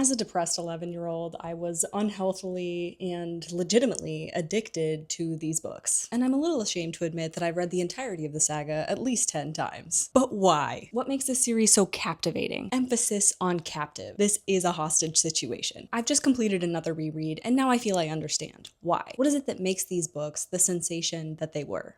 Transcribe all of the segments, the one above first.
As a depressed 11-year-old, I was unhealthily and legitimately addicted to these books. And I'm a little ashamed to admit that I've read the entirety of the saga at least 10 times. But why? What makes this series so captivating? Emphasis on captive. This is a hostage situation. I've just completed another reread, and now I feel I understand. Why? What is it that makes these books the sensation that they were?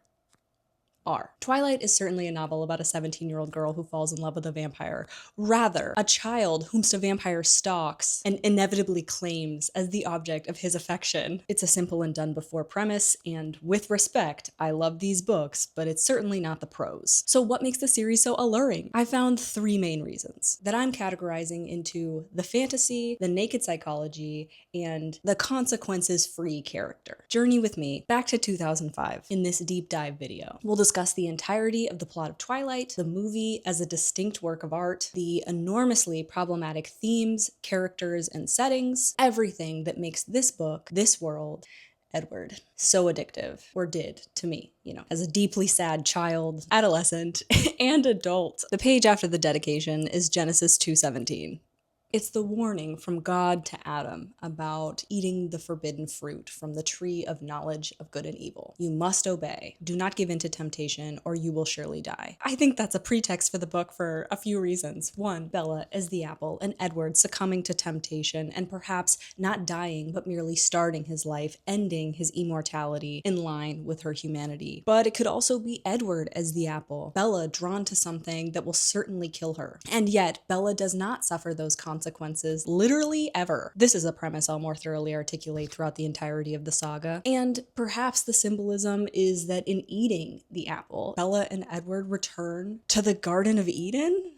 Twilight is certainly a novel about a 17-year-old girl who falls in love with a vampire. Rather, a child whomst a vampire stalks and inevitably claims as the object of his affection. It's a simple and done-before premise, and with respect, I love these books, but it's certainly not the prose. So what makes the series so alluring? I found 3 main reasons that I'm categorizing into the fantasy, the naked psychology, and the consequences-free character. Journey with me back to 2005 in this deep dive video. We'll discuss the entirety of the plot of Twilight, the movie as a distinct work of art, the enormously problematic themes, characters, and settings, everything that makes this book, this world, Edward, so addictive, or did to me, as a deeply sad child, adolescent, and adult. The page after the dedication is Genesis 2:17. It's the warning from God to Adam about eating the forbidden fruit from the tree of knowledge of good and evil. You must obey. Do not give in to temptation, or you will surely die. I think that's a pretext for the book for a few reasons. 1, Bella as the apple, and Edward succumbing to temptation, and perhaps not dying, but merely starting his life, ending his immortality in line with her humanity. But it could also be Edward as the apple, Bella drawn to something that will certainly kill her. And yet, Bella does not suffer those consequences literally ever. This is a premise I'll more thoroughly articulate throughout the entirety of the saga. And perhaps the symbolism is that in eating the apple, Bella and Edward return to the Garden of Eden?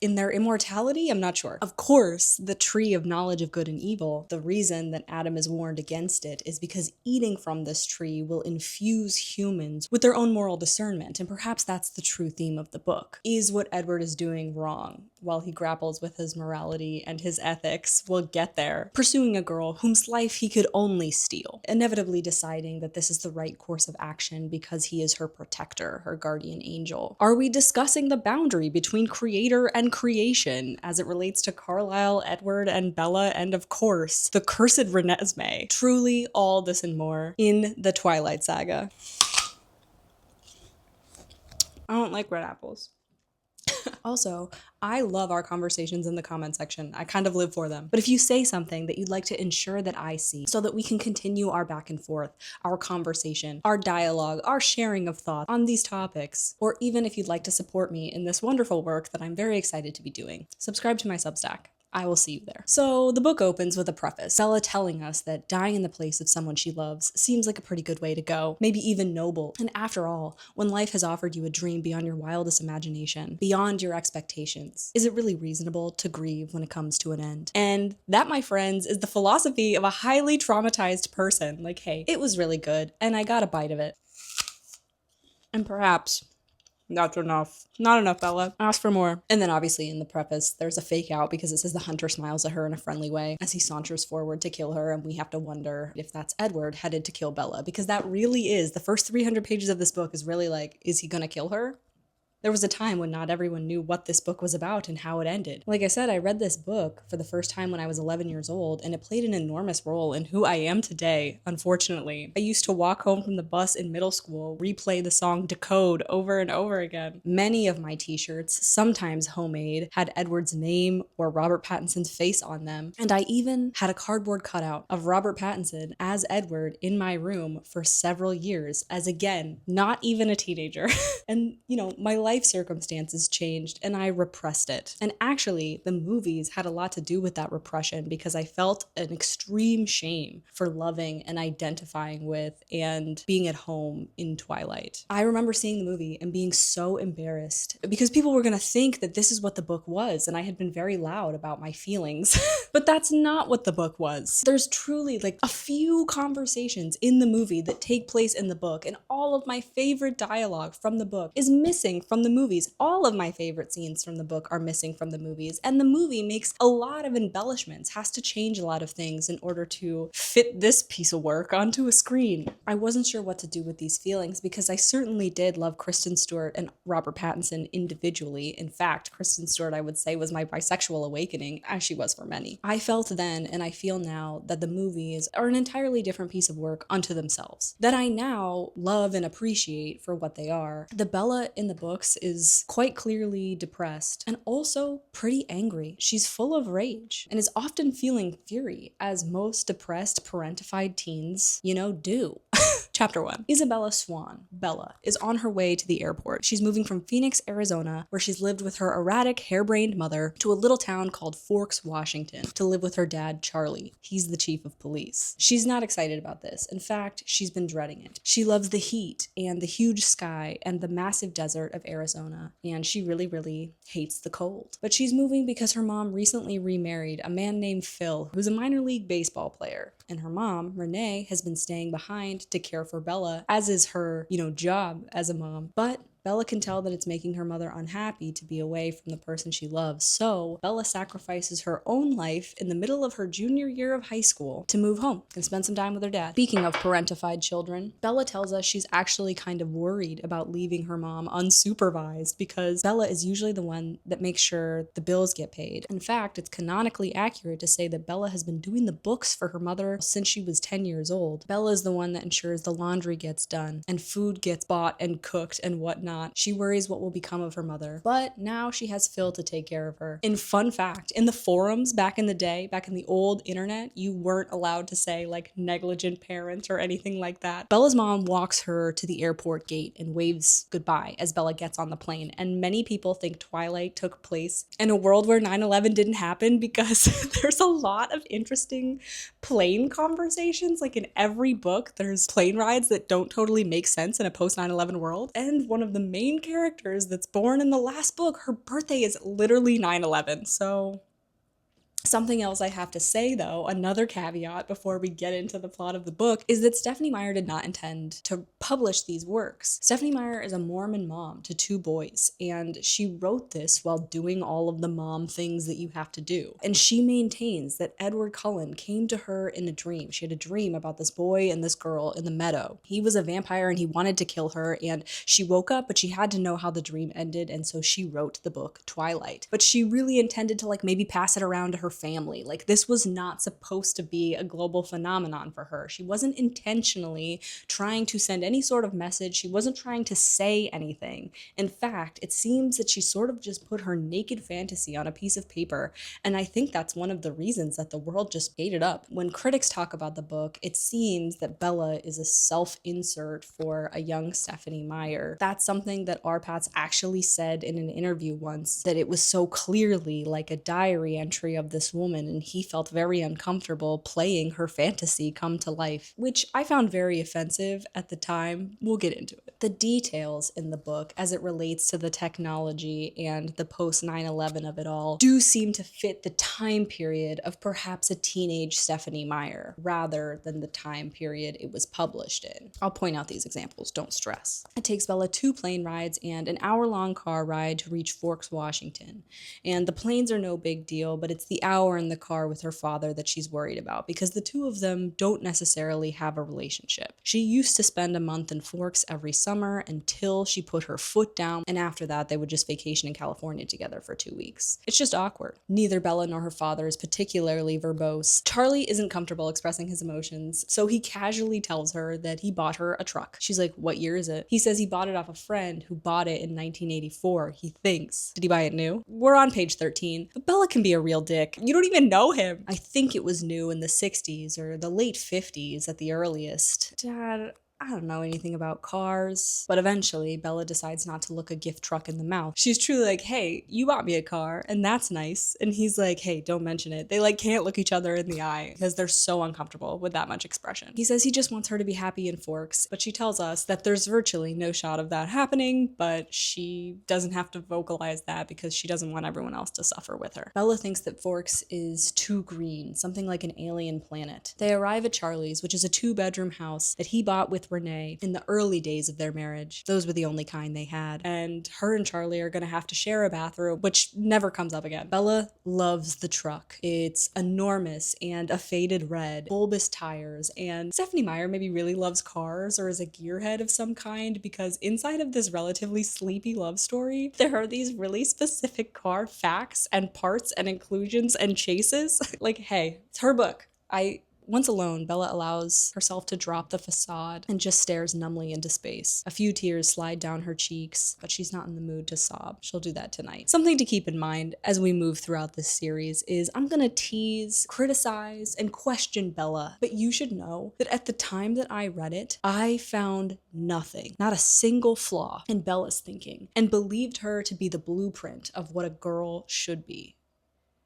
In their immortality? I'm not sure. Of course, the tree of knowledge of good and evil, the reason that Adam is warned against it is because eating from this tree will infuse humans with their own moral discernment, and perhaps that's the true theme of the book. Is what Edward is doing wrong while he grapples with his morality and his ethics? We'll get there. Pursuing a girl whose life he could only steal, inevitably deciding that this is the right course of action because he is her protector, her guardian angel. Are we discussing the boundary between creator and creation as it relates to Carlyle, Edward, and Bella, and of course, the cursed Renesmee? Truly all this and more in the Twilight saga. I don't like red apples. Also, I love our conversations in the comment section. I kind of live for them. But if you say something that you'd like to ensure that I see so that we can continue our back and forth, our conversation, our dialogue, our sharing of thoughts on these topics, or even if you'd like to support me in this wonderful work that I'm very excited to be doing, subscribe to my Substack. I will see you there. So the book opens with a preface, Bella telling us that dying in the place of someone she loves seems like a pretty good way to go, maybe even noble. And after all, when life has offered you a dream beyond your wildest imagination, beyond your expectations, is it really reasonable to grieve when it comes to an end? And that, my friends, is the philosophy of a highly traumatized person. Like, hey, it was really good, and I got a bite of it. And perhaps that's enough. Not enough, Bella. Ask for more. And then obviously in the preface, there's a fake out because it says the hunter smiles at her in a friendly way as he saunters forward to kill her, and we have to wonder if that's Edward headed to kill Bella, because that really is, the first 300 pages of this book is really like, is he gonna kill her? There was a time when not everyone knew what this book was about and how it ended. Like I said, I read this book for the first time when I was 11 years old, and it played an enormous role in who I am today, unfortunately. I used to walk home from the bus in middle school, replay the song Decode over and over again. Many of my t-shirts, sometimes homemade, had Edward's name or Robert Pattinson's face on them, and I even had a cardboard cutout of Robert Pattinson as Edward in my room for several years, as again, not even a teenager. And, my life circumstances changed and I repressed it. And actually, the movies had a lot to do with that repression because I felt an extreme shame for loving and identifying with and being at home in Twilight. I remember seeing the movie and being so embarrassed because people were going to think that this is what the book was, and I had been very loud about my feelings. But that's not what the book was. There's truly like a few conversations in the movie that take place in the book, and all of my favorite dialogue from the book is missing from from the movies. All of my favorite scenes from the book are missing from the movies, and the movie makes a lot of embellishments, has to change a lot of things in order to fit this piece of work onto a screen. I wasn't sure what to do with these feelings because I certainly did love Kristen Stewart and Robert Pattinson individually. In fact, Kristen Stewart, I would say, was my bisexual awakening, as she was for many. I felt then, and I feel now, that the movies are an entirely different piece of work unto themselves, that I now love and appreciate for what they are. The Bella in the books is quite clearly depressed and also pretty angry. She's full of rage and is often feeling fury, as most depressed, parentified teens, do. Chapter 1. Isabella Swan, Bella, is on her way to the airport. She's moving from Phoenix, Arizona, where she's lived with her erratic, harebrained mother, to a little town called Forks, Washington, to live with her dad, Charlie. He's the chief of police. She's not excited about this. In fact, she's been dreading it. She loves the heat and the huge sky and the massive desert of Arizona, and she really, really hates the cold. But she's moving because her mom recently remarried a man named Phil, who's a minor league baseball player. And her mom, Renee, has been staying behind to care for Bella, as is her, job as a mom. But Bella can tell that it's making her mother unhappy to be away from the person she loves, so Bella sacrifices her own life in the middle of her junior year of high school to move home and spend some time with her dad. Speaking of parentified children, Bella tells us she's actually kind of worried about leaving her mom unsupervised because Bella is usually the one that makes sure the bills get paid. In fact, it's canonically accurate to say that Bella has been doing the books for her mother since she was 10 years old. Bella is the one that ensures the laundry gets done and food gets bought and cooked and whatnot. She worries what will become of her mother, but now she has Phil to take care of her. In fun fact, in the forums back in the day, back in the old internet, you weren't allowed to say negligent parent or anything like that. Bella's mom walks her to the airport gate and waves goodbye as Bella gets on the plane, and many people think Twilight took place in a world where 9/11 didn't happen because there's a lot of interesting plane conversations. In every book, there's plane rides that don't totally make sense in a post 9/11 world, and one of the main characters that's born in the last book, her birthday is literally 9/11, so something else I have to say, though, another caveat before we get into the plot of the book, is that Stephanie Meyer did not intend to publish these works. Stephanie Meyer is a Mormon mom to 2 boys, and she wrote this while doing all of the mom things that you have to do. And she maintains that Edward Cullen came to her in a dream. She had a dream about this boy and this girl in the meadow. He was a vampire and he wanted to kill her, and she woke up, but she had to know how the dream ended, and so she wrote the book Twilight. But she really intended to maybe pass it around to her family. This was not supposed to be a global phenomenon for her. She wasn't intentionally trying to send any sort of message. She wasn't trying to say anything. In fact, it seems that she sort of just put her naked fantasy on a piece of paper, and I think that's one of the reasons that the world just ate it up. When critics talk about the book, it seems that Bella is a self-insert for a young Stephanie Meyer. That's something that Arpats actually said in an interview once, that it was so clearly like a diary entry of this woman, and he felt very uncomfortable playing her fantasy come to life, which I found very offensive at the time. We'll get into it. The details in the book as it relates to the technology and the post 9/11 of it all do seem to fit the time period of perhaps a teenage Stephanie Meyer rather than the time period it was published in. I'll point out these examples, don't stress. It takes Bella 2 plane rides and an hour-long car ride to reach Forks, Washington. And the planes are no big deal, but it's the hour in the car with her father that she's worried about because the 2 of them don't necessarily have a relationship. She used to spend a month in Forks every summer until she put her foot down, and after that they would just vacation in California together for 2 weeks. It's just awkward. Neither Bella nor her father is particularly verbose. Charlie isn't comfortable expressing his emotions, so he casually tells her that he bought her a truck. She's like, "What year is it?" He says he bought it off a friend who bought it in 1984, he thinks. Did he buy it new? We're on page 13, but Bella can be a real dick. You don't even know him. I think it was new in the 60s or the late 50s at the earliest. Dad, I don't know anything about cars. But eventually, Bella decides not to look a gift truck in the mouth. She's truly like, "Hey, you bought me a car, and that's nice." And he's like, "Hey, don't mention it." They can't look each other in the eye because they're so uncomfortable with that much expression. He says he just wants her to be happy in Forks, but she tells us that there's virtually no shot of that happening, but she doesn't have to vocalize that because she doesn't want everyone else to suffer with her. Bella thinks that Forks is too green, something like an alien planet. They arrive at Charlie's, which is a 2-bedroom house that he bought with Renee in the early days of their marriage. Those were the only kind they had. And her and Charlie are gonna have to share a bathroom, which never comes up again. Bella loves the truck. It's enormous and a faded red, bulbous tires, and Stephanie Meyer maybe really loves cars or is a gearhead of some kind, because inside of this relatively sleepy love story, there are these really specific car facts and parts and inclusions and chases. Like, hey, it's her book. Once alone, Bella allows herself to drop the facade and just stares numbly into space. A few tears slide down her cheeks, but she's not in the mood to sob. She'll do that tonight. Something to keep in mind as we move throughout this series is I'm gonna tease, criticize, and question Bella, but you should know that at the time that I read it, I found nothing, not a single flaw in Bella's thinking, and believed her to be the blueprint of what a girl should be.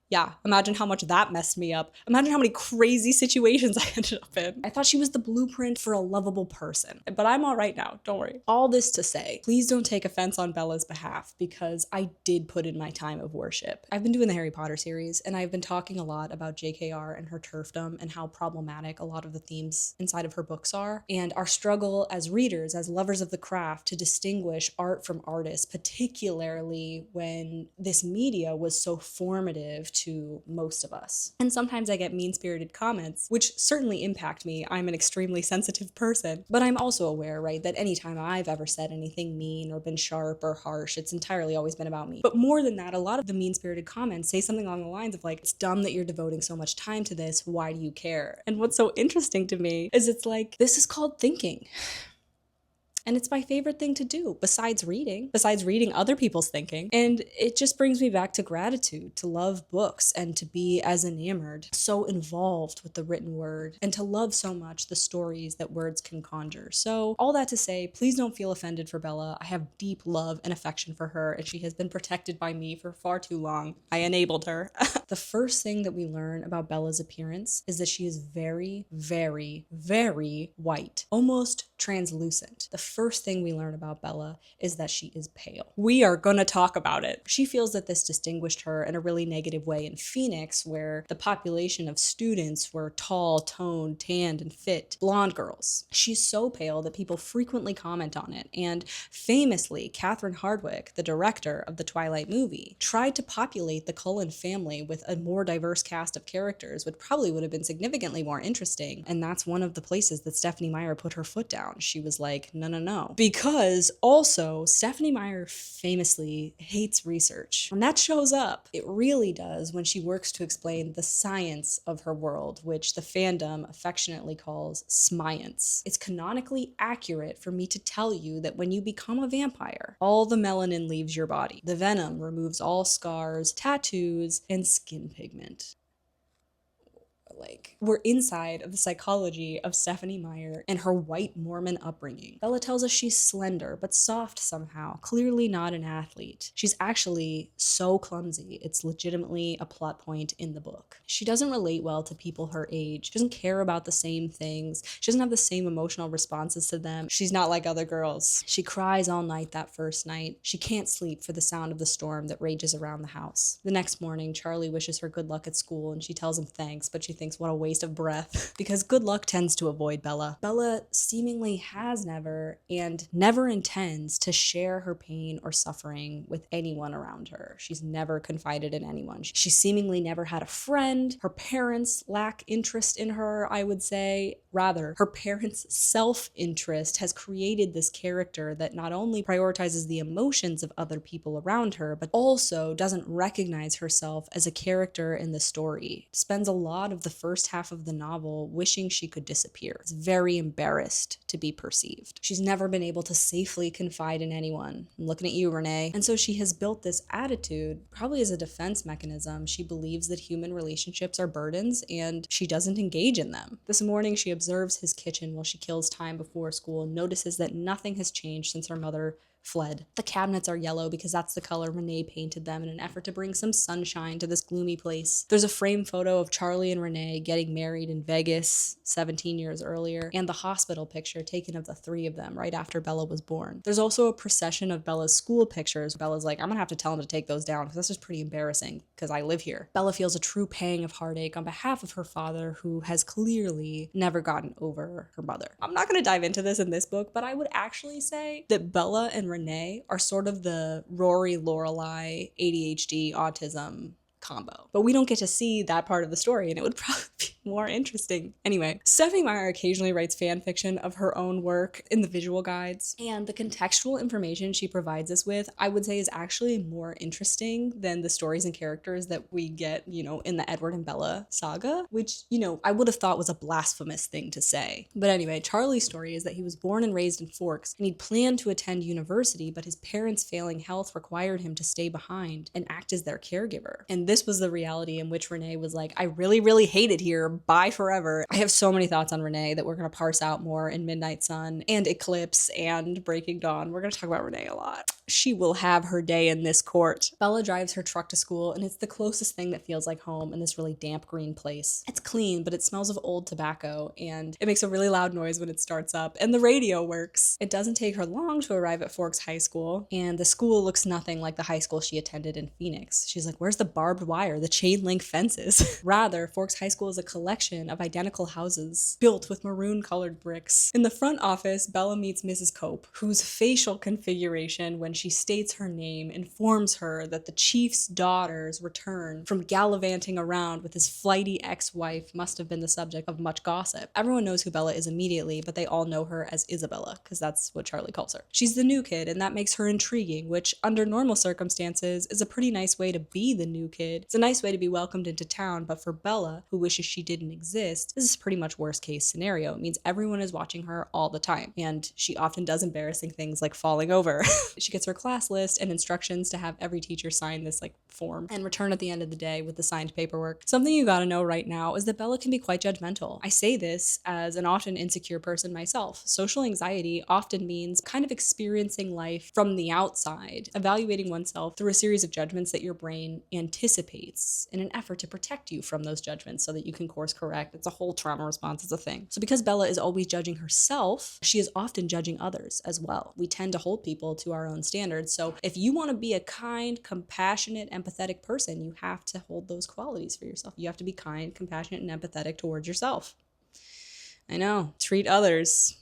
Yeah, imagine how much that messed me up. Imagine how many crazy situations I ended up in. I thought she was the blueprint for a lovable person, but I'm all right now, don't worry. All this to say, please don't take offense on Bella's behalf, because I did put in my time of worship. I've been doing the Harry Potter series, and I've been talking a lot about JKR and her turfdom and how problematic a lot of the themes inside of her books are, and our struggle as readers, as lovers of the craft, to distinguish art from artists, particularly when this media was so formative to most of us. And sometimes I get mean-spirited comments, which certainly impact me. I'm an extremely sensitive person, but I'm also aware, right, that anytime I've ever said anything mean or been sharp or harsh, it's entirely always been about me. But more than that, a lot of the mean-spirited comments say something along the lines of like, it's dumb that you're devoting so much time to this, why do you care? And what's so interesting to me is it's like, this is called thinking. And it's my favorite thing to do, besides reading other people's thinking. And it just brings me back to gratitude, to love books and to be as enamored, so involved with the written word, and to love so much the stories that words can conjure. So all that to say, please don't feel offended for Bella. I have deep love and affection for her, and she has been protected by me for far too long. I enabled her. The first thing that we learn about Bella's appearance is that she is very, very, very white, almost translucent. The first thing we learn about Bella is that she is pale. We are gonna talk about it. She feels that this distinguished her in a really negative way in Phoenix, where the population of students were tall, toned, tanned, and fit blonde girls. She's so pale that people frequently comment on it, and famously, Catherine Hardwicke, the director of the Twilight movie, tried to populate the Cullen family with a more diverse cast of characters, which probably would have been significantly more interesting, and that's one of the places that Stephanie Meyer put her foot down. She was like, no, no, no. Because also, Stephanie Meyer famously hates research. And that shows up. It really does when she works to explain the science of her world, which the fandom affectionately calls smience. It's canonically accurate for me to tell you that when you become a vampire, all the melanin leaves your body. The venom removes all scars, tattoos, and skin pigment. Like, we're inside of the psychology of Stephanie Meyer and her white Mormon upbringing. Bella tells us she's slender, but soft somehow, clearly not an athlete. She's actually so clumsy, it's legitimately a plot point in the book. She doesn't relate well to people her age. She doesn't care about the same things. She doesn't have the same emotional responses to them. She's not like other girls. She cries all night that first night. She can't sleep for the sound of the storm that rages around the house. The next morning, Charlie wishes her good luck at school and she tells him thanks, but she thinks what a waste of breath, because good luck tends to avoid Bella. Bella seemingly has never and never intends to share her pain or suffering with anyone around her. She's never confided in anyone. She seemingly never had a friend. Her parents lack interest in her, I would say. Rather, her parents' self-interest has created this character that not only prioritizes the emotions of other people around her, but also doesn't recognize herself as a character in the story. Spends a lot of the first half of the novel wishing she could disappear. Is very embarrassed to be perceived. She's never been able to safely confide in anyone. I'm looking at you, Renee. And so she has built this attitude, probably as a defense mechanism. She believes that human relationships are burdens and she doesn't engage in them. This morning, she observes his kitchen while she kills time before school and notices that nothing has changed since her mother fled. The cabinets are yellow because that's the color Renee painted them in an effort to bring some sunshine to this gloomy place. There's a framed photo of Charlie and Renee getting married in Vegas 17 years earlier, and the hospital picture taken of the three of them right after Bella was born. There's also a procession of Bella's school pictures. Bella's like, I'm gonna have to tell him to take those down because this is pretty embarrassing because I live here. Bella feels a true pang of heartache on behalf of her father, who has clearly never gotten over her mother. I'm not gonna dive into this in this book, but I would actually say that Bella and Renee are sort of the Rory Lorelai ADHD autism combo. But we don't get to see that part of the story, and it would probably be more interesting. Anyway, Stephanie Meyer occasionally writes fan fiction of her own work in the visual guides, and the contextual information she provides us with, I would say, is actually more interesting than the stories and characters that we get, in the Edward and Bella saga, which, I would have thought was a blasphemous thing to say. But anyway, Charlie's story is that he was born and raised in Forks, and he'd planned to attend university, but his parents' failing health required him to stay behind and act as their caregiver. And this was the reality in which Renee was like, I really, really hate it here. Bye forever. I have so many thoughts on Renee that we're going to parse out more in Midnight Sun and Eclipse and Breaking Dawn. We're going to talk about Renee a lot. She will have her day in this court. Bella drives her truck to school, and it's the closest thing that feels like home in this really damp green place. It's clean, but it smells of old tobacco, and it makes a really loud noise when it starts up, and the radio works. It doesn't take her long to arrive at Forks High School, and the school looks nothing like the high school she attended in Phoenix. She's like, where's the barbed wire, the chain link fences? Rather, Forks High School is a collection of identical houses built with maroon-colored bricks. In the front office, Bella meets Mrs. Cope, whose facial configuration when she states her name informs her that the chief's daughter's return from gallivanting around with his flighty ex-wife must have been the subject of much gossip. Everyone knows who Bella is immediately, but they all know her as Isabella, because that's what Charlie calls her. She's the new kid, and that makes her intriguing, which under normal circumstances is a pretty nice way to be the new kid. It's a nice way to be welcomed into town, but for Bella, who wishes she didn't exist, this is pretty much worst case scenario. It means everyone is watching her all the time, and she often does embarrassing things like falling over. She gets her class list and instructions to have every teacher sign this form and return at the end of the day with the signed paperwork. Something you gotta know right now is that Bella can be quite judgmental. I say this as an often insecure person myself. Social anxiety often means kind of experiencing life from the outside, evaluating oneself through a series of judgments that your brain anticipates in an effort to protect you from those judgments so that you can course correct. It's a whole trauma response. It's a thing. So because Bella is always judging herself, she is often judging others as well. We tend to hold people to our own standards. So if you want to be a kind, compassionate, empathetic person, you have to hold those qualities for yourself. You have to be kind, compassionate, and empathetic towards yourself. I know. Treat others.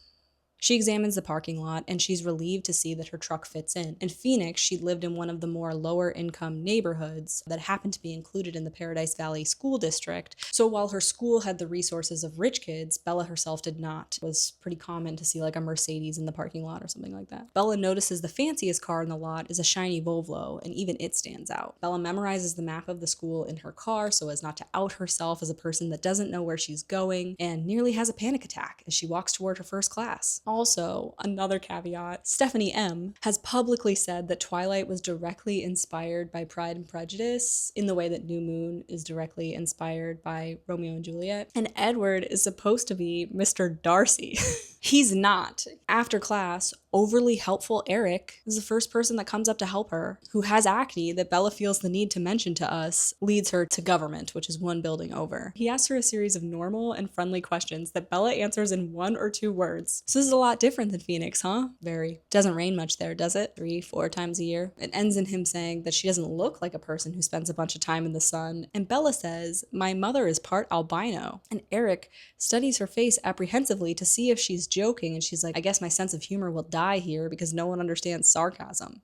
She examines the parking lot, and she's relieved to see that her truck fits in. In Phoenix, she lived in one of the more lower-income neighborhoods that happened to be included in the Paradise Valley School District. So while her school had the resources of rich kids, Bella herself did not. It was pretty common to see a Mercedes in the parking lot or something like that. Bella notices the fanciest car in the lot is a shiny Volvo, and even it stands out. Bella memorizes the map of the school in her car so as not to out herself as a person that doesn't know where she's going, and nearly has a panic attack as she walks toward her first class. Also, another caveat, Stephanie M. has publicly said that Twilight was directly inspired by Pride and Prejudice in the way that New Moon is directly inspired by Romeo and Juliet. And Edward is supposed to be Mr. Darcy. He's not. After class, overly helpful Eric is the first person that comes up to help her, who has acne that Bella feels the need to mention to us, leads her to government, which is one building over. He asks her a series of normal and friendly questions that Bella answers in 1 or 2 words. So this is a lot different than Phoenix, huh? Very. Doesn't rain much there, does it? 3-4 times a year. It ends in him saying that she doesn't look like a person who spends a bunch of time in the sun. And Bella says, my mother is part albino. And Eric studies her face apprehensively to see if she's joking, and she's like, I guess my sense of humor will die here because no one understands sarcasm.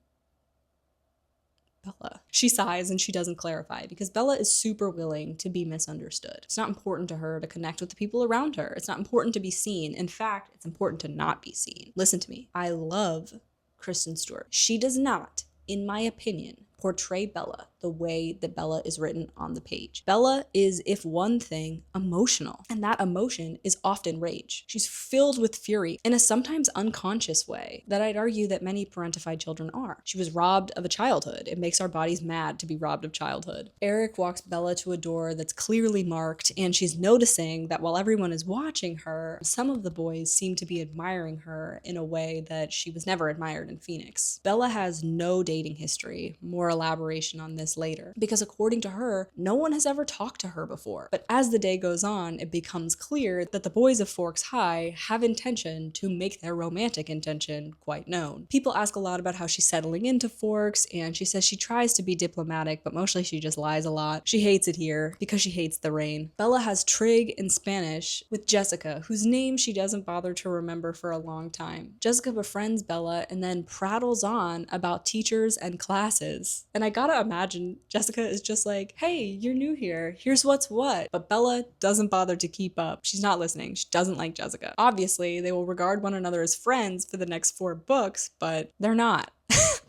Bella. She sighs and she doesn't clarify because Bella is super willing to be misunderstood. It's not important to her to connect with the people around her. It's not important to be seen. In fact, it's important to not be seen. Listen to me. I love Kristen Stewart. She does not, in my opinion, portray Bella the way that Bella is written on the page. Bella is, if one thing, emotional, and that emotion is often rage. She's filled with fury in a sometimes unconscious way that I'd argue that many parentified children are. She was robbed of a childhood. It makes our bodies mad to be robbed of childhood. Eric walks Bella to a door that's clearly marked, and she's noticing that while everyone is watching her, some of the boys seem to be admiring her in a way that she was never admired in Phoenix. Bella has no dating history. More elaboration on this later, because according to her, no one has ever talked to her before. But as the day goes on, it becomes clear that the boys of Forks High have intention to make their romantic intention quite known. People ask a lot about how she's settling into Forks, and she says she tries to be diplomatic, but mostly she just lies a lot. She hates it here because she hates the rain. Bella has trig in Spanish with Jessica, whose name she doesn't bother to remember for a long time. Jessica befriends Bella and then prattles on about teachers and classes. And I gotta imagine Jessica is just like, hey, you're new here. Here's what's what. But Bella doesn't bother to keep up. She's not listening. She doesn't like Jessica. Obviously, they will regard one another as friends for the next 4 books, but they're not.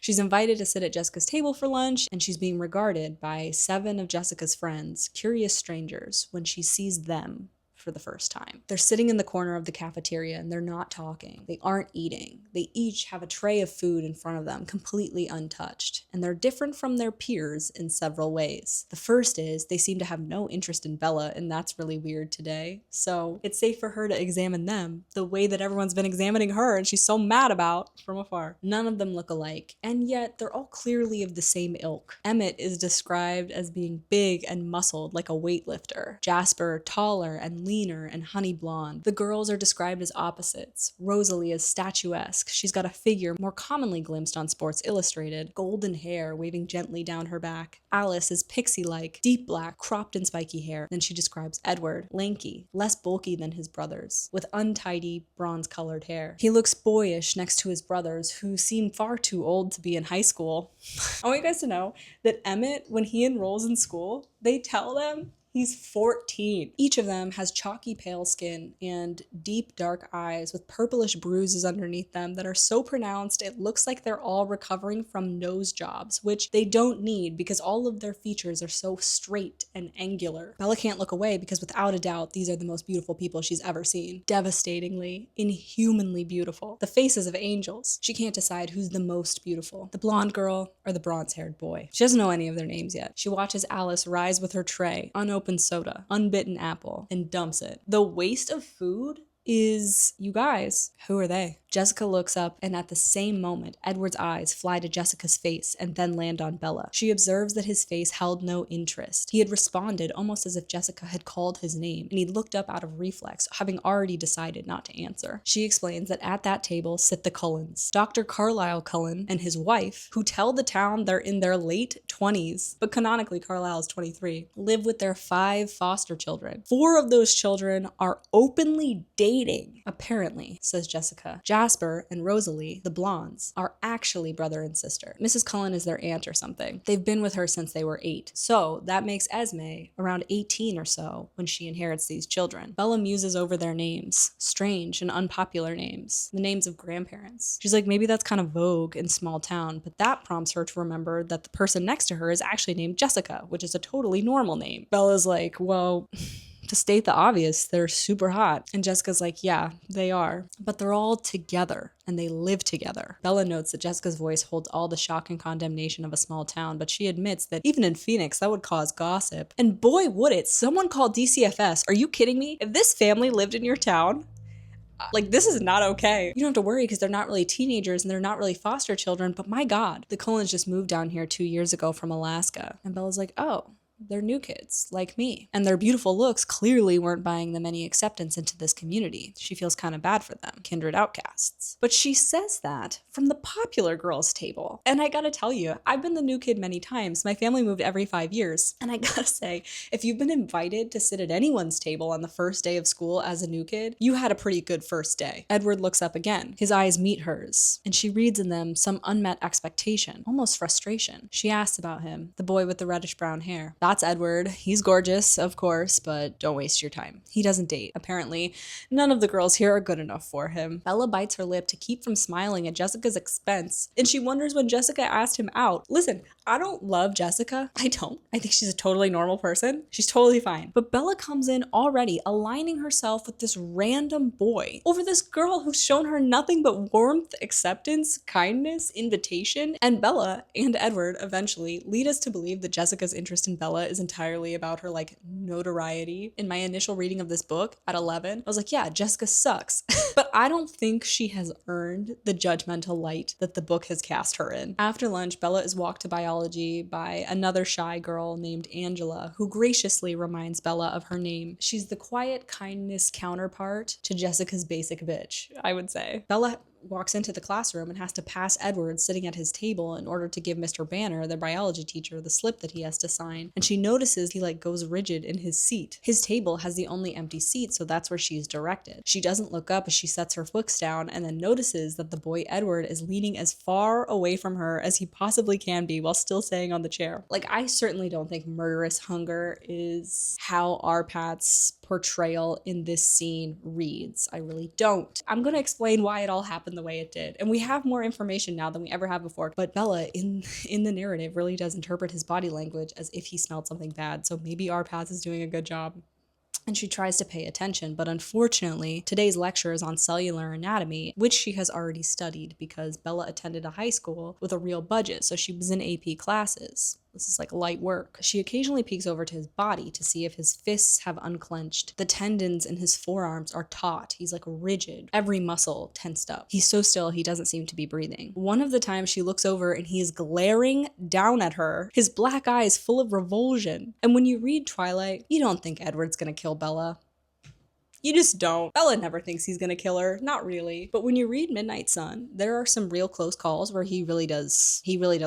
She's invited to sit at Jessica's table for lunch, and she's being regarded by 7 of Jessica's friends, curious strangers, when she sees them for the first time. They're sitting in the corner of the cafeteria and they're not talking. They aren't eating. They each have a tray of food in front of them, completely untouched, and they're different from their peers in several ways. The first is they seem to have no interest in Bella, and that's really weird today. So it's safe for her to examine them the way that everyone's been examining her and she's so mad about from afar. None of them look alike, and yet they're all clearly of the same ilk. Emmett is described as being big and muscled like a weightlifter. Jasper, taller and leaner and honey blonde. The girls are described as opposites. Rosalie is statuesque. She's got a figure more commonly glimpsed on Sports Illustrated, golden hair waving gently down her back. Alice is pixie-like, deep black, cropped and spiky hair. Then she describes Edward, lanky, less bulky than his brothers, with untidy, bronze-colored hair. He looks boyish next to his brothers, who seem far too old to be in high school. I want you guys to know that Emmett, when he enrolls in school, they tell them he's 14. Each of them has chalky pale skin and deep dark eyes with purplish bruises underneath them that are so pronounced it looks like they're all recovering from nose jobs, which they don't need because all of their features are so straight and angular. Bella can't look away because without a doubt these are the most beautiful people she's ever seen. Devastatingly, inhumanly beautiful. The faces of angels. She can't decide who's the most beautiful, the blonde girl or the bronze-haired boy. She doesn't know any of their names yet. She watches Alice rise with her tray, unopened soda, unbitten apple, and dumps it. The waste of food is, you guys, who are they? Jessica looks up, and at the same moment, Edward's eyes fly to Jessica's face and then land on Bella. She observes that his face held no interest. He had responded almost as if Jessica had called his name, and he looked up out of reflex, having already decided not to answer. She explains that at that table sit the Cullens, Dr. Carlyle Cullen and his wife, who tell the town they're in their late 20s, but canonically Carlyle is 23, live with their 5 foster children. 4 of those children are openly dating, apparently, says Jessica. Jasper and Rosalie, the blondes, are actually brother and sister. Mrs. Cullen is their aunt or something. They've been with her since they were 8. So that makes Esme around 18 or so when she inherits these children. Bella muses over their names. Strange and unpopular names. The names of grandparents. She's like, maybe that's kind of vogue in small town, but that prompts her to remember that the person next to her is actually named Jessica, which is a totally normal name. Bella's like, well, to state the obvious, they're super hot. And Jessica's like, yeah, they are. But they're all together and they live together. Bella notes that Jessica's voice holds all the shock and condemnation of a small town, but she admits that even in Phoenix, that would cause gossip. And boy, would it. Someone called DCFS. Are you kidding me? If this family lived in your town, like, this is not okay. You don't have to worry because they're not really teenagers and they're not really foster children, but my God, the Cullens just moved down here 2 years ago from Alaska. And Bella's like, oh, they're new kids, like me. And their beautiful looks clearly weren't buying them any acceptance into this community. She feels kind of bad for them, kindred outcasts. But she says that from the popular girls table. And I gotta tell you, I've been the new kid many times. My family moved every 5 years. And I gotta say, if you've been invited to sit at anyone's table on the first day of school as a new kid, you had a pretty good first day. Edward looks up again. His eyes meet hers, and she reads in them some unmet expectation, almost frustration. She asks about him, the boy with the reddish brown hair. That's Edward. He's gorgeous, of course, but don't waste your time. He doesn't date. Apparently, none of the girls here are good enough for him. Bella bites her lip to keep from smiling at Jessica's expense, and she wonders when Jessica asked him out. Listen, I don't love Jessica. I don't. I think she's a totally normal person. She's totally fine. But Bella comes in already aligning herself with this random boy over this girl who's shown her nothing but warmth, acceptance, kindness, invitation. And Bella and Edward eventually lead us to believe that Jessica's interest in Bella is entirely about her like notoriety. In my initial reading of this book at 11, I was like, yeah, Jessica sucks. But I don't think she has earned the judgmental light that the book has cast her in. After lunch, Bella is walked to biology by another shy girl named Angela, who graciously reminds Bella of her name. She's the quiet kindness counterpart to Jessica's basic bitch, I would say. Bella walks into the classroom and has to pass Edward sitting at his table in order to give Mr. Banner, the biology teacher, the slip that he has to sign. And she notices he like goes rigid in his seat. His table has the only empty seat, so that's where she's directed. She doesn't look up as she sets her books down and then notices that the boy Edward is leaning as far away from her as he possibly can be while still staying on the chair. Like, I certainly don't think murderous hunger is how Arpat's portrayal in this scene reads. I really don't. I'm gonna explain why it all happened the way it did. And we have more information now than we ever have before. But Bella in the narrative really does interpret his body language as if he smelled something bad. So maybe Arpaz is doing a good job. And she tries to pay attention, but unfortunately, today's lecture is on cellular anatomy, which she has already studied because Bella attended a high school with a real budget, so she was in AP classes. This is like light work. She occasionally peeks over to his body to see if his fists have unclenched. The tendons in his forearms are taut. He's like rigid. Every muscle tensed up. He's so still he doesn't seem to be breathing. One of the times she looks over and he is glaring down at her, his black eyes full of revulsion. And when you read Twilight, you don't think Edward's gonna kill Bella. You just don't. Bella never thinks he's gonna kill her. Not really. But when you read Midnight Sun, there are some real close calls where he really does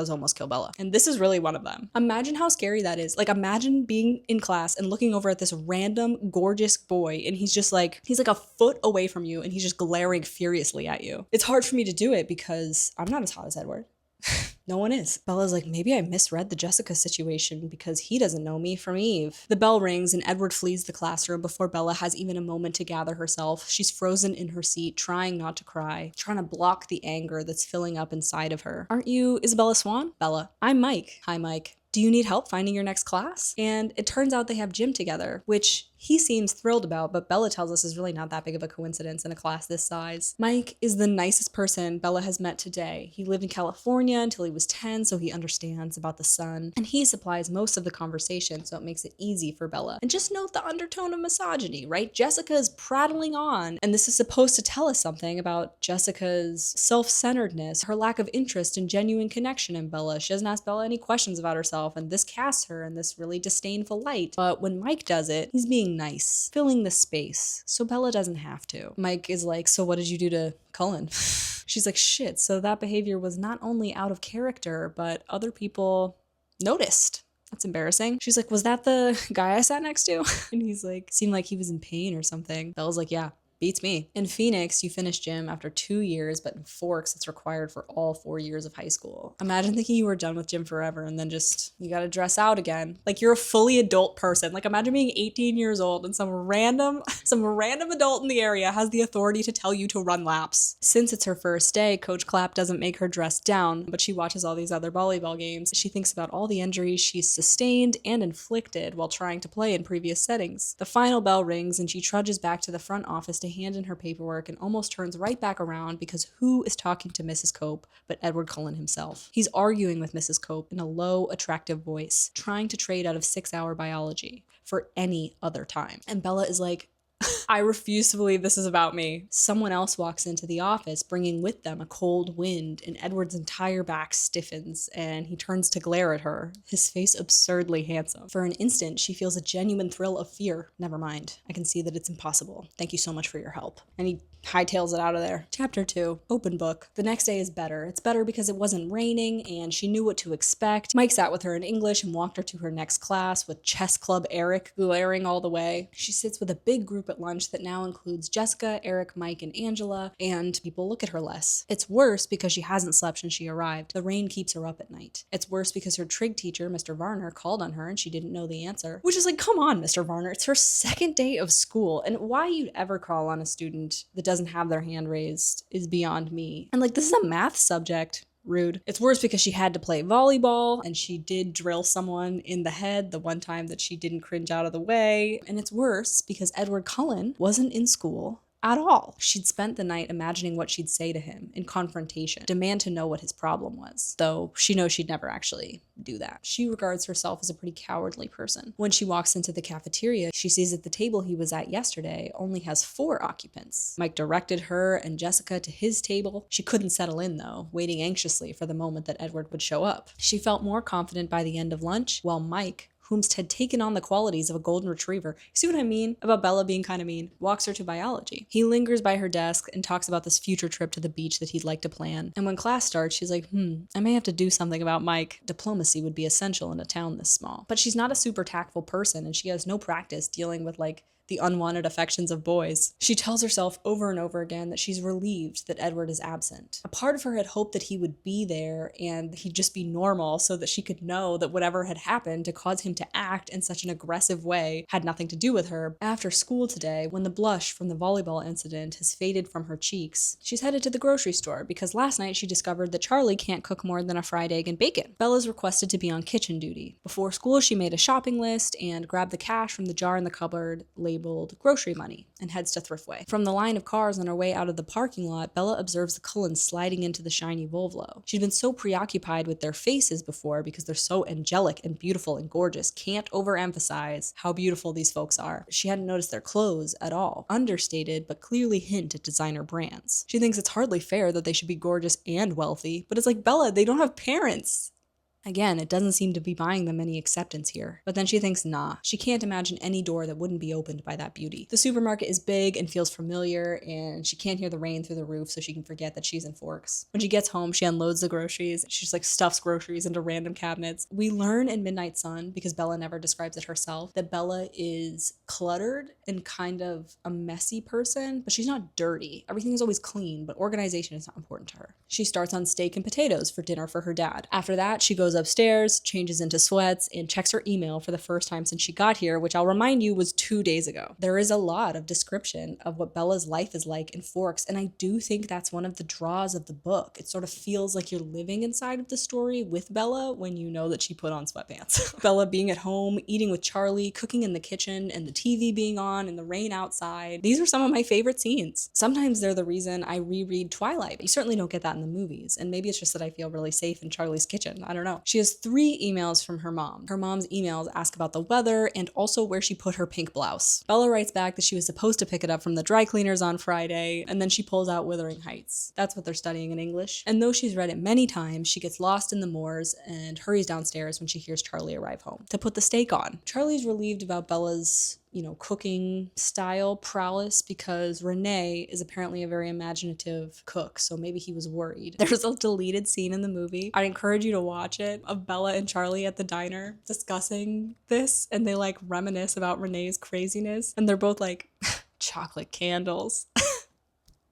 almost kill Bella. And this is really one of them. Imagine how scary that is. Like, imagine being in class and looking over at this random gorgeous boy and he's like a foot away from you and he's just glaring furiously at you. It's hard for me to do it because I'm not as hot as Edward. No one is. Bella's like, maybe I misread the Jessica situation because he doesn't know me from Eve. The bell rings and Edward flees the classroom before Bella has even a moment to gather herself. She's frozen in her seat, trying not to cry, trying to block the anger that's filling up inside of her. Aren't you Bella Swan? Bella. I'm Mike. Hi, Mike. Do you need help finding your next class? And it turns out they have gym together, which he seems thrilled about, but Bella tells us is really not that big of a coincidence in a class this size. Mike is the nicest person Bella has met today. He lived in California until he was 10, so he understands about the sun, and he supplies most of the conversation, so it makes it easy for Bella. And just note the undertone of misogyny, right? Jessica is prattling on, and this is supposed to tell us something about Jessica's self-centeredness, her lack of interest and genuine connection in Bella. She doesn't ask Bella any questions about herself, and this casts her in this really disdainful light. But when Mike does it, he's being nice, filling the space, so Bella doesn't have to. Mike is like, so what did you do to Cullen? She's like, shit, so that behavior was not only out of character, but other people noticed. That's embarrassing. She's like, was that the guy I sat next to? And he's like, seemed like he was in pain or something. Bella's like, yeah. Beats me. In Phoenix, you finish gym after 2 years, but in Forks, it's required for all 4 years of high school. Imagine thinking you were done with gym forever and then just, you gotta dress out again. Like, you're a fully adult person. Like, imagine being 18 years old and some random adult in the area has the authority to tell you to run laps. Since it's her first day, Coach Clapp doesn't make her dress down, but she watches all these other volleyball games. She thinks about all the injuries she's sustained and inflicted while trying to play in previous settings. The final bell rings and she trudges back to the front office to hand in her paperwork and almost turns right back around because who is talking to Mrs. Cope but Edward Cullen himself? He's arguing with Mrs. Cope in a low, attractive voice, trying to trade out of 6-hour biology for any other time. And Bella is like, I refuse to believe this is about me. Someone else walks into the office, bringing with them a cold wind, and Edward's entire back stiffens, and he turns to glare at her, his face absurdly handsome. For an instant, she feels a genuine thrill of fear. Never mind. I can see that it's impossible. Thank you so much for your help. And he hightails it out of there. Chapter 2, open book. The next day is better. It's better because it wasn't raining, and she knew what to expect. Mike sat with her in English and walked her to her next class, with chess club Eric glaring all the way. She sits with a big group at lunch lunch that now includes Jessica, Eric, Mike, and Angela, and people look at her less. It's worse because she hasn't slept since she arrived. The rain keeps her up at night. It's worse because her trig teacher, Mr. Varner, called on her and she didn't know the answer. Which is like, come on, Mr. Varner, it's her second day of school, and why you'd ever call on a student that doesn't have their hand raised is beyond me. And like, this is a math subject. Rude. It's worse because she had to play volleyball and she did drill someone in the head the one time that she didn't cringe out of the way. And it's worse because Edward Cullen wasn't in school at all. She'd spent the night imagining what she'd say to him in confrontation, demand to know what his problem was, though she knows she'd never actually do that. She regards herself as a pretty cowardly person. When she walks into the cafeteria, she sees that the table he was at yesterday only has 4 occupants. Mike directed her and Jessica to his table. She couldn't settle in though, waiting anxiously for the moment that Edward would show up. She felt more confident by the end of lunch, while Mike, whomst had taken on the qualities of a golden retriever, you see what I mean about Bella being kind of mean, walks her to biology. He lingers by her desk and talks about this future trip to the beach that he'd like to plan. And when class starts, she's like, I may have to do something about Mike. Diplomacy would be essential in a town this small. But she's not a super tactful person, and she has no practice dealing with like the unwanted affections of boys. She tells herself over and over again that she's relieved that Edward is absent. A part of her had hoped that he would be there and he'd just be normal so that she could know that whatever had happened to cause him to act in such an aggressive way had nothing to do with her. After school today, when the blush from the volleyball incident has faded from her cheeks, she's headed to the grocery store because last night she discovered that Charlie can't cook more than a fried egg and bacon. Bella's requested to be on kitchen duty. Before school, she made a shopping list and grabbed the cash from the jar in the cupboard labeled grocery money and heads to Thriftway. From the line of cars on her way out of the parking lot, Bella observes the Cullens sliding into the shiny Volvo. She'd been so preoccupied with their faces before because they're so angelic and beautiful and gorgeous. Can't overemphasize how beautiful these folks are. She hadn't noticed their clothes at all. Understated, but clearly hint at designer brands. She thinks it's hardly fair that they should be gorgeous and wealthy, but it's like, Bella, they don't have parents. Again, it doesn't seem to be buying them any acceptance here. But then she thinks, nah, she can't imagine any door that wouldn't be opened by that beauty. The supermarket is big and feels familiar, and she can't hear the rain through the roof, so she can forget that she's in Forks. When she gets home, she unloads the groceries. She just like stuffs groceries into random cabinets. We learn in Midnight Sun, because Bella never describes it herself, that Bella is cluttered and kind of a messy person, but she's not dirty. Everything is always clean, but organization is not important to her. She starts on steak and potatoes for dinner for her dad. After that, she goes upstairs, changes into sweats, and checks her email for the first time since she got here, which I'll remind you was 2 days ago. There is a lot of description of what Bella's life is like in Forks, and I do think that's one of the draws of the book. It sort of feels like you're living inside of the story with Bella when you know that she put on sweatpants. Bella being at home, eating with Charlie, cooking in the kitchen, and the TV being on, and the rain outside. These are some of my favorite scenes. Sometimes they're the reason I reread Twilight, but you certainly don't get that in the movies, and maybe it's just that I feel really safe in Charlie's kitchen. I don't know. She has 3 emails from her mom. Her mom's emails ask about the weather and also where she put her pink blouse. Bella writes back that she was supposed to pick it up from the dry cleaners on Friday, and then she pulls out Wuthering Heights. That's what they're studying in English. And though she's read it many times, she gets lost in the moors and hurries downstairs when she hears Charlie arrive home to put the steak on. Charlie's relieved about Bella's cooking style prowess because Renee is apparently a very imaginative cook, so maybe he was worried. There's a deleted scene in the movie. I'd encourage you to watch it of Bella and Charlie at the diner discussing this, and they like reminisce about Renee's craziness, and they're both like, chocolate candles.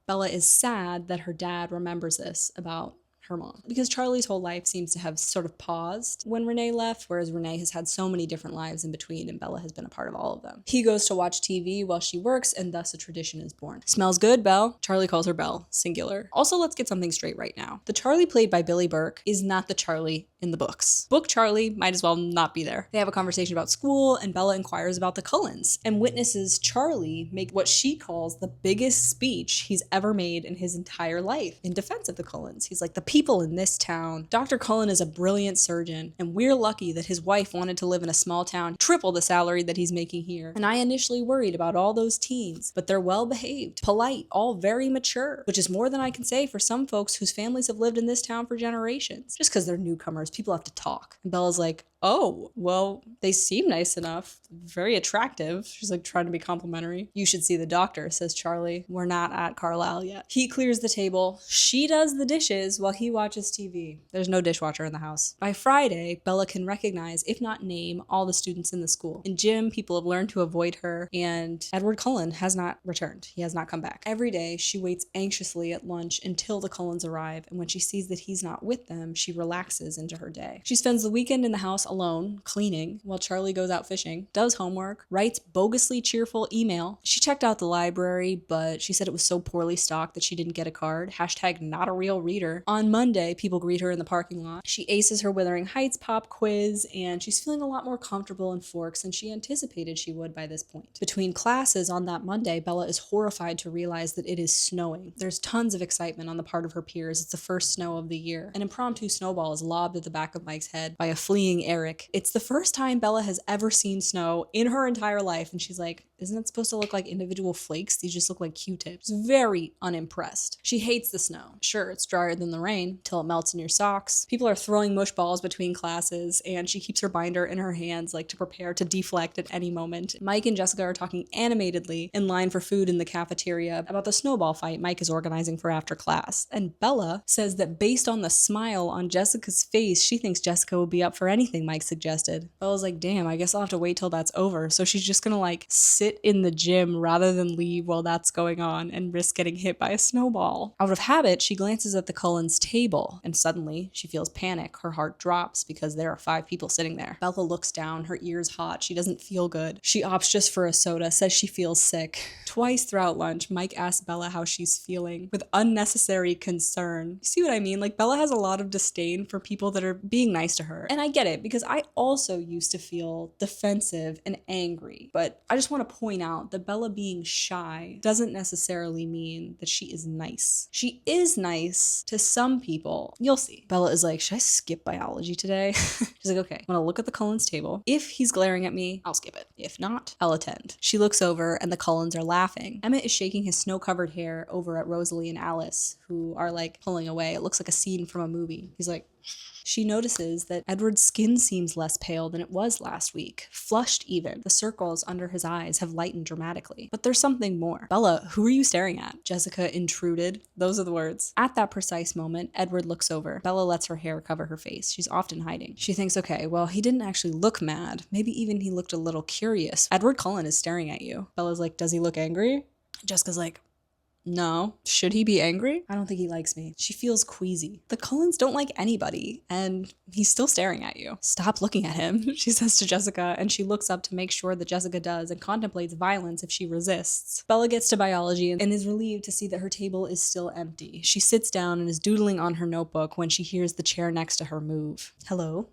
Bella is sad that her dad remembers this about her mom, because Charlie's whole life seems to have sort of paused when Renee left, whereas Renee has had so many different lives in between and Bella has been a part of all of them. He goes to watch TV while she works, and thus a tradition is born. Smells good, Belle. Charlie calls her Belle, singular. Also, let's get something straight right now. The Charlie played by Billy Burke is not the Charlie in the books. Book Charlie might as well not be there. They have a conversation about school, and Bella inquires about the Cullens and witnesses Charlie make what she calls the biggest speech he's ever made in his entire life in defense of the Cullens. He's like, the people in this town, Dr. Cullen is a brilliant surgeon, and we're lucky that his wife wanted to live in a small town, triple the salary that he's making here. And I initially worried about all those teens, but they're well behaved, polite, all very mature, which is more than I can say for some folks whose families have lived in this town for generations. Just because they're newcomers, people have to talk. And Bella's like, oh, well, they seem nice enough. Very attractive. She's like trying to be complimentary. You should see the doctor, says Charlie. We're not at Carlisle yet. He clears the table. She does the dishes while he watches TV. There's no dishwasher in the house. By Friday, Bella can recognize, if not name, all the students in the school. In gym, people have learned to avoid her, and Edward Cullen has not returned. He has not come back. Every day, she waits anxiously at lunch until the Cullens arrive, and when she sees that he's not with them, she relaxes into her day. She spends the weekend in the house alone, cleaning, while Charlie goes out fishing, does homework, writes bogusly cheerful email. She checked out the library, but she said it was so poorly stocked that she didn't get a card. Hashtag not a real reader. On Monday, people greet her in the parking lot. She aces her Wuthering Heights pop quiz, and she's feeling a lot more comfortable in Forks than she anticipated she would by this point. Between classes on that Monday, Bella is horrified to realize that it is snowing. There's tons of excitement on the part of her peers. It's the first snow of the year. An impromptu snowball is lobbed at the back of Mike's head by a fleeing Eric. It's the first time Bella has ever seen snow in her entire life, and she's like, isn't it supposed to look like individual flakes? These just look like Q-tips. Very unimpressed. She hates the snow. Sure, it's drier than the rain, till it melts in your socks. People are throwing mush balls between classes, and she keeps her binder in her hands, like to prepare to deflect at any moment. Mike and Jessica are talking animatedly in line for food in the cafeteria about the snowball fight Mike is organizing for after class. And Bella says that based on the smile on Jessica's face, she thinks Jessica will be up for anything Mike suggested. Bella's like, damn, I guess I'll have to wait till that's over. So she's just gonna like sit in the gym rather than leave while that's going on and risk getting hit by a snowball. Out of habit, she glances at the Cullens' table, and suddenly she feels panic. Her heart drops because there are 5 people sitting there. Bella looks down, her ears hot. She doesn't feel good. She opts just for a soda, says she feels sick. Twice throughout lunch, Mike asks Bella how she's feeling with unnecessary concern. You see what I mean? Like, Bella has a lot of disdain for people that are being nice to her. And I get it, because I also used to feel defensive and angry. But I just want to point out that Bella being shy doesn't necessarily mean that she is nice. She is nice to some people. You'll see. Bella is like, should I skip biology today? She's like, okay, I'm gonna look at the Cullens table. If he's glaring at me, I'll skip it. If not, I'll attend. She looks over and the Cullens are laughing. Emmett is shaking his snow-covered hair over at Rosalie and Alice, who are like pulling away. It looks like a scene from a movie. He's like, she notices that Edward's skin seems less pale than it was last week. Flushed even. The circles under his eyes have lightened dramatically. But there's something more. Bella, who are you staring at? Jessica intruded. Those are the words. At that precise moment, Edward looks over. Bella lets her hair cover her face. She's often hiding. She thinks, okay, well, he didn't actually look mad. Maybe even he looked a little curious. Edward Cullen is staring at you. Bella's like, does he look angry? Jessica's like, no. Should he be angry? I don't think he likes me. She feels queasy. The Cullens don't like anybody, and he's still staring at you. Stop looking at him, she says to Jessica, and she looks up to make sure that Jessica does and contemplates violence if she resists. Bella gets to biology and is relieved to see that her table is still empty. She sits down and is doodling on her notebook when she hears the chair next to her move. Hello?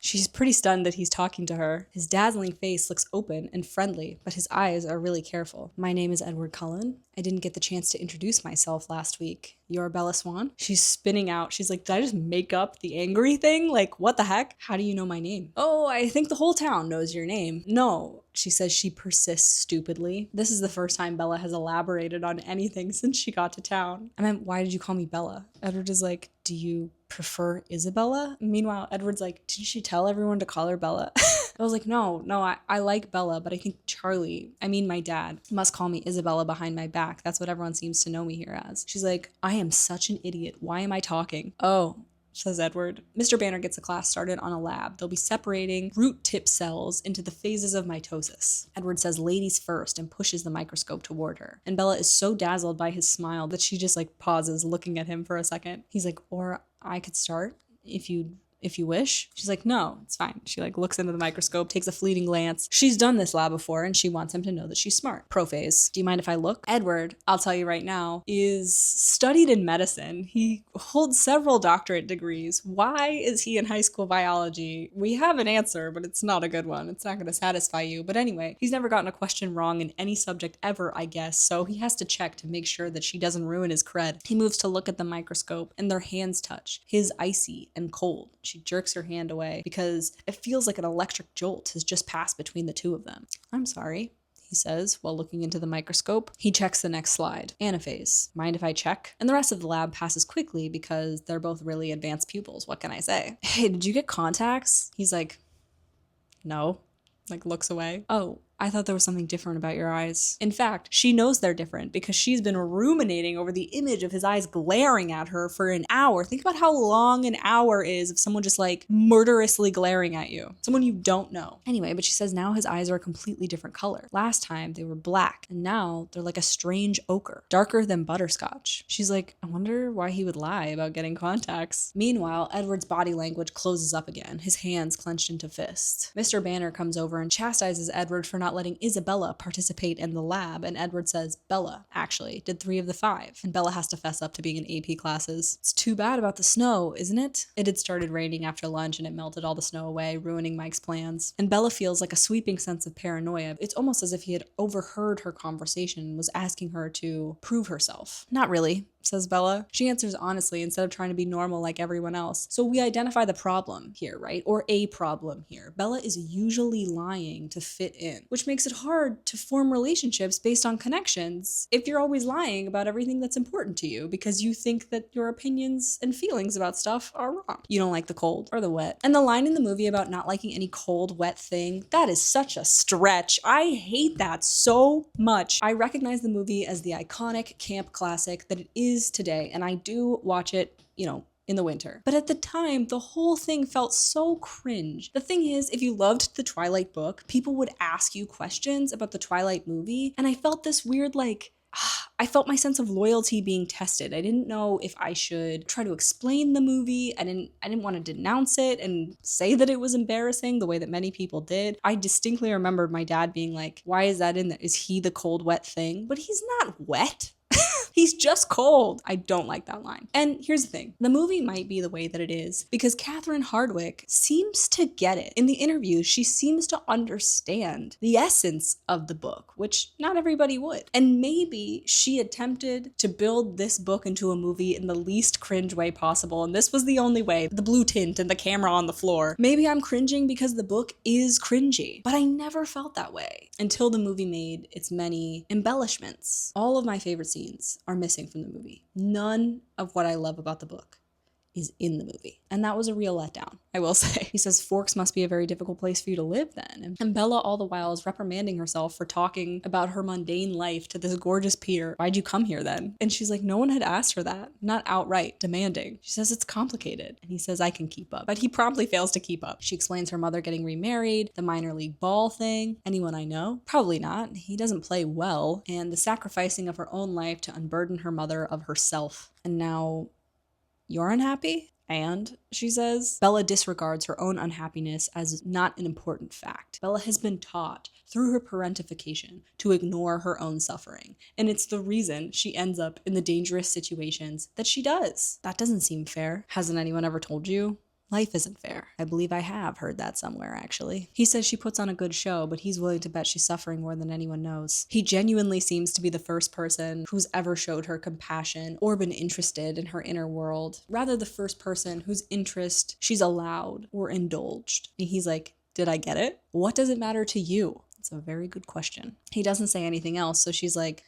She's pretty stunned that he's talking to her. His dazzling face looks open and friendly, but his eyes are really careful. My name is Edward Cullen. I didn't get the chance to introduce myself last week. You're Bella Swan? She's spinning out. She's like, did I just make up the angry thing? Like, what the heck? How do you know my name? Oh, I think the whole town knows your name. No, she says. She persists stupidly. This is the first time Bella has elaborated on anything since she got to town. I meant, why did you call me Bella? Edward is like, do you prefer Isabella? Meanwhile, Edward's like, didn't she tell everyone to call her Bella? I was like, no, I like Bella, but I think my dad, must call me Isabella behind my back. That's what everyone seems to know me here as. She's like, I am such an idiot. Why am I talking? Oh, says Edward. Mr. Banner gets the class started on a lab. They'll be separating root tip cells into the phases of mitosis. Edward says ladies first and pushes the microscope toward her. And Bella is so dazzled by his smile that she just like pauses looking at him for a second. He's like, or I could start if you wish. She's like, no, it's fine. She like looks into the microscope, takes a fleeting glance. She's done this lab before and she wants him to know that she's smart. Prophase. Do you mind if I look? Edward, I'll tell you right now, is studied in medicine. He holds several doctorate degrees. Why is he in high school biology? We have an answer, but it's not a good one. It's not going to satisfy you. But anyway, he's never gotten a question wrong in any subject ever, I guess. So he has to check to make sure that she doesn't ruin his cred. He moves to look at the microscope and their hands touch. His icy and cold. She jerks her hand away because it feels like an electric jolt has just passed between the two of them. I'm sorry, he says while looking into the microscope. He checks the next slide. Anaphase. Mind if I check? And the rest of the lab passes quickly because they're both really advanced pupils. What can I say? Hey, did you get contacts? He's like, No. Like looks away. Oh, I thought there was something different about your eyes. In fact, she knows they're different because she's been ruminating over the image of his eyes glaring at her for an hour. Think about how long an hour is of someone just like murderously glaring at you. Someone you don't know. Anyway, but she says now his eyes are a completely different color. Last time they were black and now they're like a strange ochre, darker than butterscotch. She's like, I wonder why he would lie about getting contacts. Meanwhile, Edward's body language closes up again, his hands clenched into fists. Mr. Banner comes over and chastises Edward for not letting Isabella participate in the lab, and Edward says Bella actually did 3 of the 5, and Bella has to fess up to being in AP classes. It's too bad about the snow, isn't it? It had started raining after lunch and it melted all the snow away, ruining Mike's plans. And Bella feels like a sweeping sense of paranoia. It's almost as if he had overheard her conversation and was asking her to prove herself. Not really, says Bella. She answers honestly instead of trying to be normal like everyone else. So we identify the problem here, right? Or a problem here. Bella is usually lying to fit in, which makes it hard to form relationships based on connections if you're always lying about everything that's important to you because you think that your opinions and feelings about stuff are wrong. You don't like the cold or the wet. And the line in the movie about not liking any cold, wet thing, that is such a stretch. I hate that so much. I recognize the movie as the iconic camp classic that it is today, and I do watch it, in the winter. But at the time, the whole thing felt so cringe. The thing is, if you loved the Twilight book, people would ask you questions about the Twilight movie, and I felt this weird, I felt my sense of loyalty being tested. I didn't know if I should try to explain the movie. I didn't want to denounce it and say that it was embarrassing the way that many people did. I distinctly remembered my dad being like, why is that in there? Is he the cold, wet thing? But he's not wet. He's just cold. I don't like that line. And here's the thing. The movie might be the way that it is because Catherine Hardwicke seems to get it. In the interviews, she seems to understand the essence of the book, which not everybody would. And maybe she attempted to build this book into a movie in the least cringe way possible, and this was the only way. The blue tint and the camera on the floor. Maybe I'm cringing because the book is cringy, but I never felt that way until the movie made its many embellishments. All of my favorite scenes are missing from the movie. None of what I love about the book is in the movie. And that was a real letdown, I will say. He says Forks must be a very difficult place for you to live then. And Bella all the while is reprimanding herself for talking about her mundane life to this gorgeous peer. Why'd you come here then? And she's like, no one had asked her that. Not outright demanding. She says it's complicated. And he says, I can keep up. But he promptly fails to keep up. She explains her mother getting remarried, the minor league ball thing. Anyone I know? Probably not. He doesn't play well. And the sacrificing of her own life to unburden her mother of herself. And now you're unhappy? And, she says, Bella disregards her own unhappiness as not an important fact. Bella has been taught through her parentification to ignore her own suffering. And it's the reason she ends up in the dangerous situations that she does. That doesn't seem fair. Hasn't anyone ever told you? Life isn't fair. I believe I have heard that somewhere, actually. He says she puts on a good show, but he's willing to bet she's suffering more than anyone knows. He genuinely seems to be the first person who's ever showed her compassion or been interested in her inner world. Rather, the first person whose interest she's allowed or indulged. And he's like, did I get it? What does it matter to you? It's a very good question. He doesn't say anything else, so she's like,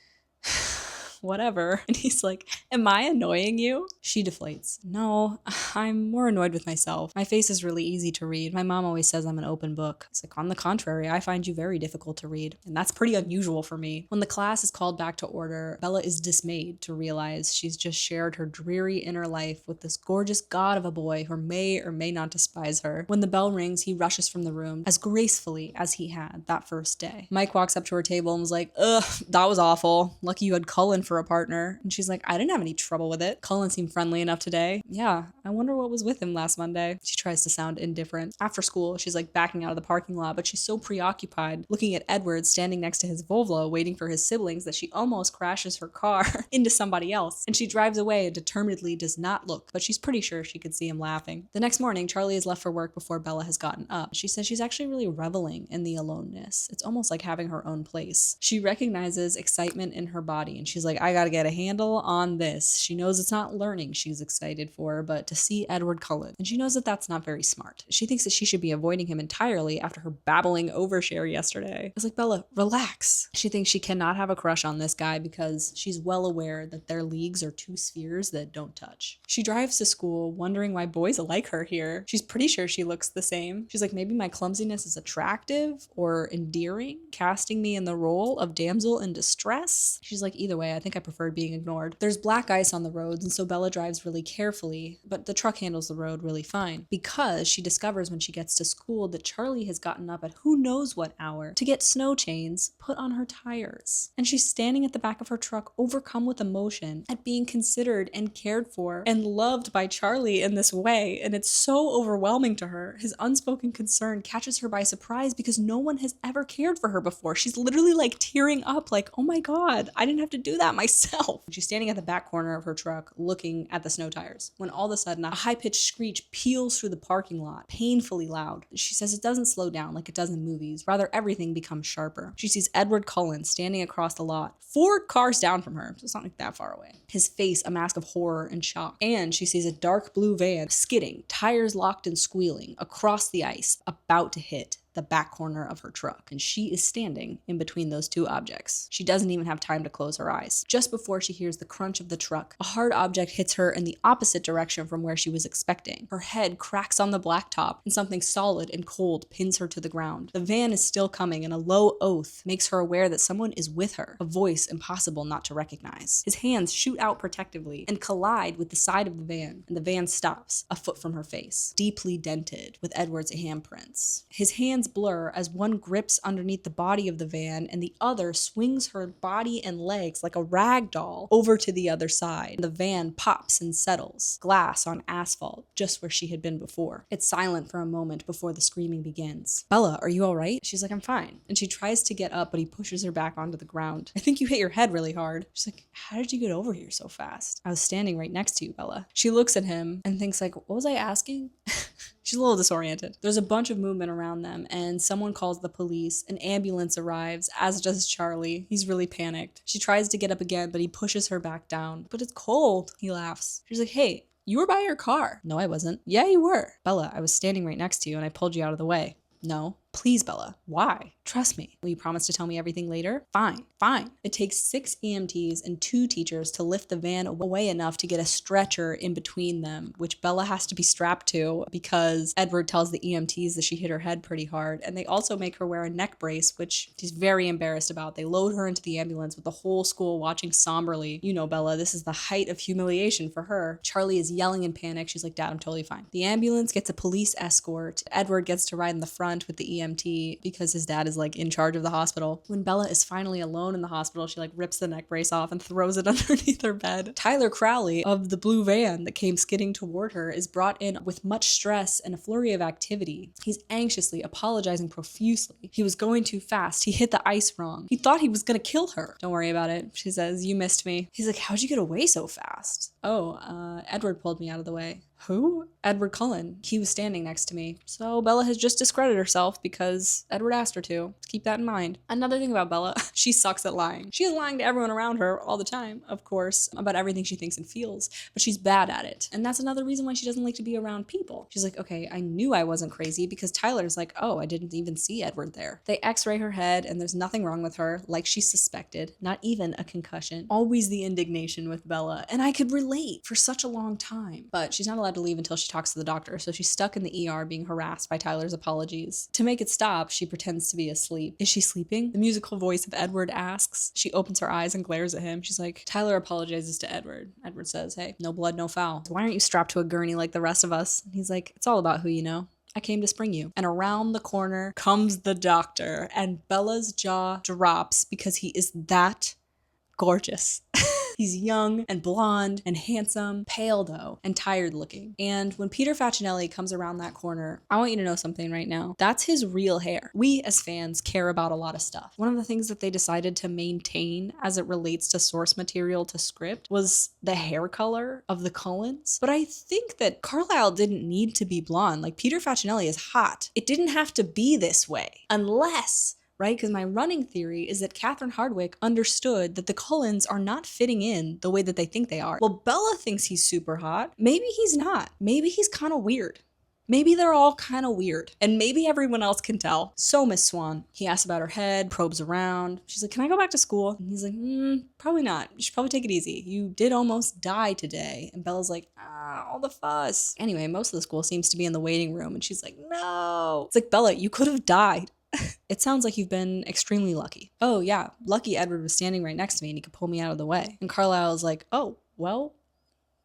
whatever. And he's like, am I annoying you? She deflates. No, I'm more annoyed with myself. My face is really easy to read. My mom always says I'm an open book. It's like, on the contrary, I find you very difficult to read. And that's pretty unusual for me. When the class is called back to order, Bella is dismayed to realize she's just shared her dreary inner life with this gorgeous god of a boy who may or may not despise her. When the bell rings, he rushes from the room as gracefully as he had that first day. Mike walks up to her table and was like, ugh, that was awful. Lucky you had Cullen for a partner. And she's like, I didn't have any trouble with it. Cullen seemed friendly enough today. Yeah, I wonder what was with him last Monday. She tries to sound indifferent. After school, she's like backing out of the parking lot, but she's so preoccupied looking at Edward standing next to his Volvo waiting for his siblings that she almost crashes her car into somebody else. And she drives away and determinedly does not look, but she's pretty sure she could see him laughing. The next morning, Charlie is left for work before Bella has gotten up. She says she's actually really reveling in the aloneness. It's almost like having her own place. She recognizes excitement in her body and she's like, I gotta get a handle on this. She knows it's not learning she's excited for, but to see Edward Cullen. And she knows that that's not very smart. She thinks that she should be avoiding him entirely after her babbling overshare yesterday. It's like, Bella, relax. She thinks she cannot have a crush on this guy because she's well aware that their leagues are two spheres that don't touch. She drives to school wondering why boys like her here. She's pretty sure she looks the same. She's like, maybe my clumsiness is attractive or endearing, casting me in the role of damsel in distress. She's like, either way, I think I preferred being ignored. There's black ice on the roads, and so Bella drives really carefully, but the truck handles the road really fine because she discovers when she gets to school that Charlie has gotten up at who knows what hour to get snow chains put on her tires. And she's standing at the back of her truck, overcome with emotion at being considered and cared for and loved by Charlie in this way. And it's so overwhelming to her. His unspoken concern catches her by surprise because no one has ever cared for her before. She's literally like tearing up, like, oh my God, I didn't have to do that myself. She's standing at the back corner of her truck looking at the snow tires when all of a sudden a high-pitched screech peals through the parking lot, painfully loud. She says it doesn't slow down like it does in movies. Rather, everything becomes sharper. She sees Edward Cullen standing across the lot, 4 cars down from her, so it's not like that far away. His face a mask of horror and shock. And she sees a dark blue van skidding, tires locked and squealing, across the ice, about to hit the back corner of her truck, and she is standing in between those two objects. She doesn't even have time to close her eyes. Just before she hears the crunch of the truck, a hard object hits her in the opposite direction from where she was expecting. Her head cracks on the blacktop, and something solid and cold pins her to the ground. The van is still coming, and a low oath makes her aware that someone is with her, a voice impossible not to recognize. His hands shoot out protectively and collide with the side of the van, and the van stops, a foot from her face, deeply dented with Edward's handprints. His hands blur as one grips underneath the body of the van and the other swings her body and legs like a rag doll over to the other side. The van pops and settles, glass on asphalt, just where she had been before. It's silent for a moment before the screaming begins. Bella, are you all right? She's like, I'm fine. And she tries to get up, but he pushes her back onto the ground. I think you hit your head really hard. She's like, how did you get over here so fast? I was standing right next to you, Bella. She looks at him and thinks like, what was I asking? She's a little disoriented. There's a bunch of movement around them, and someone calls the police. An ambulance arrives, as does Charlie. He's really panicked. She tries to get up again, but he pushes her back down. But it's cold, he laughs. She's like, hey, you were by your car. No, I wasn't. Yeah, you were. Bella, I was standing right next to you, and I pulled you out of the way. No. Please, Bella. Why? Trust me. Will you promise to tell me everything later? Fine. It takes 6 EMTs and 2 teachers to lift the van away enough to get a stretcher in between them, which Bella has to be strapped to because Edward tells the EMTs that she hit her head pretty hard. And they also make her wear a neck brace, which she's very embarrassed about. They load her into the ambulance with the whole school watching somberly. You know, Bella, this is the height of humiliation for her. Charlie is yelling in panic. She's like, Dad, I'm totally fine. The ambulance gets a police escort. Edward gets to ride in the front with the EMT because his dad is like in charge of the hospital. When Bella is finally alone in the hospital, she like rips the neck brace off and throws it underneath her bed. Tyler Crowley of the blue van that came skidding toward her is brought in with much stress and a flurry of activity. He's anxiously apologizing profusely. He was going too fast. He hit the ice wrong. He thought he was gonna kill her. Don't worry about it. She says, you missed me. He's like, how'd you get away so fast? Oh, Edward pulled me out of the way. Who? Edward Cullen. He was standing next to me. So Bella has just discredited herself because Edward asked her to. Keep that in mind. Another thing about Bella, she sucks at lying. She is lying to everyone around her all the time, of course, about everything she thinks and feels, but she's bad at it. And that's another reason why she doesn't like to be around people. She's like, okay, I knew I wasn't crazy because Tyler's like, oh, I didn't even see Edward there. They x-ray her head and there's nothing wrong with her, like she suspected, not even a concussion. Always the indignation with Bella. And I could relate for such a long time, but she's not allowed to leave until she talks to the doctor, so she's stuck in the ER being harassed by Tyler's apologies. To make it stop, she pretends to be asleep. Is she sleeping? The musical voice of Edward asks. She opens her eyes and glares at him. She's like, Tyler apologizes to Edward. Edward says, hey, no blood, no foul. Why aren't you strapped to a gurney like the rest of us? And he's like, it's all about who you know. I came to spring you. And around the corner comes the doctor, and Bella's jaw drops because he is that gorgeous. He's young and blonde and handsome, pale though, and tired looking. And when Peter Facinelli comes around that corner, I want you to know something right now. That's his real hair. We as fans care about a lot of stuff. One of the things that they decided to maintain as it relates to source material to script was the hair color of the Cullens. But I think that Carlisle didn't need to be blonde. Like, Peter Facinelli is hot. It didn't have to be this way unless right? Because my running theory is that Catherine Hardwicke understood that the Cullens are not fitting in the way that they think they are. Well, Bella thinks he's super hot. Maybe he's not. Maybe he's kind of weird. Maybe they're all kind of weird, and maybe everyone else can tell. So Miss Swan, he asks about her head, probes around. She's like, can I go back to school? And he's like, probably not. You should probably take it easy. You did almost die today. And Bella's like, all the fuss. Anyway, most of the school seems to be in the waiting room, and she's like, no. It's like, Bella, you could have died. It sounds like you've been extremely lucky. Oh yeah, lucky Edward was standing right next to me and he could pull me out of the way. And Carlisle's like, oh, well,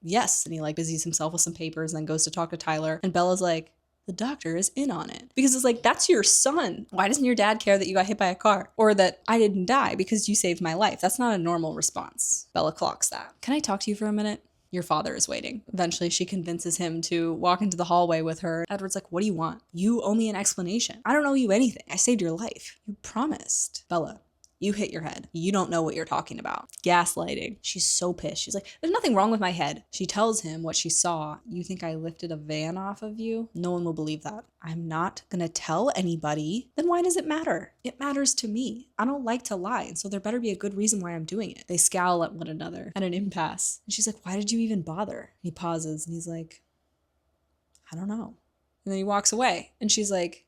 yes. And he like busies himself with some papers and then goes to talk to Tyler. And Bella's like, the doctor is in on it. Because it's like, that's your son. Why doesn't your dad care that you got hit by a car? Or that I didn't die because you saved my life? That's not a normal response. Bella clocks that. Can I talk to you for a minute? Your father is waiting. Eventually, she convinces him to walk into the hallway with her. Edward's like, what do you want? You owe me an explanation. I don't owe you anything. I saved your life. You promised. Bella, you hit your head. You don't know what you're talking about. Gaslighting. She's so pissed. She's like, there's nothing wrong with my head. She tells him what she saw. You think I lifted a van off of you? No one will believe that. I'm not gonna tell anybody. Then why does it matter? It matters to me. I don't like to lie, and so there better be a good reason why I'm doing it. They scowl at one another at an impasse. And she's like, why did you even bother? He pauses and he's like, I don't know. And then he walks away and she's like,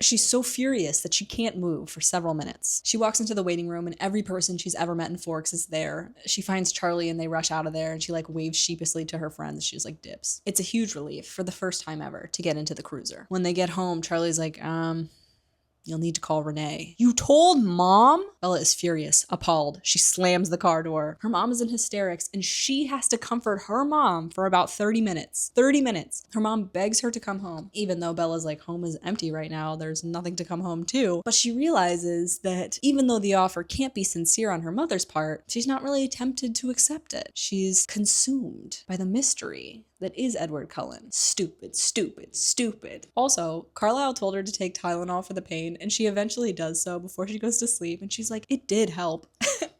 she's so furious that she can't move for several minutes. She walks into the waiting room and every person she's ever met in Forks is there. She finds Charlie and they rush out of there and she like waves sheepishly to her friends. She just like dips. It's a huge relief for the first time ever to get into the cruiser. When they get home, Charlie's like, you'll need to call Renee. You told mom? Bella is furious, appalled. She slams the car door. Her mom is in hysterics and she has to comfort her mom for about 30 minutes. 30 minutes. Her mom begs her to come home. Even though Bella's like, home is empty right now, there's nothing to come home to. But she realizes that even though the offer can't be sincere on her mother's part, she's not really tempted to accept it. She's consumed by the mystery that is Edward Cullen. Stupid, stupid, stupid. Also, Carlisle told her to take Tylenol for the pain, and she eventually does so before she goes to sleep, and she's like, it did help.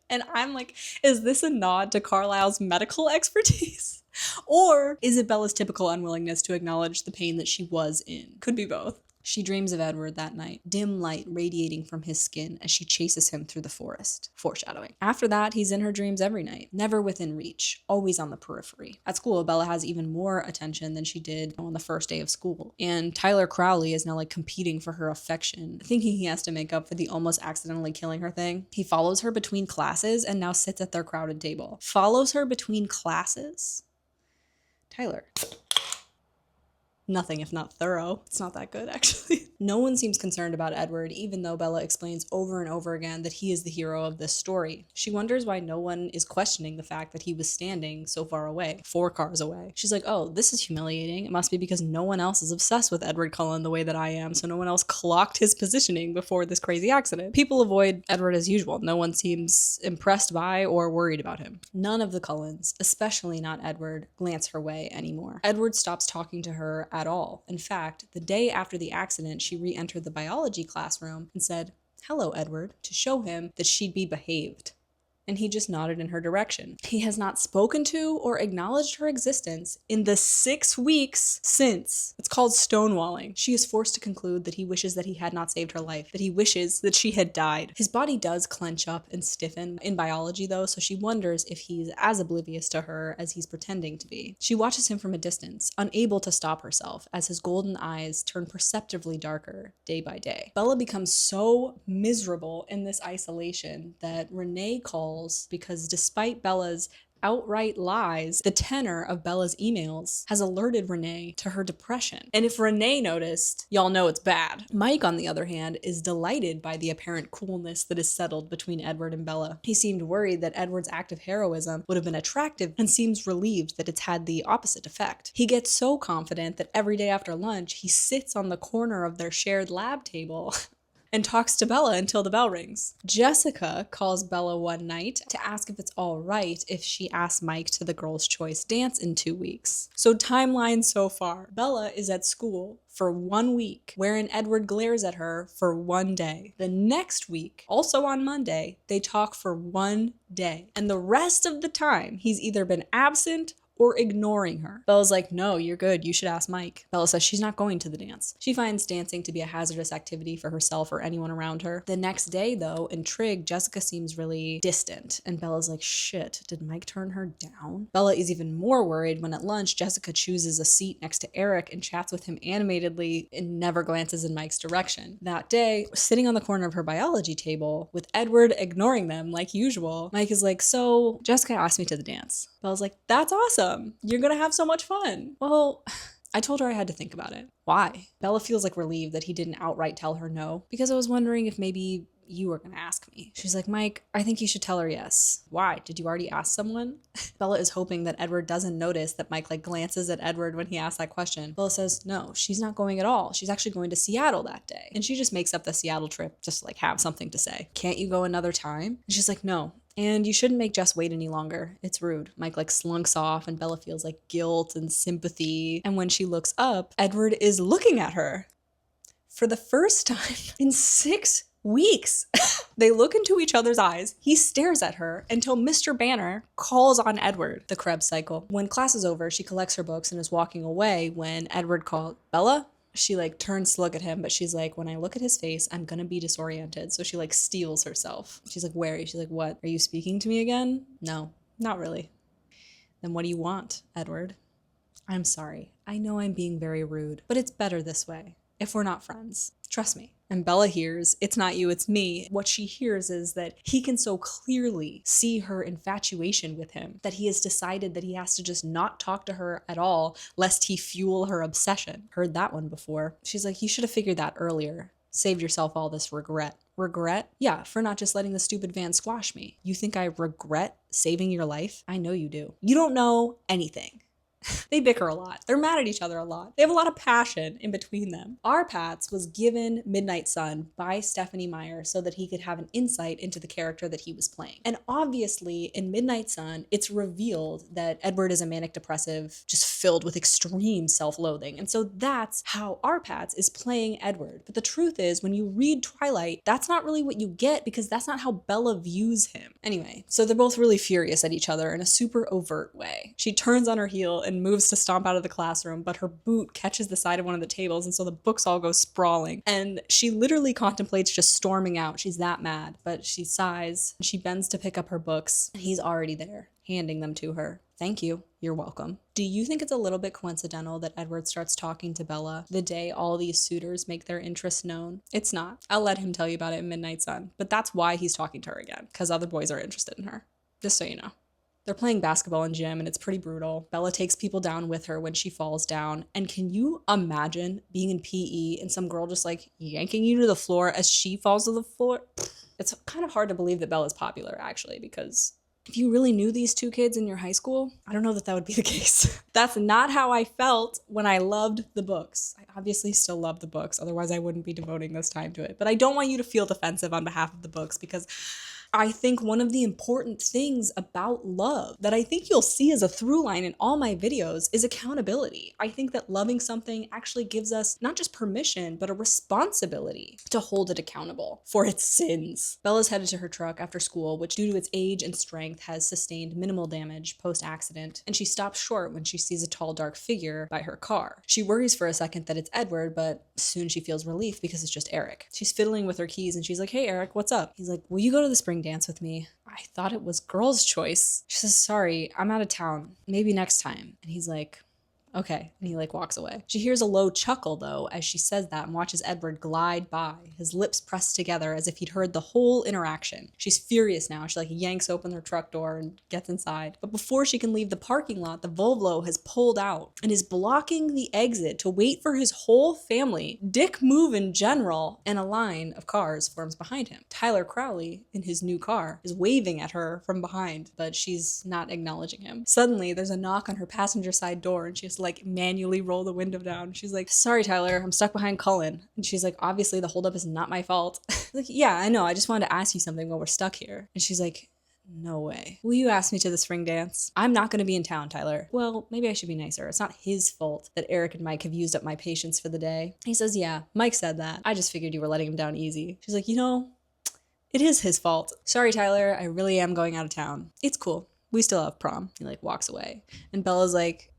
And I'm like, is this a nod to Carlisle's medical expertise? Or is it Bella's typical unwillingness to acknowledge the pain that she was in? Could be both. She dreams of Edward that night, dim light radiating from his skin as she chases him through the forest. Foreshadowing. After that, he's in her dreams every night, never within reach, always on the periphery. At school, Bella has even more attention than she did on the first day of school. And Tyler Crowley is now like competing for her affection, thinking he has to make up for the almost accidentally killing her thing. He follows her between classes and now sits at their crowded table. Follows her between classes? Tyler. Nothing if not thorough. It's not that good, actually. No one seems concerned about Edward, even though Bella explains over and over again that he is the hero of this story. She wonders why no one is questioning the fact that he was standing so far away, 4 cars away. She's like, oh, this is humiliating. It must be because no one else is obsessed with Edward Cullen the way that I am, so no one else clocked his positioning before this crazy accident. People avoid Edward as usual. No one seems impressed by or worried about him. None of the Cullens, especially not Edward, glance her way anymore. Edward stops talking to her at all. In fact, the day after the accident, she re-entered the biology classroom and said, hello, Edward, to show him that she'd be behaved. And he just nodded in her direction. He has not spoken to or acknowledged her existence in the 6 weeks since. It's called stonewalling. She is forced to conclude that he wishes that he had not saved her life, that he wishes that she had died. His body does clench up and stiffen in biology though, so she wonders if he's as oblivious to her as he's pretending to be. She watches him from a distance, unable to stop herself, as his golden eyes turn perceptibly darker day by day. Bella becomes so miserable in this isolation that Renee calls because despite Bella's outright lies, the tenor of Bella's emails has alerted Renee to her depression. And if Renee noticed, y'all know it's bad. Mike, on the other hand, is delighted by the apparent coolness that is settled between Edward and Bella. He seemed worried that Edward's act of heroism would have been attractive and seems relieved that it's had the opposite effect. He gets so confident that every day after lunch, he sits on the corner of their shared lab table and talks to Bella until the bell rings. Jessica calls Bella one night to ask if it's all right if she asks Mike to the Girls' Choice dance in 2 weeks. So timeline so far. Bella is at school for 1 week, wherein Edward glares at her for 1 day. The next week, also on Monday, they talk for 1 day. And the rest of the time, he's either been absent or ignoring her. Bella's like, no, you're good. You should ask Mike. Bella says she's not going to the dance. She finds dancing to be a hazardous activity for herself or anyone around her. The next day, though, intrigued, Jessica seems really distant, and Bella's like, shit, did Mike turn her down? Bella is even more worried when at lunch, Jessica chooses a seat next to Eric and chats with him animatedly and never glances in Mike's direction. That day, sitting on the corner of her biology table, with Edward ignoring them like usual, Mike is like, so Jessica asked me to the dance. Bella's like, that's awesome. You're gonna have so much fun. Well, I told her I had to think about it. Why? Bella feels like relieved that he didn't outright tell her no, because I was wondering if maybe you were gonna ask me. She's like, Mike, I think you should tell her yes. Why? Did you already ask someone? Bella is hoping that Edward doesn't notice that Mike glances at Edward when he asks that question. Bella says, no, she's not going at all. She's actually going to Seattle that day. And she just makes up the Seattle trip just to have something to say. Can't you go another time? And she's like, no. And you shouldn't make Jess wait any longer. It's rude. Mike slunks off and Bella feels guilt and sympathy. And when she looks up, Edward is looking at her. For the first time in 6 weeks. They look into each other's eyes. He stares at her until Mr. Banner calls on Edward. The Krebs cycle. When class is over, she collects her books and is walking away when Edward calls, Bella? She turns to look at him, but she's like, when I look at his face, I'm gonna be disoriented. So she steels herself. She's like, wary. She's like, what? Are you speaking to me again? No, not really. Then what do you want, Edward? I'm sorry. I know I'm being very rude, but it's better this way. If we're not friends. Trust me. And Bella hears, it's not you, it's me. What she hears is that he can so clearly see her infatuation with him that he has decided that he has to just not talk to her at all lest he fuel her obsession. Heard that one before. She's like, you should have figured that earlier. Saved yourself all this regret. Regret? Yeah, for not just letting the stupid van squash me. You think I regret saving your life? I know you do. You don't know anything. They bicker a lot. They're mad at each other a lot. They have a lot of passion in between them. Our Pats was given Midnight Sun by Stephanie Meyer so that he could have an insight into the character that he was playing. And obviously in Midnight Sun, it's revealed that Edward is a manic depressive, just filled with extreme self-loathing. And so that's how Our Pats is playing Edward. But the truth is, when you read Twilight, that's not really what you get because that's not how Bella views him. Anyway, so they're both really furious at each other in a super overt way. She turns on her heel and moves to stomp out of the classroom, but her boot catches the side of one of the tables, and so the books all go sprawling. And she literally contemplates just storming out. She's that mad, but she sighs. She bends to pick up her books, and he's already there, handing them to her. Thank you. You're welcome. Do you think it's a little bit coincidental that Edward starts talking to Bella the day all these suitors make their interests known? It's not. I'll let him tell you about it in Midnight Sun, but that's why he's talking to her again, because other boys are interested in her. Just so you know. They're playing basketball in gym and it's pretty brutal. Bella takes people down with her when she falls down. And can you imagine being in PE and some girl just yanking you to the floor as she falls to the floor? It's kind of hard to believe that Bella's popular actually, because if you really knew these two kids in your high school, I don't know that would be the case. That's not how I felt when I loved the books. I obviously still love the books, otherwise I wouldn't be devoting this time to it. But I don't want you to feel defensive on behalf of the books because I think one of the important things about love that I think you'll see as a through line in all my videos is accountability. I think that loving something actually gives us not just permission, but a responsibility to hold it accountable for its sins. Bella's headed to her truck after school, which due to its age and strength has sustained minimal damage post-accident, and she stops short when she sees a tall, dark figure by her car. She worries for a second that it's Edward, but soon she feels relief because it's just Eric. She's fiddling with her keys and she's like, hey Eric, what's up? He's like, will you go to the spring dance with me? I thought it was girls' choice. She says, sorry, I'm out of town. Maybe next time. And he's like, okay. And he walks away. She hears a low chuckle though as she says that and watches Edward glide by, his lips pressed together as if he'd heard the whole interaction. She's furious now. She yanks open her truck door and gets inside. But before she can leave the parking lot, the Volvo has pulled out and is blocking the exit to wait for his whole family, dick move in general, and a line of cars forms behind him. Tyler Crowley, in his new car, is waving at her from behind, but she's not acknowledging him. Suddenly, there's a knock on her passenger side door and she has to manually roll the window down. She's like, sorry, Tyler, I'm stuck behind Cullen. And she's like, obviously the holdup is not my fault. Yeah, I know. I just wanted to ask you something while we're stuck here. And she's like, no way. Will you ask me to the spring dance? I'm not going to be in town, Tyler. Well, maybe I should be nicer. It's not his fault that Eric and Mike have used up my patience for the day. He says, yeah, Mike said that. I just figured you were letting him down easy. She's like, it is his fault. Sorry, Tyler. I really am going out of town. It's cool. we still have prom. He like walks away. And Bella's like,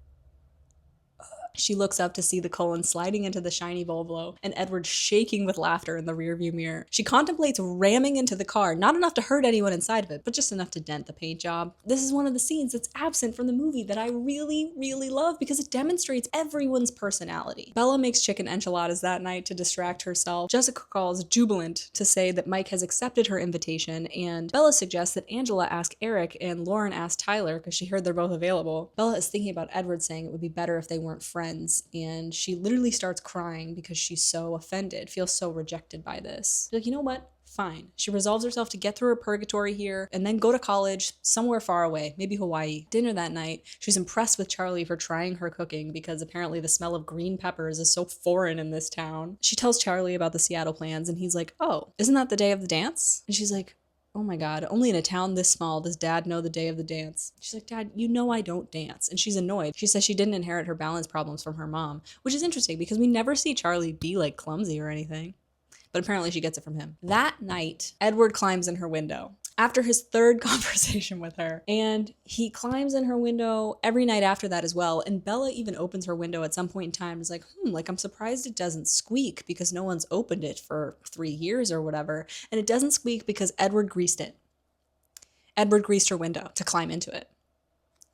she looks up to see the Cullens sliding into the shiny Volvo and Edward shaking with laughter in the rearview mirror. She contemplates ramming into the car, not enough to hurt anyone inside of it, but just enough to dent the paint job. This is one of the scenes that's absent from the movie that I really, really love because it demonstrates everyone's personality. Bella makes chicken enchiladas that night to distract herself. Jessica calls jubilant to say that Mike has accepted her invitation, and Bella suggests that Angela ask Eric and Lauren ask Tyler because she heard they're both available. Bella is thinking about Edward saying it would be better if they weren't friends, and she literally starts crying because she's so offended, feels so rejected by this. She's like, you know what? Fine. She resolves herself to get through her purgatory here and then go to college somewhere far away, maybe Hawaii. Dinner that night, she's impressed with Charlie for trying her cooking because apparently the smell of green peppers is so foreign in this town. She tells Charlie about the Seattle plans and he's like, oh, isn't that the day of the dance? And she's like, oh my God, only in a town this small does Dad know the day of the dance. She's like, Dad, you know I don't dance. And she's annoyed. She says she didn't inherit her balance problems from her mom, which is interesting because we never see Charlie be like clumsy or anything. But apparently she gets it from him. That night, Edward climbs in her window after his third conversation with her. And he climbs in her window every night after that as well. And Bella even opens her window at some point in time and is like, like I'm surprised it doesn't squeak because no one's opened it for 3 years or whatever. And it doesn't squeak because Edward greased it. Edward greased her window to climb into it.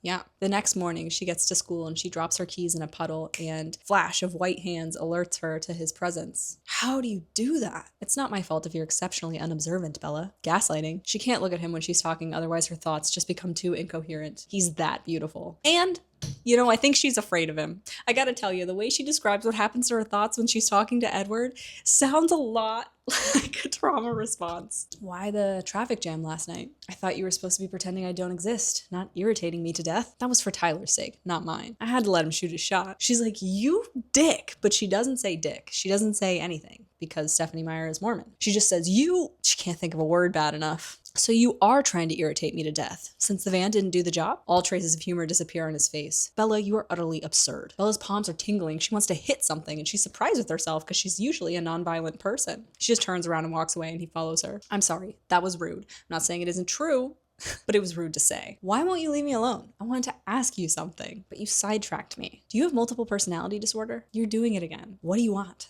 Yeah. The next morning, she gets to school and she drops her keys in a puddle and flash of white hands alerts her to his presence. How do you do that? It's not my fault if you're exceptionally unobservant, Bella. Gaslighting. She can't look at him when she's talking, otherwise her thoughts just become too incoherent. He's that beautiful. And you know, I think she's afraid of him. I gotta tell you, the way she describes what happens to her thoughts when she's talking to Edward sounds a lot like a trauma response. Why the traffic jam last night? I thought you were supposed to be pretending I don't exist, not irritating me to death. That was for Tyler's sake, not mine. I had to let him shoot his shot. She's like, you dick. But she doesn't say dick. She doesn't say anything because Stephanie Meyer is Mormon. She just says, you. She can't think of a word bad enough. So you are trying to irritate me to death. Since the van didn't do the job, all traces of humor disappear on his face. Bella, you are utterly absurd. Bella's palms are tingling. She wants to hit something and she's surprised with herself because she's usually a nonviolent person. She just turns around and walks away and he follows her. I'm sorry, that was rude. I'm not saying it isn't true, but it was rude to say. Why won't you leave me alone? I wanted to ask you something, but you sidetracked me. Do you have multiple personality disorder? You're doing it again. What do you want?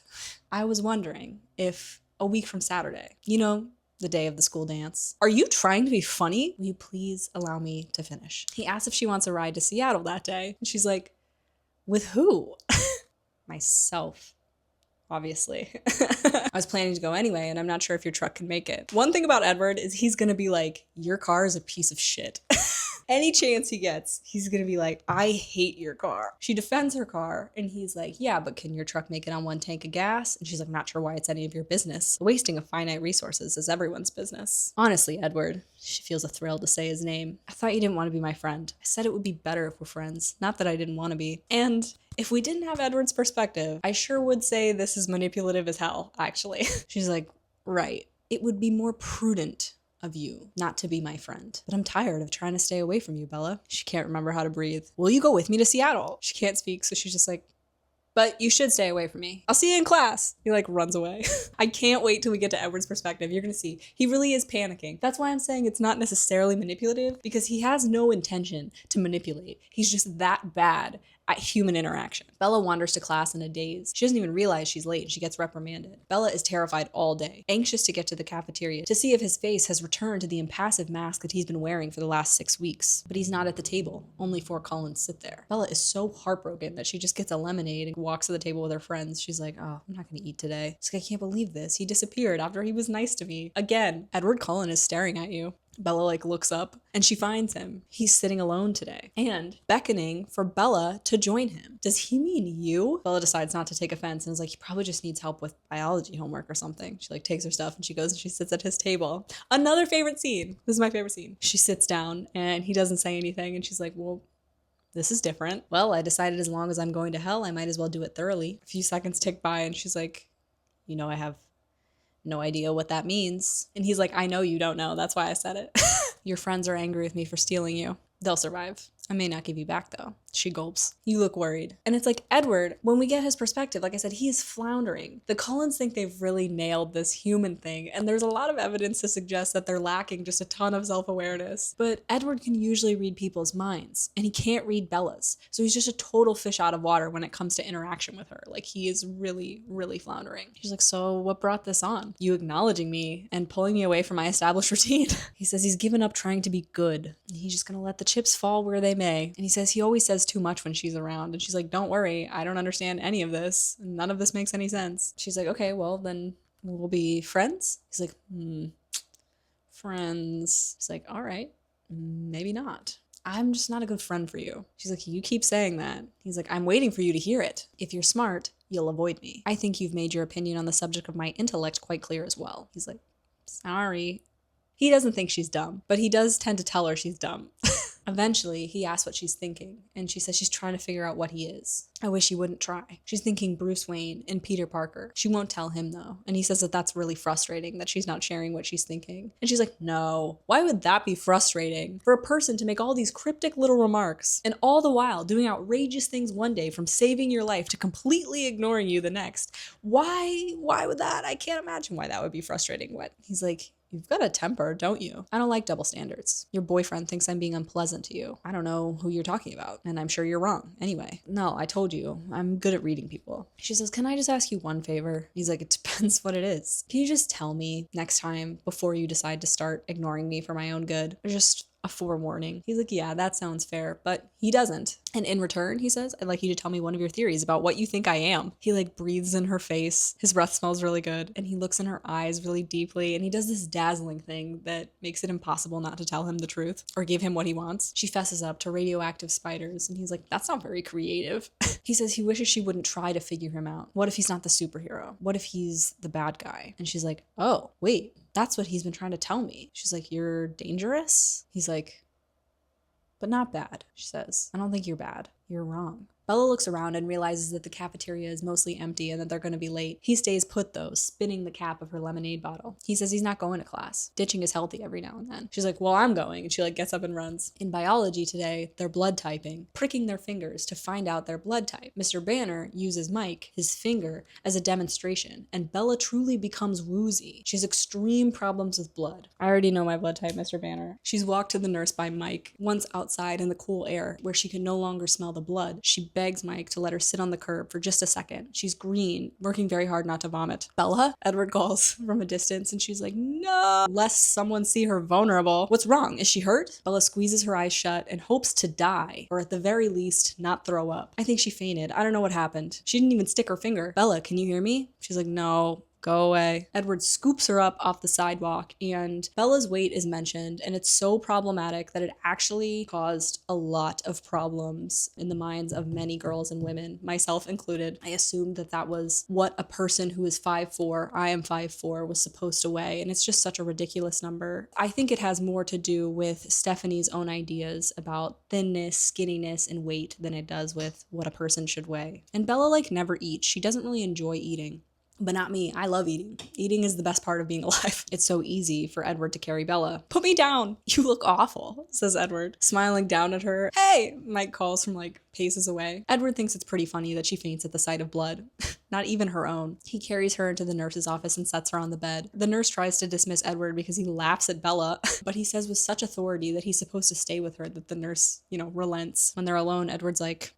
I was wondering if a week from Saturday, you know, the day of the school dance. Are you trying to be funny? Will you please allow me to finish? He asks if she wants a ride to Seattle that day. And she's like, with who? Myself, obviously. I was planning to go anyway, and I'm not sure if your truck can make it. One thing about Edward is he's gonna be like, your car is a piece of shit. Any chance he gets, he's gonna be like, I hate your car. She defends her car, and he's like, yeah, but can your truck make it on 1 tank of gas? And she's like, not sure why it's any of your business. The wasting of finite resources is everyone's business. Honestly, Edward, she feels a thrill to say his name. I thought you didn't want to be my friend. I said it would be better if we're friends. Not that I didn't want to be. And if we didn't have Edward's perspective, I sure would say this is manipulative as hell, actually. She's like, right. It would be more prudent of you not to be my friend. But I'm tired of trying to stay away from you, Bella. She can't remember how to breathe. Will you go with me to Seattle? She can't speak, so she's just like, but you should stay away from me. I'll see you in class. He like runs away. I can't wait till we get to Edward's perspective. You're gonna see. He really is panicking. That's why I'm saying it's not necessarily manipulative because he has no intention to manipulate. He's just that bad at human interaction. Bella wanders to class in a daze. She doesn't even realize she's late and she gets reprimanded. Bella is terrified all day, anxious to get to the cafeteria to see if his face has returned to the impassive mask that he's been wearing for the last 6 weeks. But he's not at the table. Only 4 Cullens sit there. Bella is so heartbroken that she just gets a lemonade and walks to the table with her friends. She's like, oh, I'm not gonna eat today. She's like, I can't believe this. He disappeared after he was nice to me. Again, Edward Cullen is staring at you. Bella like looks up and she finds him. He's sitting alone today and beckoning for Bella to join him. Does he mean you? Bella decides not to take offense and is like, he probably just needs help with biology homework or something. She like takes her stuff and she goes and she sits at his table. Another favorite scene. This is my favorite scene. She sits down and he doesn't say anything and she's like, well, this is different. Well, I decided as long as I'm going to hell, I might as well do it thoroughly. A few seconds tick by and she's like, you know, I have no idea what that means. And he's like, I know you don't know. That's why I said it. Your friends are angry with me for stealing you. They'll survive. I may not give you back though. She gulps. You look worried. And it's like, Edward, when we get his perspective, like I said, he is floundering. The Cullens think they've really nailed this human thing, and there's a lot of evidence to suggest that they're lacking just a ton of self-awareness. But Edward can usually read people's minds, and he can't read Bella's. So he's just a total fish out of water when it comes to interaction with her. Like, he is really, really floundering. She's like, so what brought this on? You acknowledging me and pulling me away from my established routine. He says he's given up trying to be good. He's just gonna let the chips fall where they may. And he says he always says too much when she's around. And she's like, don't worry, I don't understand any of this. None of this makes any sense. She's like, okay, well then we'll be friends. He's like, friends. He's like, all right, maybe not. I'm just not a good friend for you. She's like, you keep saying that. He's like, I'm waiting for you to hear it. If you're smart, you'll avoid me. I think you've made your opinion on the subject of my intellect quite clear as well. He's like, sorry. He doesn't think she's dumb, but he does tend to tell her she's dumb. Eventually, he asks what she's thinking, and she says she's trying to figure out what he is. I wish he wouldn't try. She's thinking Bruce Wayne and Peter Parker. She won't tell him, though, and he says that that's really frustrating, that she's not sharing what she's thinking. And she's like, no, why would that be frustrating? For a person to make all these cryptic little remarks, and all the while doing outrageous things one day, from saving your life to completely ignoring you the next. Why would that? I can't imagine why that would be frustrating. What? He's like, you've got a temper, don't you? I don't like double standards. Your boyfriend thinks I'm being unpleasant to you. I don't know who you're talking about, and I'm sure you're wrong. Anyway, no, I told you, I'm good at reading people. She says, can I just ask you one favor? He's like, it depends what it is. Can you just tell me next time before you decide to start ignoring me for my own good? Or just a forewarning. He's like, yeah, that sounds fair, but he doesn't. And in return, he says, I'd like you to tell me one of your theories about what you think I am. He like breathes in her face. His breath smells really good. And he looks in her eyes really deeply. And he does this dazzling thing that makes it impossible not to tell him the truth or give him what he wants. She fesses up to radioactive spiders. And he's like, that's not very creative. He says he wishes she wouldn't try to figure him out. What if he's not the superhero? What if he's the bad guy? And she's like, oh, wait. That's what he's been trying to tell me. She's like, you're dangerous? He's like, but not bad, she says. I don't think you're bad. You're wrong. Bella looks around and realizes that the cafeteria is mostly empty and that they're going to be late. He stays put though, spinning the cap of her lemonade bottle. He says he's not going to class. Ditching is healthy every now and then. She's like, well, I'm going. And she like gets up and runs. In biology today, they're blood typing, pricking their fingers to find out their blood type. Mr. Banner uses Mike, his finger, as a demonstration, and Bella truly becomes woozy. She has extreme problems with blood. I already know my blood type, Mr. Banner. She's walked to the nurse by Mike. Once outside in the cool air, where she can no longer smell the blood, she begs Mike to let her sit on the curb for just a second. She's green, working very hard not to vomit. Bella? Edward calls from a distance, and she's like, no, lest someone see her vulnerable. What's wrong? Is she hurt? Bella squeezes her eyes shut and hopes to die, or at the very least, not throw up. I think she fainted. I don't know what happened. She didn't even stick her finger. Bella, can you hear me? She's like, no. Go away. Edward scoops her up off the sidewalk, and Bella's weight is mentioned, and it's so problematic that it actually caused a lot of problems in the minds of many girls and women, myself included. I assumed that that was what a person who is 5'4", I am 5'4", was supposed to weigh, and it's just such a ridiculous number. I think it has more to do with Stephanie's own ideas about thinness, skinniness, and weight than it does with what a person should weigh. And Bella like never eats. She doesn't really enjoy eating. But not me. I love eating. Eating is the best part of being alive. It's so easy for Edward to carry Bella. Put me down. You look awful, says Edward, smiling down at her. Hey, Mike calls from like paces away. Edward thinks it's pretty funny that she faints at the sight of blood. Not even her own. He carries her into the nurse's office and sets her on the bed. The nurse tries to dismiss Edward because he laughs at Bella, but he says with such authority that he's supposed to stay with her that the nurse, relents. When they're alone, Edward's like,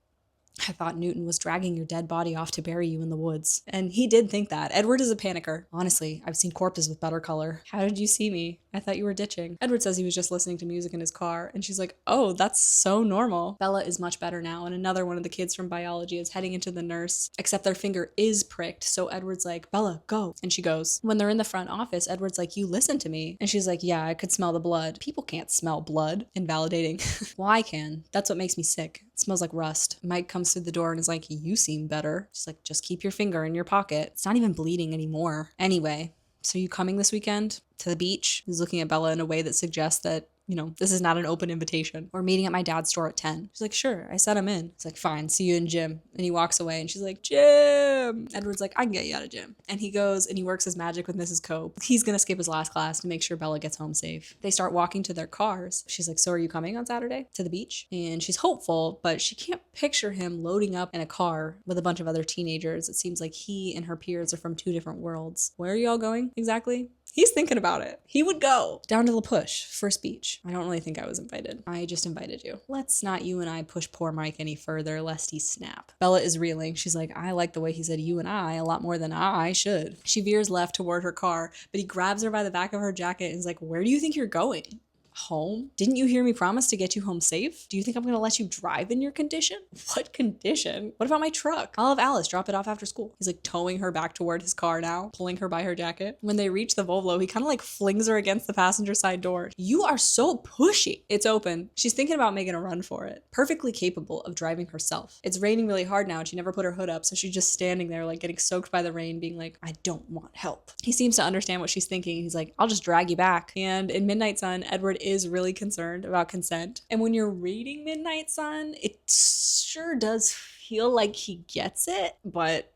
I thought Newton was dragging your dead body off to bury you in the woods. And he did think that. Edward is a panicker. Honestly, I've seen corpses with better color. How did you see me? I thought you were ditching. Edward says he was just listening to music in his car. And she's like, oh, that's so normal. Bella is much better now. And another one of the kids from biology is heading into the nurse, except their finger is pricked. So Edward's like, Bella, go. And she goes. When they're in the front office, Edward's like, you listen to me. And she's like, yeah, I could smell the blood. People can't smell blood. Invalidating. Well, I can. That's what makes me sick. It smells like rust. Mike comes through the door and is like, you seem better. She's like, just keep your finger in your pocket. It's not even bleeding anymore. Anyway, so you coming this weekend to the beach? He's looking at Bella in a way that suggests that this is not an open invitation. We're meeting at my dad's store at 10. She's like, sure. I said I'm in. He's like, fine, see you in gym. And he walks away and she's like, gym. Edward's like, I can get you out of gym. And he goes and he works his magic with Mrs. Cope. He's gonna skip his last class to make sure Bella gets home safe. They start walking to their cars. She's like, so are you coming on Saturday to the beach? And she's hopeful, but she can't picture him loading up in a car with a bunch of other teenagers. It seems like he and her peers are from 2 different worlds. Where are y'all going exactly? He's thinking about it. He would go down to La Push for a speech. I don't really think I was invited. I just invited you. Let's not you and I push poor Mike any further lest he snap. Bella is reeling. She's like, I like the way he said you and I a lot more than I should. She veers left toward her car, but he grabs her by the back of her jacket and is like, where do you think you're going? Home? Didn't you hear me promise to get you home safe? Do you think I'm gonna let you drive in your condition? What condition? What about my truck? I'll have Alice drop it off after school. He's like towing her back toward his car now, pulling her by her jacket. When they reach the Volvo, he kind of like flings her against the passenger side door. You are so pushy. It's open. She's thinking about making a run for it. Perfectly capable of driving herself. It's raining really hard now and she never put her hood up, so she's just standing there like getting soaked by the rain, being like, I don't want help. He seems to understand what she's thinking. He's like, I'll just drag you back. And in Midnight Sun, Edward is really concerned about consent. And when you're reading Midnight Sun, it sure does feel like he gets it, but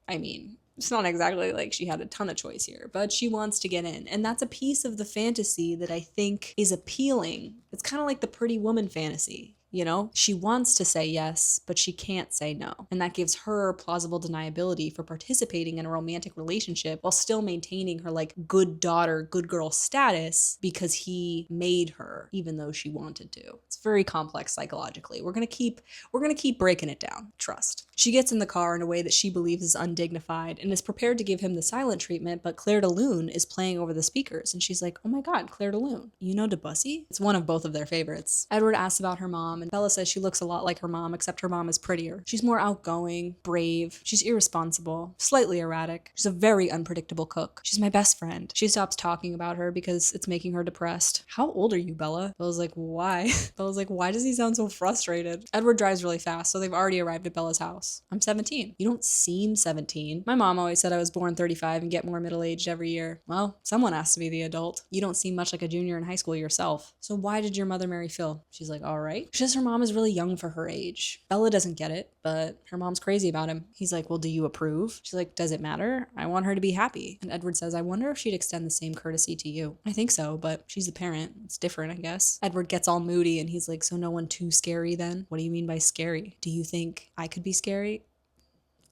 I mean, it's not exactly like she had a ton of choice here, but she wants to get in. And that's a piece of the fantasy that I think is appealing. It's kind of like the pretty woman fantasy. She wants to say yes, but she can't say no. And that gives her plausible deniability for participating in a romantic relationship while still maintaining her like good daughter, good girl status because he made her, even though she wanted to. It's very complex psychologically. We're gonna keep breaking it down. Trust. She gets in the car in a way that she believes is undignified and is prepared to give him the silent treatment, but Claire de Lune is playing over the speakers and she's like, oh my god, Claire de Lune. You know Debussy? It's one of both of their favorites. Edward asks about her mom and Bella says she looks a lot like her mom, except her mom is prettier. She's more outgoing, brave, she's irresponsible, slightly erratic. She's a very unpredictable cook. She's my best friend. She stops talking about her because it's making her depressed. How old are you, Bella? Bella's like, why? Bella's like, why does he sound so frustrated? Edward drives really fast, so they've already arrived at Bella's house. I'm 17. You don't seem 17. My mom always said I was born 35 and get more middle-aged every year. Well, someone has to be the adult. You don't seem much like a junior in high school yourself. So why did your mother marry Phil? She's like, all right. She says her mom is really young for her age. Bella doesn't get it, but her mom's crazy about him. He's like, well, do you approve? She's like, does it matter? I want her to be happy. And Edward says, I wonder if she'd extend the same courtesy to you. I think so, but she's the parent. It's different, I guess. Edward gets all moody and he's like, so no one too scary then? What do you mean by scary? Do you think I could be scary?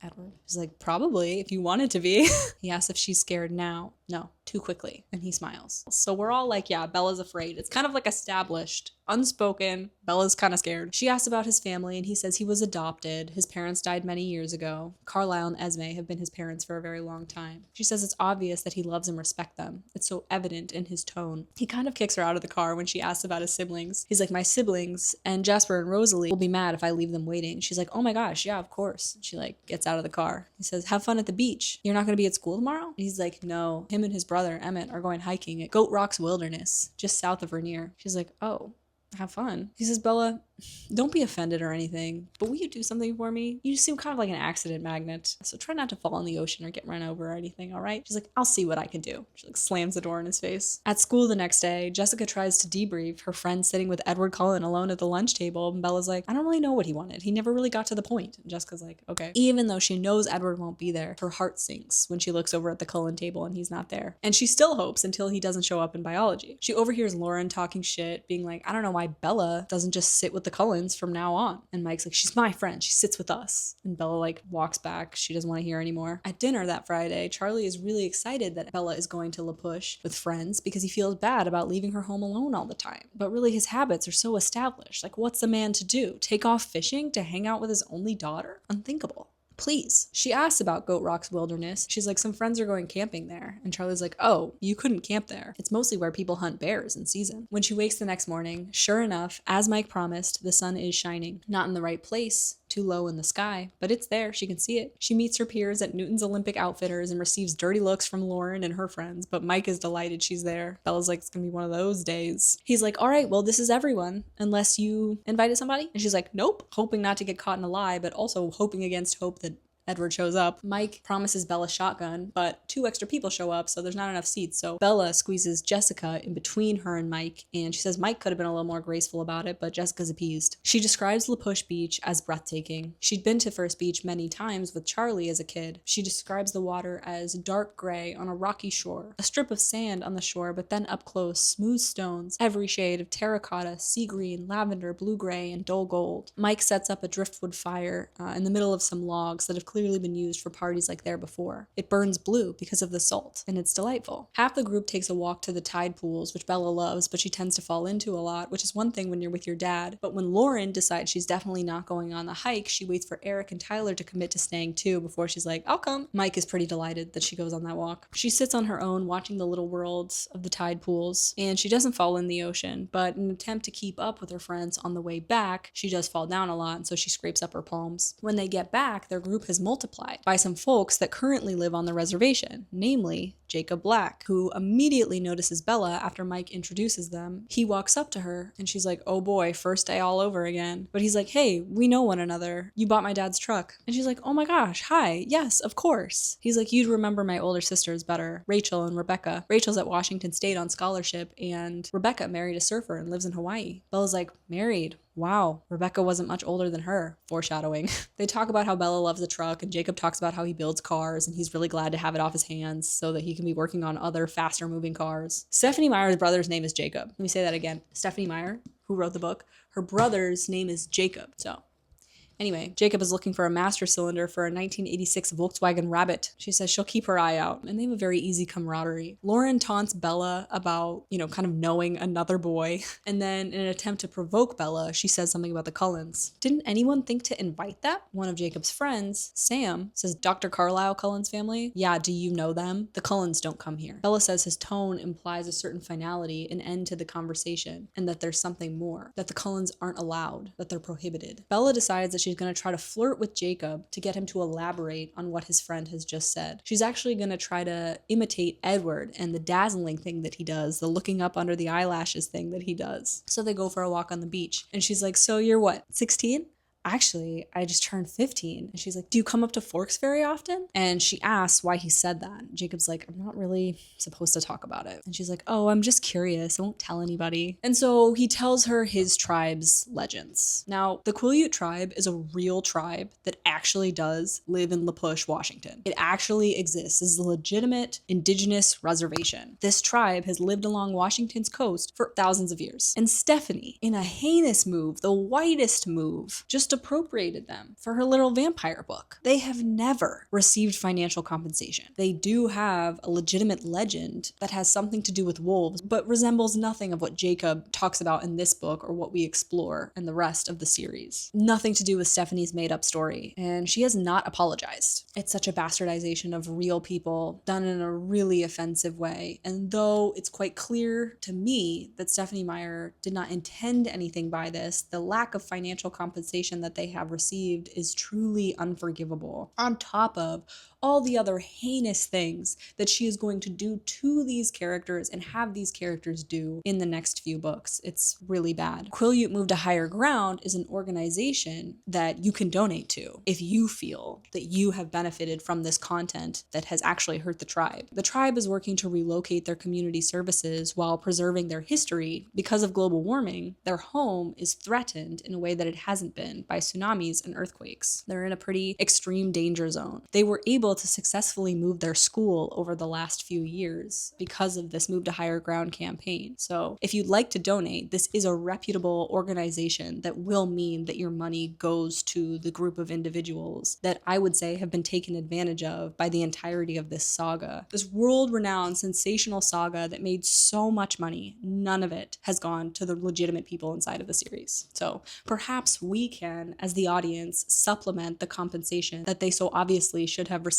Edward is like, probably, if you wanted to be. He asks if she's scared now. No, too quickly. And he smiles. So we're all like, yeah, Bella's afraid. It's kind of like established, unspoken. Bella's kind of scared. She asks about his family and he says he was adopted. His parents died many years ago. Carlisle and Esme have been his parents for a very long time. She says it's obvious that he loves and respects them. It's so evident in his tone. He kind of kicks her out of the car when she asks about his siblings. He's like, my siblings and Jasper and Rosalie will be mad if I leave them waiting. She's like, oh my gosh, yeah, of course. She like gets out of the car. He says, have fun at the beach. You're not going to be at school tomorrow? And he's like, no. Him and his brother, Emmett, are going hiking at Goat Rock's Wilderness, just south of Vernier. She's like, oh, have fun. He says, Bella, don't be offended or anything, but will you do something for me? You seem kind of like an accident magnet, so try not to fall in the ocean or get run over or anything, all right? She's like, I'll see what I can do. She like slams the door in his face. At school the next day, Jessica tries to debrief her friend sitting with Edward Cullen alone at the lunch table, and Bella's like, I don't really know what he wanted. He never really got to the point. And Jessica's like, okay. Even though she knows Edward won't be there, her heart sinks when she looks over at the Cullen table and he's not there. And she still hopes until he doesn't show up in biology. She overhears Lauren talking shit, being like, I don't know why Bella doesn't just sit with the Cullens from now on. And Mike's like, she's my friend. She sits with us. And Bella like walks back. She doesn't want to hear anymore. At dinner that Friday, Charlie is really excited that Bella is going to La Push with friends because he feels bad about leaving her home alone all the time. But really his habits are so established. Like, what's a man to do? Take off fishing to hang out with his only daughter? Unthinkable. Please. She asks about Goat Rock's Wilderness. She's like, some friends are going camping there. And Charlie's like, oh, you couldn't camp there. It's mostly where people hunt bears in season. When she wakes the next morning, sure enough, as Mike promised, the sun is shining. Not in the right place, too low in the sky, but it's there. She can see it. She meets her peers at Newton's Olympic Outfitters and receives dirty looks from Lauren and her friends, but Mike is delighted she's there. Bella's like, it's gonna be one of those days. He's like, all right, well, this is everyone, unless you invited somebody. And she's like, nope, hoping not to get caught in a lie, but also hoping against hope that Edward shows up. Mike promises Bella a shotgun, but 2 extra people show up, so there's not enough seats. So Bella squeezes Jessica in between her and Mike, and she says Mike could have been a little more graceful about it, but Jessica's appeased. She describes La Push Beach as breathtaking. She'd been to First Beach many times with Charlie as a kid. She describes the water as dark gray on a rocky shore, a strip of sand on the shore, but then up close, smooth stones, every shade of terracotta, sea green, lavender, blue-gray, and dull gold. Mike sets up a driftwood fire in the middle of some logs that have clearly been used for parties like there before. It burns blue because of the salt, and it's delightful. Half the group takes a walk to the tide pools, which Bella loves, but she tends to fall into a lot, which is one thing when you're with your dad. But when Lauren decides she's definitely not going on the hike, she waits for Eric and Tyler to commit to staying too before she's like, I'll come. Mike is pretty delighted that she goes on that walk. She sits on her own watching the little worlds of the tide pools, and she doesn't fall in the ocean, but in an attempt to keep up with her friends on the way back, she does fall down a lot, and so she scrapes up her palms. When they get back, their group has multiplied by some folks that currently live on the reservation, namely Jacob Black, who immediately notices Bella after Mike introduces them. He walks up to her, and she's like, oh boy, first day all over again. But he's like, hey, we know one another. You bought my dad's truck. And she's like, oh my gosh, hi, yes, of course. He's like, you'd remember my older sisters better, Rachel and Rebecca. Rachel's at Washington State on scholarship, and Rebecca married a surfer and lives in Hawaii. Bella's like, married? Wow, Rebecca wasn't much older than her. Foreshadowing. They talk about how Bella loves the truck, and Jacob talks about how he builds cars, and he's really glad to have it off his hands so that he can be working on other faster moving cars. Stephanie Meyer's brother's name is Jacob. Let me say that again. Stephanie Meyer, who wrote the book, her brother's name is Jacob. So anyway, Jacob is looking for a master cylinder for a 1986 Volkswagen Rabbit. She says she'll keep her eye out, and they have a very easy camaraderie. Lauren taunts Bella about, kind of knowing another boy, and then in an attempt to provoke Bella, she says something about the Cullens. Didn't anyone think to invite that? One of Jacob's friends, Sam, says, Dr. Carlisle Cullen's family? Yeah, do you know them? The Cullens don't come here. Bella says his tone implies a certain finality, an end to the conversation, and that there's something more, that the Cullens aren't allowed, that they're prohibited. Bella decides that she's going to try to flirt with Jacob to get him to elaborate on what his friend has just said. She's actually going to try to imitate Edward and the dazzling thing that he does, the looking up under the eyelashes thing that he does. So they go for a walk on the beach, and she's like, so you're what, 16? Actually, I just turned 15. And she's like, do you come up to Forks very often? And she asks why he said that. Jacob's like, I'm not really supposed to talk about it. And she's like, oh, I'm just curious. I won't tell anybody. And so he tells her his tribe's legends. Now, the Quileute tribe is a real tribe that actually does live in La Push, Washington. It actually exists. This is a legitimate indigenous reservation. This tribe has lived along Washington's coast for thousands of years. And Stephanie, in a heinous move, the whitest move, just appropriated them for her little vampire book. They have never received financial compensation. They do have a legitimate legend that has something to do with wolves, but resembles nothing of what Jacob talks about in this book or what we explore in the rest of the series. Nothing to do with Stephanie's made-up story, and she has not apologized. It's such a bastardization of real people done in a really offensive way, and though it's quite clear to me that Stephanie Meyer did not intend anything by this, the lack of financial compensation that they have received is truly unforgivable, on top of all the other heinous things that she is going to do to these characters and have these characters do in the next few books. It's really bad. Quileute Move to Higher Ground is an organization that you can donate to if you feel that you have benefited from this content that has actually hurt the tribe. The tribe is working to relocate their community services while preserving their history. Because of global warming, their home is threatened in a way that it hasn't been by tsunamis and earthquakes. They're in a pretty extreme danger zone. They were able to successfully move their school over the last few years because of this Move to Higher Ground campaign. So if you'd like to donate, this is a reputable organization that will mean that your money goes to the group of individuals that I would say have been taken advantage of by the entirety of this saga. This world-renowned, sensational saga that made so much money, none of it has gone to the legitimate people inside of the series. So perhaps we can, as the audience, supplement the compensation that they so obviously should have received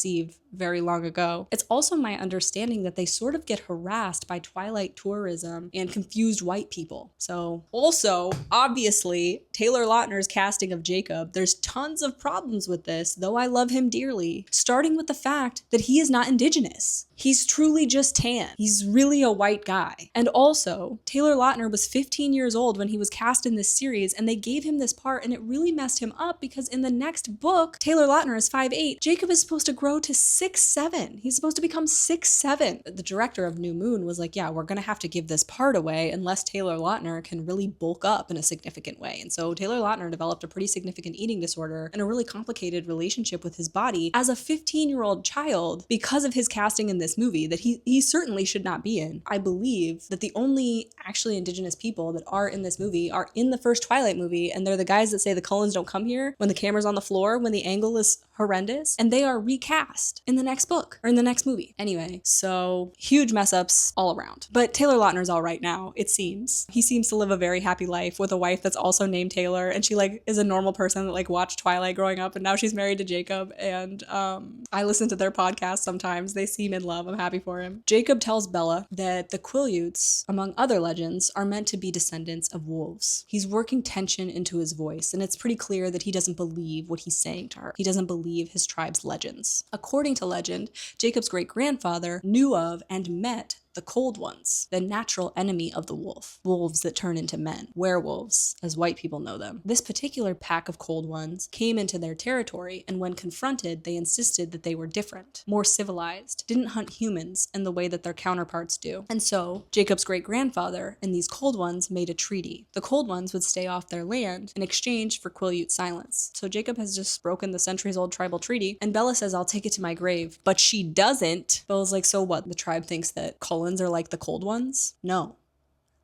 very long ago. It's also my understanding that they sort of get harassed by Twilight tourism and confused white people. So also, obviously, Taylor Lautner's casting of Jacob, there's tons of problems with this, though I love him dearly, starting with the fact that he is not indigenous. He's truly just tan. He's really a white guy. And also, Taylor Lautner was 15 years old when he was cast in this series, and they gave him this part, and it really messed him up because in the next book, Taylor Lautner is 5'8". Jacob is supposed to grow to 6'7". He's supposed to become 6'7". The director of New Moon was like, yeah, we're gonna have to give this part away unless Taylor Lautner can really bulk up in a significant way. And so Taylor Lautner developed a pretty significant eating disorder and a really complicated relationship with his body as a 15-year-old child because of his casting in this movie that he certainly should not be in. I believe that the only actually indigenous people that are in this movie are in the first Twilight movie, and they're the guys that say the Cullens don't come here when the camera's on the floor, when the angle is horrendous, and they are recast in the next book or in the next movie. Anyway, so huge mess ups all around. But Taylor Lautner's all right now, it seems. He seems to live a very happy life with a wife that's also named Taylor, and she like is a normal person that like watched Twilight growing up, and now she's married to Jacob, and I listen to their podcast sometimes. They seem in love. I'm happy for him. Jacob tells Bella that the Quileutes, among other legends, are meant to be descendants of wolves. He's working tension into his voice, and it's pretty clear that he doesn't believe what he's saying to her. He doesn't believe his tribe's legends. According to legend, Jacob's great-grandfather knew of and met the Cold Ones, the natural enemy of the wolf. Wolves that turn into men. Werewolves, as white people know them. This particular pack of Cold Ones came into their territory, and when confronted, they insisted that they were different, more civilized, didn't hunt humans in the way that their counterparts do. And so, Jacob's great-grandfather and these Cold Ones made a treaty. The Cold Ones would stay off their land in exchange for Quileute silence. So Jacob has just broken the centuries-old tribal treaty, and Bella says, I'll take it to my grave. But she doesn't. Bella's like, so what? The tribe thinks that Cullens are like the Cold Ones? No.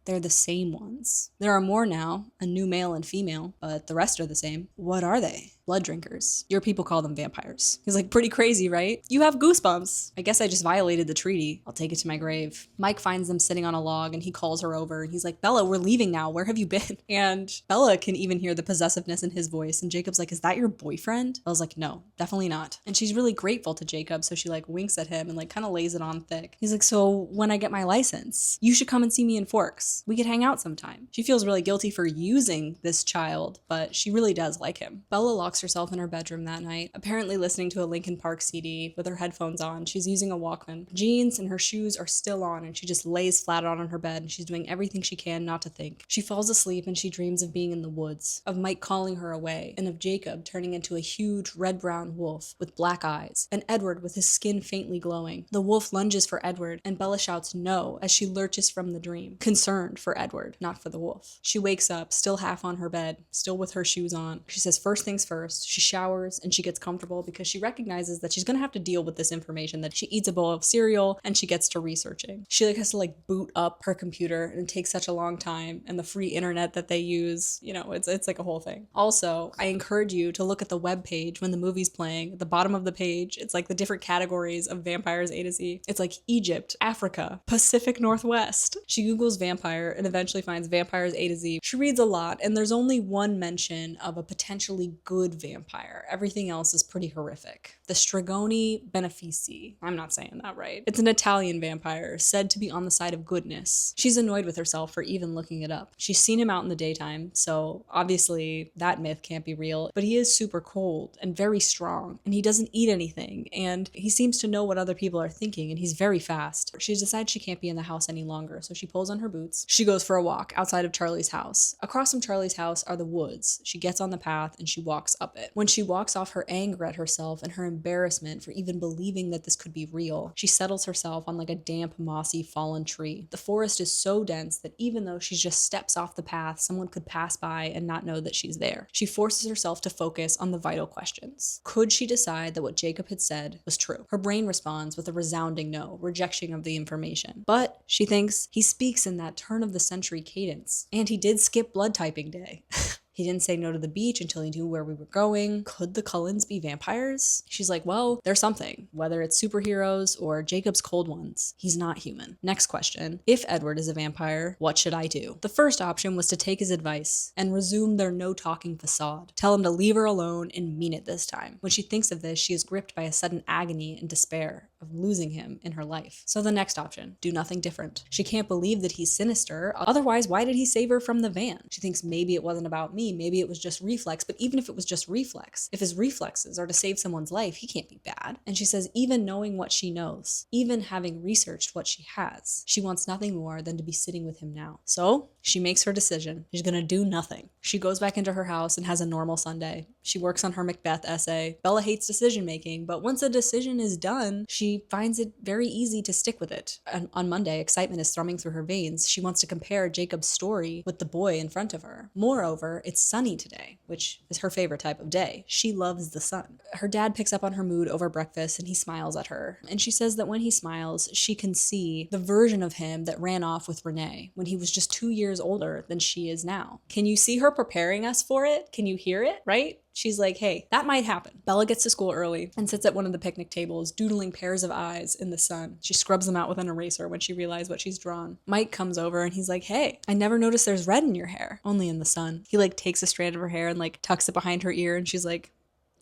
They're the same ones. There are more now, a new male and female, but the rest are the same. What are they? Blood drinkers. Your people call them vampires. He's like, pretty crazy, right? You have goosebumps. I guess I just violated the treaty. I'll take it to my grave. Mike finds them sitting on a log and he calls her over and he's like, Bella, we're leaving now. Where have you been? And Bella can even hear the possessiveness in his voice. And Jacob's like, is that your boyfriend? I was like, no, definitely not. And she's really grateful to Jacob. So she like winks at him and like kind of lays it on thick. He's like, so when I get my license, you should come and see me in Forks. We could hang out sometime. She feels really guilty for using this child, but she really does like him. Bella locks herself in her bedroom that night, apparently listening to a Linkin Park CD with her headphones on. She's using a Walkman. Jeans and her shoes are still on, and she just lays flat out on her bed, and she's doing everything she can not to think. She falls asleep and she dreams of being in the woods, of Mike calling her away, and of Jacob turning into a huge red-brown wolf with black eyes, and Edward with his skin faintly glowing. The wolf lunges for Edward, and Bella shouts no as she lurches from the dream, concerned for Edward, not for the wolf. She wakes up, still half on her bed, still with her shoes on. She says first things first. She showers and she gets comfortable because she recognizes that she's gonna have to deal with this information, that she eats a bowl of cereal and she gets to researching. She has to boot up her computer, and it takes such a long time, and the free internet that they use, it's like a whole thing. Also, I encourage you to look at the web page when the movie's playing. At the bottom of the page, it's like the different categories of vampires A to Z. It's like Egypt, Africa, Pacific Northwest. She Googles vampire and eventually finds vampires A to Z. She reads a lot, and there's only one mention of a potentially good vampire. Everything else is pretty horrific. The Strigoni Benefici. I'm not saying that right. It's an Italian vampire, said to be on the side of goodness. She's annoyed with herself for even looking it up. She's seen him out in the daytime, so obviously that myth can't be real, but he is super cold and very strong, and he doesn't eat anything, and he seems to know what other people are thinking, and he's very fast. She decides she can't be in the house any longer, so she pulls on her boots. She goes for a walk outside of Charlie's house. Across from Charlie's house are the woods. She gets on the path and she walks up it. When she walks off her anger at herself and her embarrassment for even believing that this could be real, she settles herself on a damp, mossy, fallen tree. The forest is so dense that even though she just steps off the path, someone could pass by and not know that she's there. She forces herself to focus on the vital questions. Could she decide that what Jacob had said was true? Her brain responds with a resounding no, rejection of the information. But, she thinks, he speaks in that turn-of-the-century cadence. And he did skip blood typing day. He didn't say no to the beach until he knew where we were going. Could the Cullens be vampires? She's like, well, there's something. Whether it's superheroes or Jacob's Cold Ones, he's not human. Next question. If Edward is a vampire, what should I do? The first option was to take his advice and resume their no-talking facade. Tell him to leave her alone and mean it this time. When she thinks of this, she is gripped by a sudden agony and despair of losing him in her life. So the next option, do nothing different. She can't believe that he's sinister. Otherwise, why did he save her from the van? She thinks maybe it wasn't about me. Maybe it was just reflex. But even if it was just reflex, if his reflexes are to save someone's life, he can't be bad. And she says, even knowing what she knows, even having researched what she has, she wants nothing more than to be sitting with him now. So she makes her decision. She's gonna do nothing. She goes back into her house and has a normal Sunday. She works on her Macbeth essay. Bella hates decision making, but once a decision is done, she finds it very easy to stick with it. And on Monday, excitement is thrumming through her veins. She wants to compare Jacob's story with the boy in front of her. Moreover, it's sunny today, which is her favorite type of day. She loves the sun. Her dad picks up on her mood over breakfast and he smiles at her. And she says that when he smiles, she can see the version of him that ran off with Renee when he was just 2 years older than she is now. Can you see her preparing us for it? Can you hear it, right? She's like, hey, that might happen. Bella gets to school early and sits at one of the picnic tables, doodling pairs of eyes in the sun. She scrubs them out with an eraser when she realizes what she's drawn. Mike comes over and he's like, hey, I never noticed there's red in your hair, only in the sun. He takes a strand of her hair and tucks it behind her ear, and she's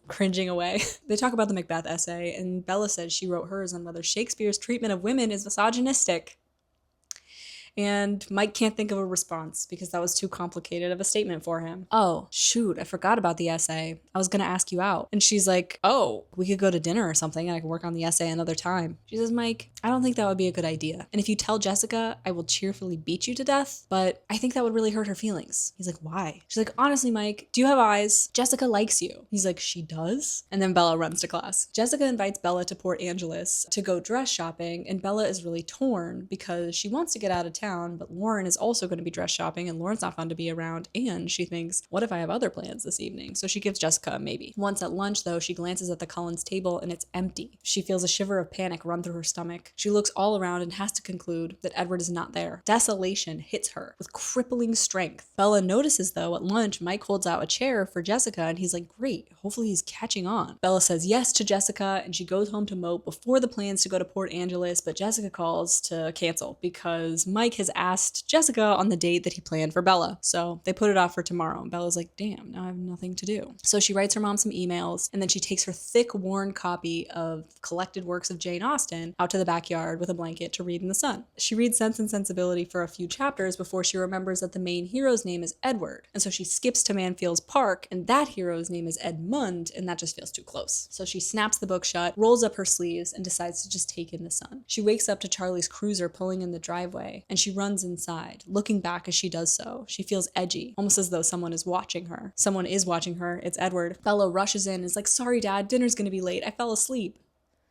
cringing away. They talk about the Macbeth essay, and Bella says she wrote hers on whether Shakespeare's treatment of women is misogynistic. And Mike can't think of a response because that was too complicated of a statement for him. Oh, shoot, I forgot about the essay. I was gonna ask you out. And she's like, oh, we could go to dinner or something and I can work on the essay another time. She says, Mike, I don't think that would be a good idea. And if you tell Jessica, I will cheerfully beat you to death, but I think that would really hurt her feelings. He's like, why? She's like, honestly, Mike, do you have eyes? Jessica likes you. He's like, she does? And then Bella runs to class. Jessica invites Bella to Port Angeles to go dress shopping, and Bella is really torn because she wants to get out of town, but Lauren is also going to be dress shopping and Lauren's not fun to be around, and she thinks, what if I have other plans this evening? So she gives Jessica a maybe. Once at lunch though, she glances at the Cullens table and it's empty. She feels a shiver of panic run through her stomach. She looks all around and has to conclude that Edward is not there. Desolation hits her with crippling strength. Bella notices though at lunch Mike holds out a chair for Jessica and he's like, great, hopefully he's catching on. Bella says yes to Jessica and she goes home to mope before the plans to go to Port Angeles, but Jessica calls to cancel because Mike has asked Jessica on the date that he planned for Bella. So they put it off for tomorrow. And Bella's like, damn, now I have nothing to do. So she writes her mom some emails and then she takes her thick, worn copy of collected works of Jane Austen out to the backyard with a blanket to read in the sun. She reads Sense and Sensibility for a few chapters before she remembers that the main hero's name is Edward. And so she skips to Manfields Park and that hero's name is Edmund, and that just feels too close. So she snaps the book shut, rolls up her sleeves, and decides to just take in the sun. She wakes up to Charlie's cruiser pulling in the driveway and she runs inside, looking back as she does so. She feels edgy, almost as though someone is watching her. Someone is watching her. It's Edward. Bella rushes in and is like, sorry, Dad, dinner's gonna be late. I fell asleep.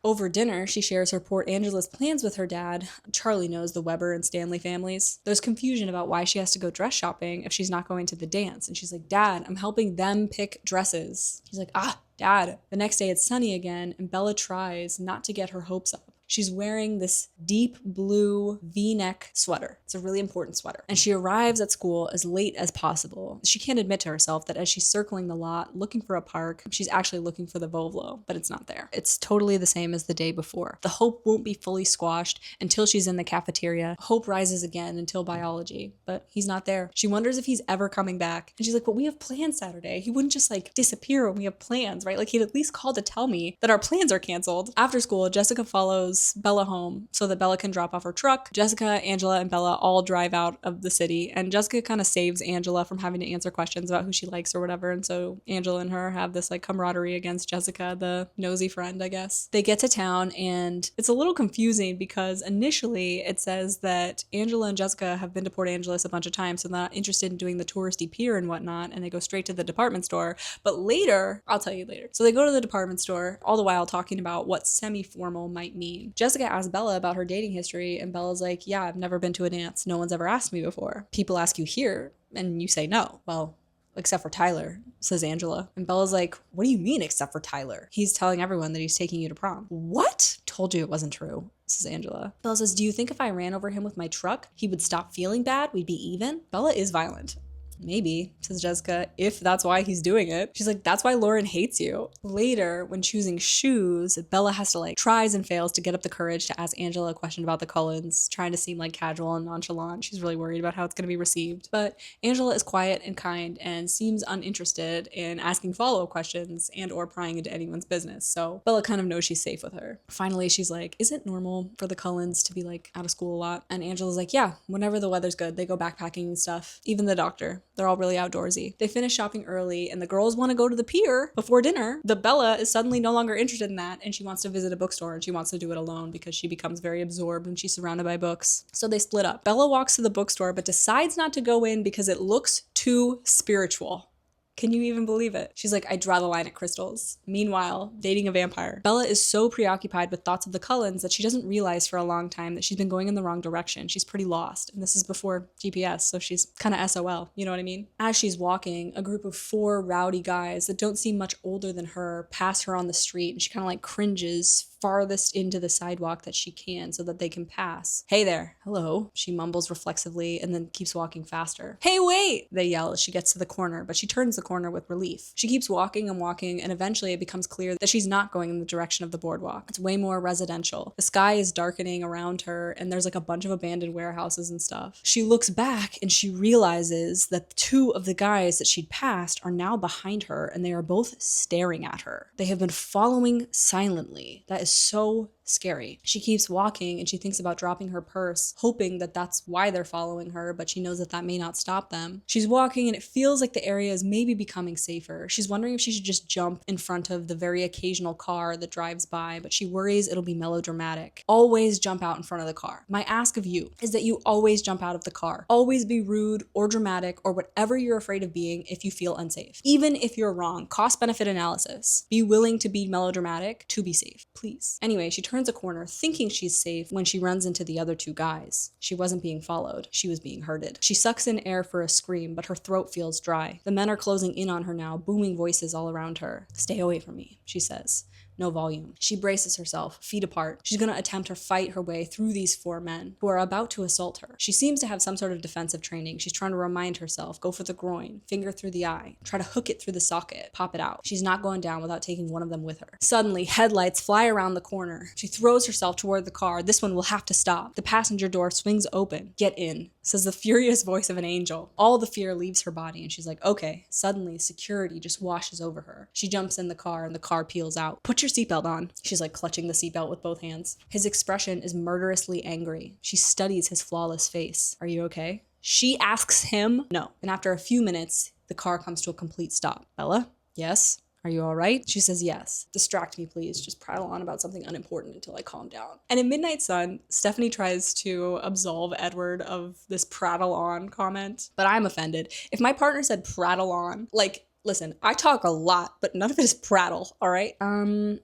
Over dinner, she shares her Port Angeles plans with her dad. Charlie knows the Weber and Stanley families. There's confusion about why she has to go dress shopping if she's not going to the dance. And she's like, Dad, I'm helping them pick dresses. He's like, Dad. The next day it's sunny again and Bella tries not to get her hopes up. She's wearing this deep blue V-neck sweater. It's a really important sweater. And she arrives at school as late as possible. She can't admit to herself that as she's circling the lot, looking for a park, she's actually looking for the Vovlo, but it's not there. It's totally the same as the day before. The hope won't be fully squashed until she's in the cafeteria. Hope rises again until biology, but he's not there. She wonders if he's ever coming back. And she's like, but we have plans Saturday. He wouldn't just disappear when we have plans, right? He'd at least call to tell me that our plans are canceled. After school, Jessica follows Bella home so that Bella can drop off her truck. Jessica, Angela, and Bella all drive out of the city, and Jessica kind of saves Angela from having to answer questions about who she likes or whatever, and so Angela and her have this camaraderie against Jessica, the nosy friend, I guess. They get to town, and it's a little confusing because initially it says that Angela and Jessica have been to Port Angeles a bunch of times, so they're not interested in doing the touristy pier and whatnot, and they go straight to the department store. But later, I'll tell you later. So they go to the department store, all the while talking about what semi-formal might mean. Jessica asks Bella about her dating history, and Bella's like, yeah, I've never been to a dance. No one's ever asked me before. People ask you here, and you say no. Well, except for Tyler, says Angela. And Bella's like, what do you mean except for Tyler? He's telling everyone that he's taking you to prom. What? Told you it wasn't true, says Angela. Bella says, do you think if I ran over him with my truck, he would stop feeling bad? We'd be even? Bella is violent. maybe, says Jessica, if that's why he's doing it. She's like, that's why Lauren hates you. Later, when choosing shoes, Bella has to like tries and fails to get up the courage to ask Angela a question about the Cullens, trying to seem like casual and nonchalant. She's really worried about how it's going to be received. But Angela is quiet and kind and seems uninterested in asking follow-up questions and or prying into anyone's business. So Bella kind of knows she's safe with her. Finally, she's like, is it normal for the Cullens to be like out of school a lot? And Angela's like, yeah, whenever the weather's good, they go backpacking and stuff. Even the doctor. They're all really outdoorsy. They finish shopping early and the girls want to go to the pier before dinner. The Bella is suddenly no longer interested in that and she wants to visit a bookstore and she wants to do it alone because she becomes very absorbed when she's surrounded by books. So they split up. Bella walks to the bookstore but decides not to go in because it looks too spiritual. Can you even believe it? She's like, I draw the line at crystals. Meanwhile, dating a vampire. Bella is so preoccupied with thoughts of the Cullens that she doesn't realize for a long time that she's been going in the wrong direction. She's pretty lost. And this is before GPS, so she's kind of SOL. You know what I mean? As she's walking, a group of 4 rowdy guys that don't seem much older than her pass her on the street and she kind of like cringes farthest into the sidewalk that she can so that they can pass. Hey there. Hello. She mumbles reflexively and then keeps walking faster. Hey, wait! They yell as she gets to the corner, but she turns the corner with relief. She keeps walking and walking, and eventually it becomes clear that she's not going in the direction of the boardwalk. It's way more residential. The sky is darkening around her, and there's like a bunch of abandoned warehouses and stuff. She looks back and she realizes that 2 of the guys that she'd passed are now behind her, and they are both staring at her. They have been following silently. That is so scary. She keeps walking and she thinks about dropping her purse, hoping that that's why they're following her, but she knows that that may not stop them. She's walking and it feels like the area is maybe becoming safer. She's wondering if she should just jump in front of the very occasional car that drives by, but she worries it'll be melodramatic. Always jump out in front of the car. My ask of you is that you always jump out of the car. Always be rude or dramatic or whatever you're afraid of being if you feel unsafe. Even if you're wrong, cost-benefit analysis. Be willing to be melodramatic to be safe, please. Anyway, she turns a corner thinking she's safe when she runs into the other 2 guys. She wasn't being followed. She was being herded. She sucks in air for a scream, but her throat feels dry. The men are closing in on her now, booming voices all around her. Stay away from me, she says. No volume. She braces herself, feet apart. She's going to attempt to fight her way through these 4 men who are about to assault her. She seems to have some sort of defensive training. She's trying to remind herself, go for the groin, finger through the eye, try to hook it through the socket, pop it out. She's not going down without taking one of them with her. Suddenly, headlights fly around the corner. She throws herself toward the car. This one will have to stop. The passenger door swings open. Get in, says the furious voice of an angel. All the fear leaves her body and she's like, okay. Suddenly, security just washes over her. She jumps in the car and the car peels out. Put your seatbelt on. She's like clutching the seatbelt with both hands. His expression is murderously angry. She studies his flawless face. Are you okay? She asks him no. And after a few minutes, the car comes to a complete stop. Bella? Yes? Are you all right? She says yes. Distract me, please. Just prattle on about something unimportant until I calm down. And in Midnight Sun, Stephanie tries to absolve Edward of this prattle on comment, but I'm offended. If my partner said prattle on, like, listen, I talk a lot, but none of it is prattle, all right?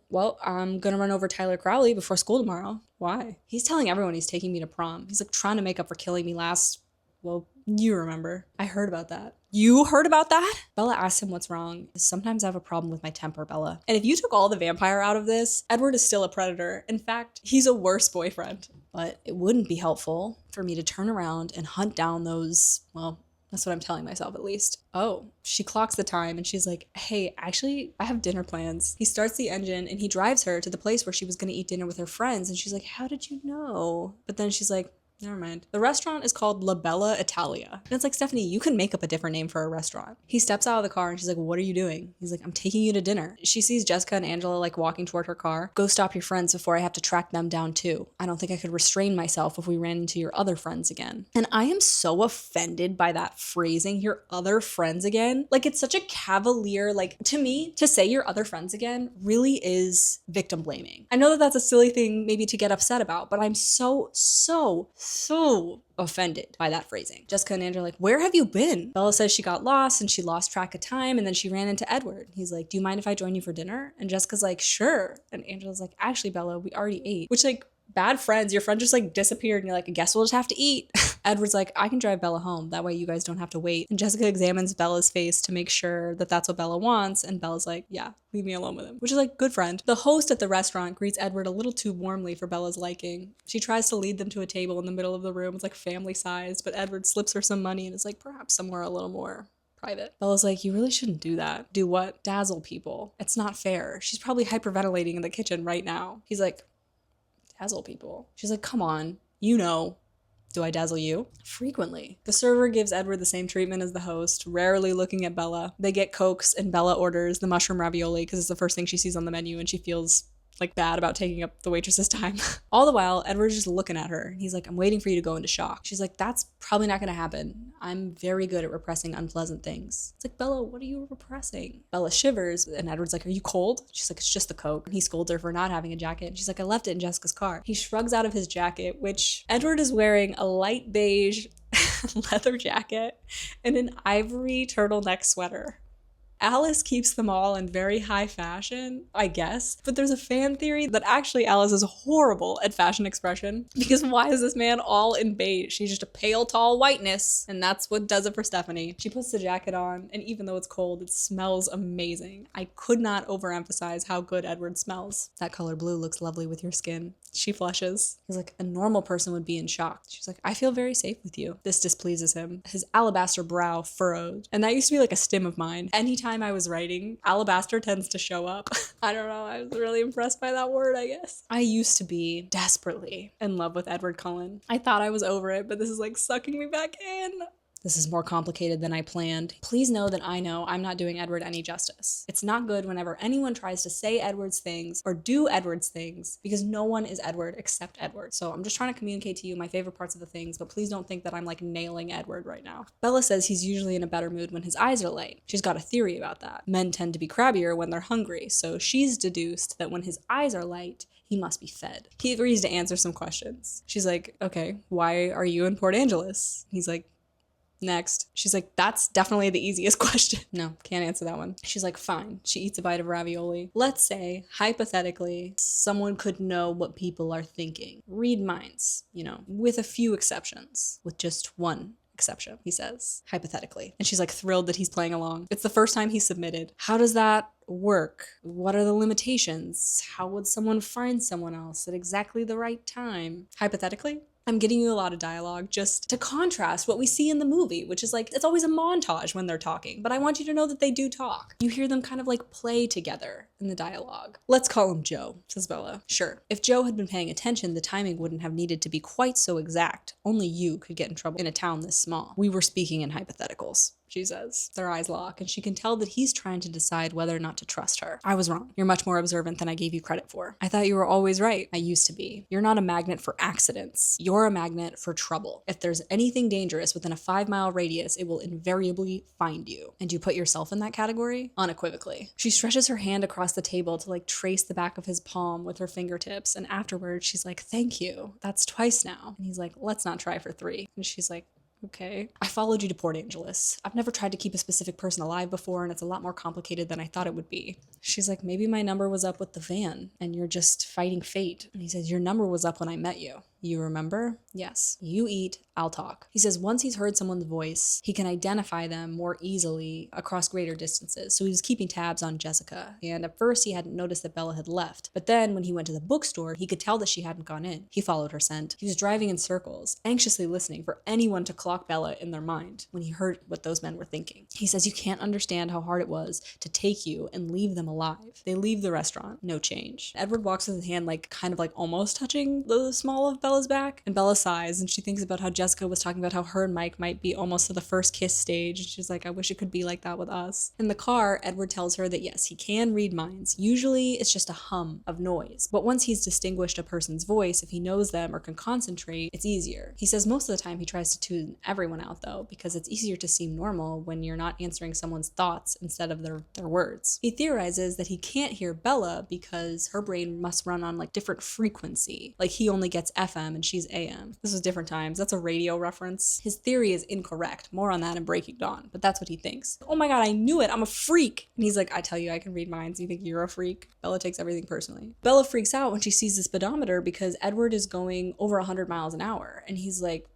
Well, I'm gonna run over Tyler Crowley before school tomorrow. Why? He's telling everyone he's taking me to prom. He's like trying to make up for killing me last, well, you remember. I heard about that. You heard about that? Bella asks him what's wrong. Sometimes I have a problem with my temper, Bella. And if you took all the vampire out of this, Edward is still a predator. In fact, he's a worse boyfriend. But it wouldn't be helpful for me to turn around and hunt down those, well, that's what I'm telling myself, at least. Oh, she clocks the time and she's like, hey, actually, I have dinner plans. He starts the engine and he drives her to the place where she was going to eat dinner with her friends. And she's like, how did you know? But then she's like, never mind. The restaurant is called La Bella Italia. And it's like, Stephanie, you can make up a different name for a restaurant. He steps out of the car and she's like, what are you doing? He's like, I'm taking you to dinner. She sees Jessica and Angela like walking toward her car. Go stop your friends before I have to track them down too. I don't think I could restrain myself if we ran into your other friends again. And I am so offended by that phrasing, your other friends again. Like, it's such a cavalier, like, to me, to say your other friends again really is victim blaming. I know that that's a silly thing maybe to get upset about, but I'm so offended by that phrasing. Jessica and Andrew are like, where have you been? Bella says she got lost and she lost track of time and then she ran into Edward. He's like, do you mind if I join you for dinner? And Jessica's like, sure. And Angela's like, actually, Bella, we already ate. Which, like, bad friends. Your friend just like disappeared and you're like, I guess we'll just have to eat. Edward's like, I can drive Bella home. That way you guys don't have to wait. And Jessica examines Bella's face to make sure that that's what Bella wants. And Bella's like, yeah, leave me alone with him. Which is like, good friend. The host at the restaurant greets Edward a little too warmly for Bella's liking. She tries to lead them to a table in the middle of the room. It's like family sized, but Edward slips her some money and is like, perhaps somewhere a little more private. Bella's like, you really shouldn't do that. Do what? Dazzle people. It's not fair. She's probably hyperventilating in the kitchen right now. He's like, dazzle people. She's like, come on, you know. Do I dazzle you? Frequently. The server gives Edward the same treatment as the host, rarely looking at Bella. They get Cokes and Bella orders the mushroom ravioli because it's the first thing she sees on the menu and she feels like bad about taking up the waitress's time. All the while, Edward's just looking at her. He's like, I'm waiting for you to go into shock. She's like, that's probably not gonna happen. I'm very good at repressing unpleasant things. It's like, Bella, what are you repressing? Bella shivers and Edward's like, are you cold? She's like, it's just the Coke. And he scolds her for not having a jacket. And she's like, I left it in Jessica's car. He shrugs out of his jacket, which Edward is wearing a light beige leather jacket and an ivory turtleneck sweater. Alice keeps them all in very high fashion, I guess. But there's a fan theory that actually Alice is horrible at fashion expression. Because why is this man all in beige? He's just a pale, tall whiteness. And that's what does it for Stephanie. She puts the jacket on, and even though it's cold, it smells amazing. I could not overemphasize how good Edward smells. That color blue looks lovely with your skin. She flushes. He's like, a normal person would be in shock. She's like, I feel very safe with you. This displeases him. His alabaster brow furrowed. And that used to be like a stim of mine. Anytime I was writing, alabaster tends to show up. I don't know. I was really impressed by that word, I guess. I used to be desperately in love with Edward Cullen. I thought I was over it, but this is like sucking me back in. This is more complicated than I planned. Please know that I know I'm not doing Edward any justice. It's not good whenever anyone tries to say Edward's things or do Edward's things because no one is Edward except Edward. So I'm just trying to communicate to you my favorite parts of the things, but please don't think that I'm like nailing Edward right now. Bella says he's usually in a better mood when his eyes are light. She's got a theory about that. Men tend to be crabbier when they're hungry, so she's deduced that when his eyes are light, he must be fed. He agrees to answer some questions. She's like, okay, why are you in Port Angeles? He's like, next. She's like, that's definitely the easiest question. No, can't answer that one. She's like, fine. She eats a bite of ravioli. Let's say, hypothetically, someone could know what people are thinking. Read minds, you know, with a few exceptions. With just one exception, he says, hypothetically. And she's like thrilled that he's playing along. It's the first time he submitted. How does that work? What are the limitations? How would someone find someone else at exactly the right time? Hypothetically? I'm getting you a lot of dialogue just to contrast what we see in the movie, which is like, it's always a montage when they're talking, but I want you to know that they do talk. You hear them kind of like play together in the dialogue. Let's call him Joe, says Bella. Sure. If Joe had been paying attention, the timing wouldn't have needed to be quite so exact. Only you could get in trouble in a town this small. We were speaking in hypotheticals, she says. Their eyes lock, and she can tell that he's trying to decide whether or not to trust her. I was wrong. You're much more observant than I gave you credit for. I thought you were always right. I used to be. You're not a magnet for accidents. You're a magnet for trouble. If there's anything dangerous within a 5-mile radius, it will invariably find you. And you put yourself in that category? Unequivocally. She stretches her hand across the table to like trace the back of his palm with her fingertips, and afterwards she's like, thank you. That's twice now. And he's like, let's not try for 3. And she's like, okay. I followed you to Port Angeles. I've never tried to keep a specific person alive before, and it's a lot more complicated than I thought it would be. She's like, maybe my number was up with the van, and you're just fighting fate. And he says, your number was up when I met you. You remember? Yes. You eat, I'll talk. He says once he's heard someone's voice, he can identify them more easily across greater distances. So he was keeping tabs on Jessica. And at first he hadn't noticed that Bella had left. But then when he went to the bookstore, he could tell that she hadn't gone in. He followed her scent. He was driving in circles, anxiously listening for anyone to clock Bella in their mind when he heard what those men were thinking. He says you can't understand how hard it was to take you and leave them alive. They leave the restaurant. No change. Edward walks with his hand like kind of like almost touching the small of Bella's back, and Bella sighs and she thinks about how Jessica was talking about how her and Mike might be almost to the first kiss stage, and she's like, I wish it could be like that with us. In the car, Edward tells her that yes, he can read minds. Usually it's just a hum of noise, but once he's distinguished a person's voice, if he knows them or can concentrate, it's easier. He says most of the time he tries to tune everyone out though, because it's easier to seem normal when you're not answering someone's thoughts instead of their words. He theorizes that he can't hear Bella because her brain must run on like different frequency, like he only gets FM FM and she's AM. This was different times. That's a radio reference. His theory is incorrect. More on that in Breaking Dawn, but that's what he thinks. Oh my God, I knew it. I'm a freak. And he's like, I tell you, I can read minds. You think you're a freak? Bella takes everything personally. Bella freaks out when she sees the speedometer because Edward is going over 100 miles an hour. And he's like,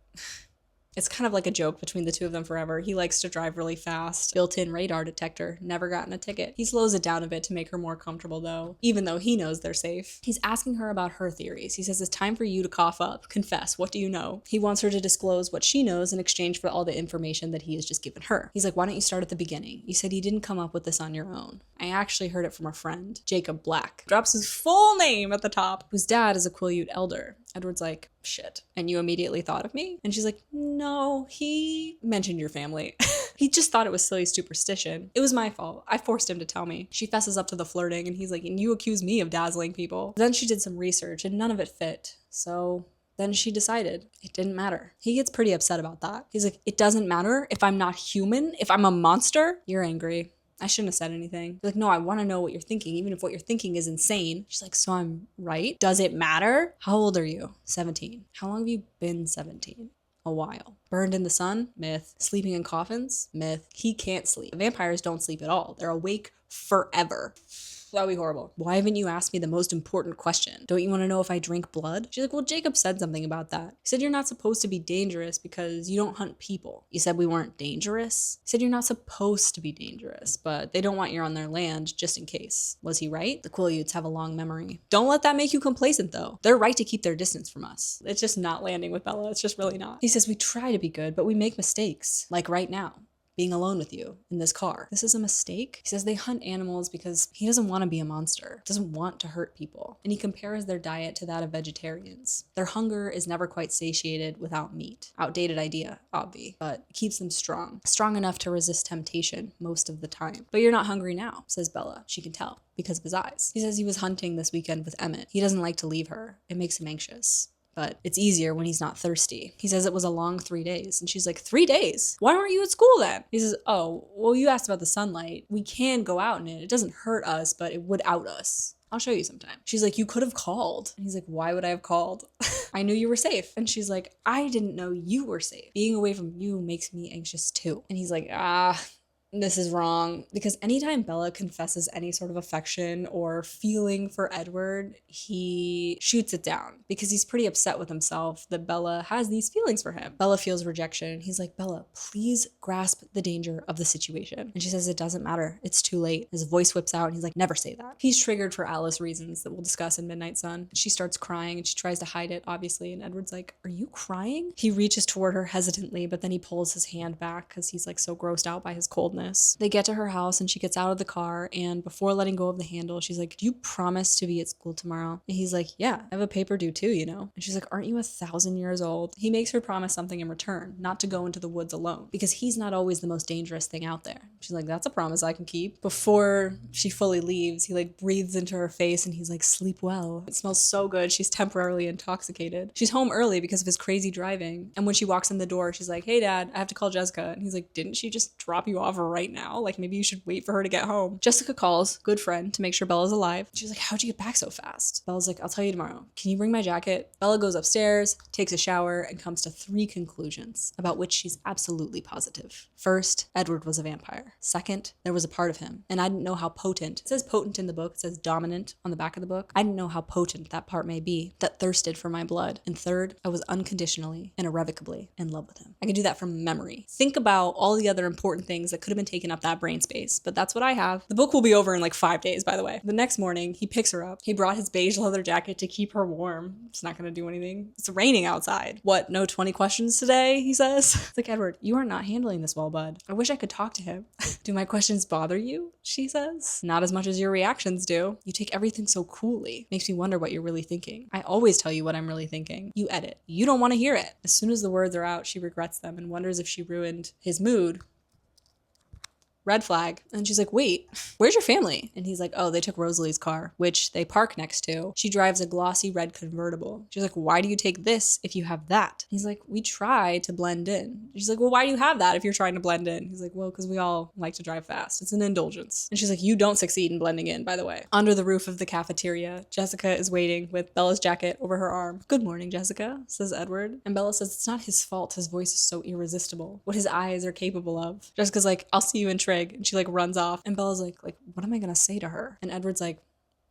it's kind of like a joke between the two of them forever. He likes to drive really fast. Built-in radar detector. Never gotten a ticket. He slows it down a bit to make her more comfortable though, even though he knows they're safe. He's asking her about her theories. He says it's time for you to cough up. Confess. What do you know? He wants her to disclose what she knows in exchange for all the information that he has just given her. He's like, why don't you start at the beginning? You said you didn't come up with this on your own. I actually heard it from a friend, Jacob Black. Drops his full name at the top, whose dad is a Quileute elder. Edward's like, shit. And you immediately thought of me? And she's like, no, he mentioned your family. He just thought it was silly superstition. It was my fault. I forced him to tell me. She fesses up to the flirting and he's like, and you accuse me of dazzling people. Then she did some research and none of it fit. So then she decided it didn't matter. He gets pretty upset about that. He's like, it doesn't matter if I'm not human, if I'm a monster. You're angry. I shouldn't have said anything. Like, no, I want to know what you're thinking, even if what you're thinking is insane. She's like, so I'm right? Does it matter? How old are you? 17. How long have you been 17? A while. Burned in the sun? Myth. Sleeping in coffins? Myth. He can't sleep. Vampires don't sleep at all. They're awake forever. That would be horrible. Why haven't you asked me the most important question? Don't you want to know if I drink blood? She's like, well, Jacob said something about that. He said you're not supposed to be dangerous because you don't hunt people. You said we weren't dangerous? He said you're not supposed to be dangerous, but they don't want you on their land just in case. Was he right? The Quileutes have a long memory. Don't let that make you complacent though. They're right to keep their distance from us. It's just not landing with Bella. It's just really not. He says we try to be good, but we make mistakes. Like right now. Being alone with you in this car. This is a mistake. He says they hunt animals because he doesn't want to be a monster, doesn't want to hurt people. And he compares their diet to that of vegetarians. Their hunger is never quite satiated without meat. Outdated idea, obvi, but it keeps them strong. Strong enough to resist temptation most of the time. But you're not hungry now, says Bella. She can tell because of his eyes. He says he was hunting this weekend with Emmett. He doesn't like to leave her. It makes him anxious. But it's easier when he's not thirsty. He says it was a long 3 days. And she's like, 3 days? Why aren't you at school then? He says, oh, well, you asked about the sunlight. We can go out in it. It doesn't hurt us, but it would out us. I'll show you sometime. She's like, you could have called. And he's like, why would I have called? I knew you were safe. And she's like, I didn't know you were safe. Being away from you makes me anxious too. And he's like, this is wrong. Because anytime Bella confesses any sort of affection or feeling for Edward, he shoots it down because he's pretty upset with himself that Bella has these feelings for him. Bella feels rejection. He's like, Bella, please grasp the danger of the situation. And she says, it doesn't matter. It's too late. His voice whips out and he's like, never say that. He's triggered for Alice reasons that we'll discuss in Midnight Sun. She starts crying and she tries to hide it, obviously. And Edward's like, are you crying? He reaches toward her hesitantly, but then he pulls his hand back because he's like so grossed out by his coldness. They get to her house and she gets out of the car, and before letting go of the handle, she's like, do you promise to be at school tomorrow? And he's like, yeah, I have a paper due too, you know? And she's like, aren't you 1,000 years old? He makes her promise something in return, not to go into the woods alone, because he's not always the most dangerous thing out there. She's like, that's a promise I can keep. Before she fully leaves, he like breathes into her face and he's like, sleep well. It smells so good. She's temporarily intoxicated. She's home early because of his crazy driving. And when she walks in the door, she's like, hey dad, I have to call Jessica. And he's like, didn't she just drop you off right now? Like maybe you should wait for her to get home. Jessica calls, good friend, to make sure Bella's alive. She's like, how'd you get back so fast? Bella's like, I'll tell you tomorrow. Can you bring my jacket? Bella goes upstairs, takes a shower, and comes to 3 conclusions about which she's absolutely positive. First, Edward was a vampire. Second, there was a part of him, and I didn't know how potent. It says potent in the book. It says dominant on the back of the book. I didn't know how potent that part may be that thirsted for my blood. And third, I was unconditionally and irrevocably in love with him. I can do that from memory. Think about all the other important things that could have been taken up that brain space, but that's what I have. The book will be over in like 5 days, by the way. The next morning, he picks her up. He brought his beige leather jacket to keep her warm. It's not going to do anything. It's raining outside. What, no 20 questions today, he says? It's like, Edward, you are not handling this well, bud. I wish I could talk to him. Do my questions bother you? She says. Not as much as your reactions do. You take everything so coolly. Makes me wonder what you're really thinking. I always tell you what I'm really thinking. You edit. You don't want to hear it. As soon as the words are out, she regrets them and wonders if she ruined his mood red flag. And she's like, wait, where's your family? And he's like, oh, they took Rosalie's car, which they park next to. She drives a glossy red convertible. She's like, why do you take this if you have that? He's like, we try to blend in. She's like, well, why do you have that if you're trying to blend in? He's like, well, because we all like to drive fast. It's an indulgence. And she's like, you don't succeed in blending in, by the way. Under the roof of the cafeteria, Jessica is waiting with Bella's jacket over her arm. Good morning, Jessica, says Edward. And Bella says it's not his fault his voice is so irresistible. What his eyes are capable of. Jessica's like, I'll see you in Trig. And she like runs off. And Bella's like, what am I gonna say to her? And Edward's like,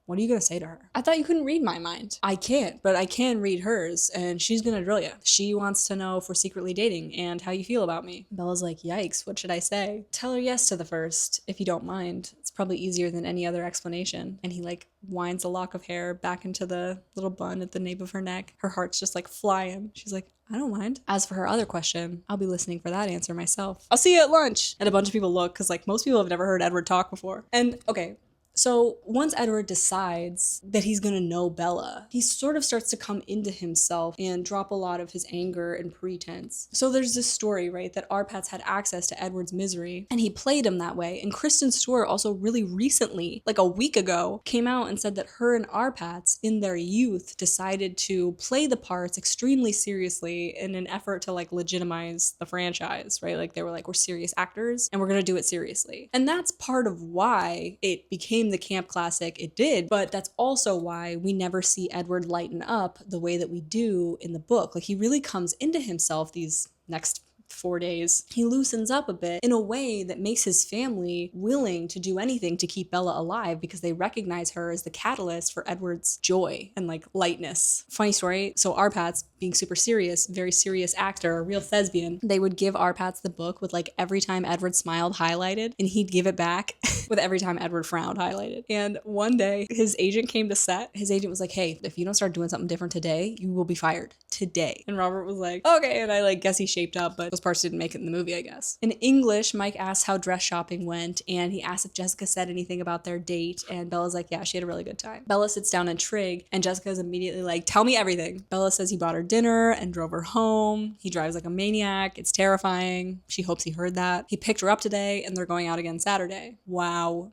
what are you gonna say to her? I thought you couldn't read my mind. I can't, but I can read hers, and she's gonna drill you. She wants to know if we're secretly dating and how you feel about me. Bella's like, yikes, what should I say? Tell her yes to the first, if you don't mind. It's probably easier than any other explanation. And he like winds a lock of hair back into the little bun at the nape of her neck. Her heart's just like flying. She's like, I don't mind. As for her other question, I'll be listening for that answer myself. I'll see you at lunch. And a bunch of people look, because like most people have never heard Edward talk before. And okay, so once Edward decides that he's gonna know Bella, he sort of starts to come into himself and drop a lot of his anger and pretense. So there's this story, right, that Arpats had access to Edward's misery, and he played him that way. And Kristen Stewart also really recently, like a week ago, came out and said that her and Arpats in their youth decided to play the parts extremely seriously in an effort to like legitimize the franchise, right? Like they were like, we're serious actors and we're gonna do it seriously. And that's part of why it became the camp classic it did, but that's also why we never see Edward lighten up the way that we do in the book. Like he really comes into himself these next 4 days. He loosens up a bit in a way that makes his family willing to do anything to keep Bella alive because they recognize her as the catalyst for Edward's joy and like lightness. Funny story. So Arpats, being super serious, very serious actor, a real thespian, they would give Arpats the book with like every time Edward smiled highlighted, and he'd give it back with every time Edward frowned highlighted. And one day his agent came to set. His agent was like, hey, if you don't start doing something different today, you will be fired today. And Robert was like, okay. And I like guess he shaped up, but those parts didn't make it in the movie, I guess. In English, Mike asked how dress shopping went, and he asked if Jessica said anything about their date, and Bella's like, yeah, she had a really good time. Bella sits down in Trig, and Jessica's immediately like, tell me everything. Bella says he bought her dinner and drove her home. He drives like a maniac. It's terrifying. She hopes he heard that. He picked her up today, and they're going out again Saturday. Wow.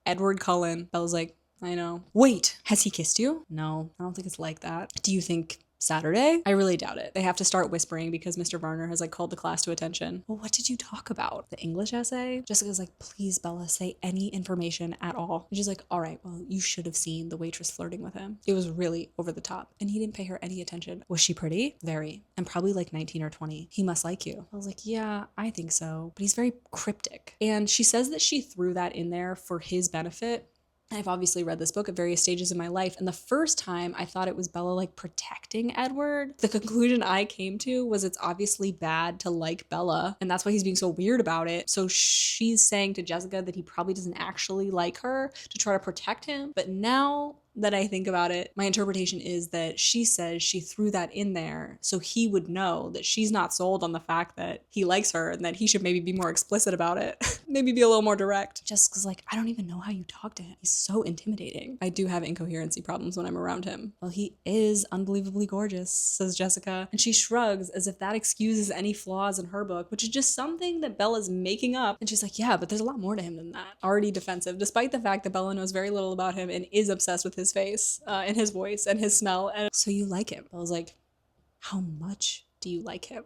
Edward Cullen. Bella's like, I know. Wait, has he kissed you? No, I don't think it's like that. Do you think Saturday? I really doubt it. They have to start whispering because Mr. Varner has like called the class to attention. Well, what did you talk about? The English essay? Jessica's like, please, Bella, say any information at all. And she's like, all right, well, you should have seen the waitress flirting with him. It was really over the top. And he didn't pay her any attention. Was she pretty? Very. And probably like 19 or 20. He must like you. I was like, yeah, I think so. But he's very cryptic. And she says that she threw that in there for his benefit. I've obviously read this book at various stages in my life, and the first time I thought it was Bella like protecting Edward. The conclusion I came to was it's obviously bad to like Bella, and that's why he's being so weird about it. So she's saying to Jessica that he probably doesn't actually like her to try to protect him. But now that I think about it, my interpretation is that she says she threw that in there so he would know that she's not sold on the fact that he likes her and that he should maybe be more explicit about it. Maybe be a little more direct. Jessica's like, I don't even know how you talk to him. He's so intimidating. I do have incoherency problems when I'm around him. Well, he is unbelievably gorgeous, says Jessica. And she shrugs as if that excuses any flaws in her book, which is just something that Bella's making up. And she's like, yeah, but there's a lot more to him than that. Already defensive, despite the fact that Bella knows very little about him and is obsessed with his face and his voice and his smell. And so you like him. I was like, how much do you like him?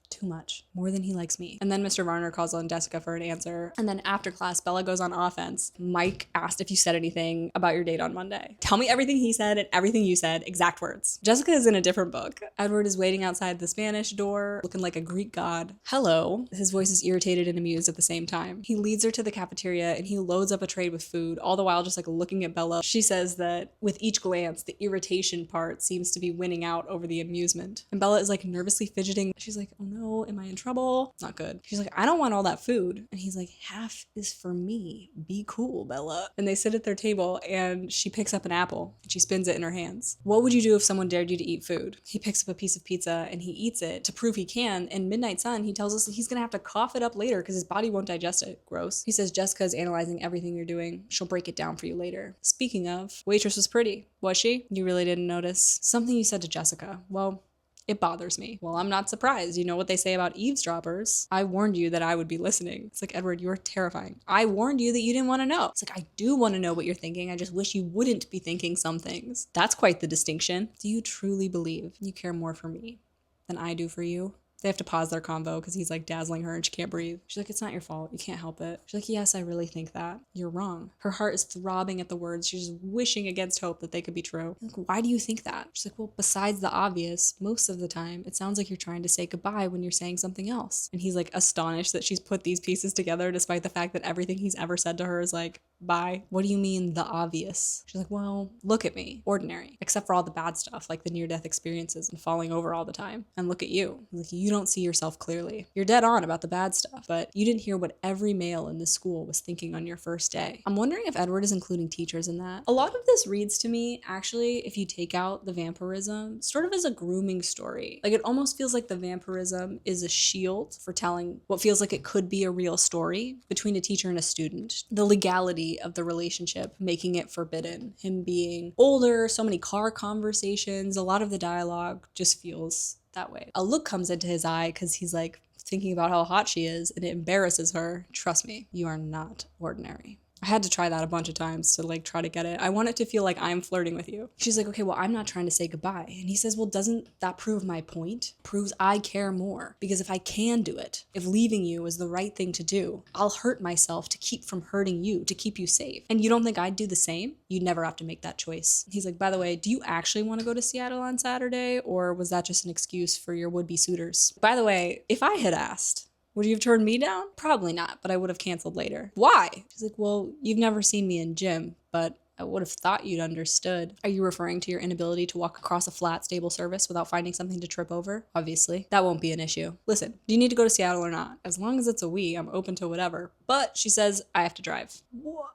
Too much. More than he likes me. And then Mr. Varner calls on Jessica for an answer. And then after class, Bella goes on offense. Mike asked if you said anything about your date on Monday. Tell me everything he said and everything you said, exact words. Jessica is in a different book. Edward is waiting outside the Spanish door, looking like a Greek god. Hello. His voice is irritated and amused at the same time. He leads her to the cafeteria and he loads up a tray with food, all the while just like looking at Bella. She says that with each glance, the irritation part seems to be winning out over the amusement. And Bella is like nervously fidgeting. She's like, oh no. Am I in trouble? Not good. She's like, I don't want all that food. And he's like, half is for me. Be cool, Bella. And they sit at their table and she picks up an apple and she spins it in her hands. What would you do if someone dared you to eat food? He picks up a piece of pizza and he eats it to prove he can. In Midnight Sun, he tells us that he's gonna have to cough it up later because his body won't digest it. Gross. He says Jessica's analyzing everything you're doing. She'll break it down for you later. Speaking of, waitress was pretty. Was she? You really didn't notice? Something you said to Jessica. Well, It bothers me. Well, I'm not surprised. You know what they say about eavesdroppers. I warned you that I would be listening. It's like, Edward, you're terrifying. I warned you that you didn't want to know. It's like, I do want to know what you're thinking. I just wish you wouldn't be thinking some things. That's quite the distinction. Do you truly believe you care more for me than I do for you? They have to pause their convo because he's like dazzling her and she can't breathe. She's like, it's not your fault. You can't help it. She's like, yes, I really think that. You're wrong. Her heart is throbbing at the words. She's just wishing against hope that they could be true. Like, why do you think that? She's like, well, besides the obvious, most of the time, it sounds like you're trying to say goodbye when you're saying something else. And he's like astonished that she's put these pieces together despite the fact that everything he's ever said to her is like, bye. What do you mean the obvious? She's like, well, look at me. Ordinary. Except for all the bad stuff like the near-death experiences and falling over all the time. And look at you. Like, you don't see yourself clearly. You're dead on about the bad stuff, but you didn't hear what every male in the school was thinking on your first day. I'm wondering if Edward is including teachers in that. A lot of this reads to me, actually, if you take out the vampirism, sort of as a grooming story. Like, it almost feels like the vampirism is a shield for telling what feels like it could be a real story between a teacher and a student. The legality of the relationship, making it forbidden. Him being older, so many car conversations, a lot of the dialogue just feels that way. A look comes into his eye because he's like thinking about how hot she is and it embarrasses her. Trust me, you are not ordinary. I had to try that a bunch of times to like try to get it. I want it to feel like I'm flirting with you. She's like, okay, well, I'm not trying to say goodbye. And he says, well, doesn't that prove my point? Proves I care more. Because if I can do it, if leaving you is the right thing to do, I'll hurt myself to keep from hurting you, to keep you safe. And you don't think I'd do the same? You'd never have to make that choice. He's like, by the way, do you actually want to go to Seattle on Saturday? Or was that just an excuse for your would-be suitors? By the way, if I had asked, would you have turned me down? Probably not, but I would have canceled later. Why? She's like, well, you've never seen me in gym, but I would have thought you'd understood. Are you referring to your inability to walk across a flat, stable surface without finding something to trip over? Obviously, that won't be an issue. Listen, do you need to go to Seattle or not? As long as it's a we, I'm open to whatever. But she says, I have to drive.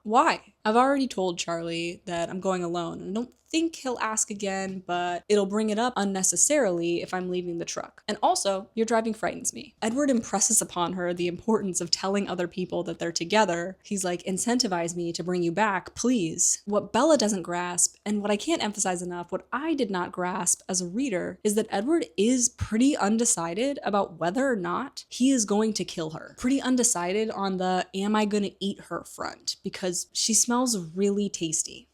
Why? I've already told Charlie that I'm going alone, and I don't think he'll ask again, but it'll bring it up unnecessarily if I'm leaving the truck. And also, your driving frightens me. Edward impresses upon her the importance of telling other people that they're together. He's like, incentivize me to bring you back, please. What Bella doesn't grasp, and what I can't emphasize enough, what I did not grasp as a reader, is that Edward is pretty undecided about whether or not he is going to kill her. Pretty undecided on the am I gonna eat her front, because she smells really tasty.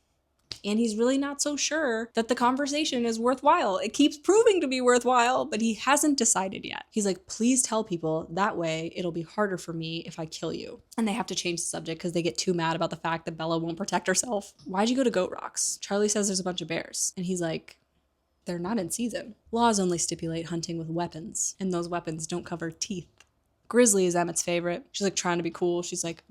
And he's really not so sure that the conversation is worthwhile. It keeps proving to be worthwhile, but he hasn't decided yet. He's like, please tell people, that way it'll be harder for me if I kill you. And they have to change the subject because they get too mad about the fact that Bella won't protect herself. Why'd you go to Goat Rocks? Charlie says there's a bunch of bears. And he's like, they're not in season. Laws only stipulate hunting with weapons, and those weapons don't cover teeth. Grizzly is Emmett's favorite. She's like trying to be cool. She's like,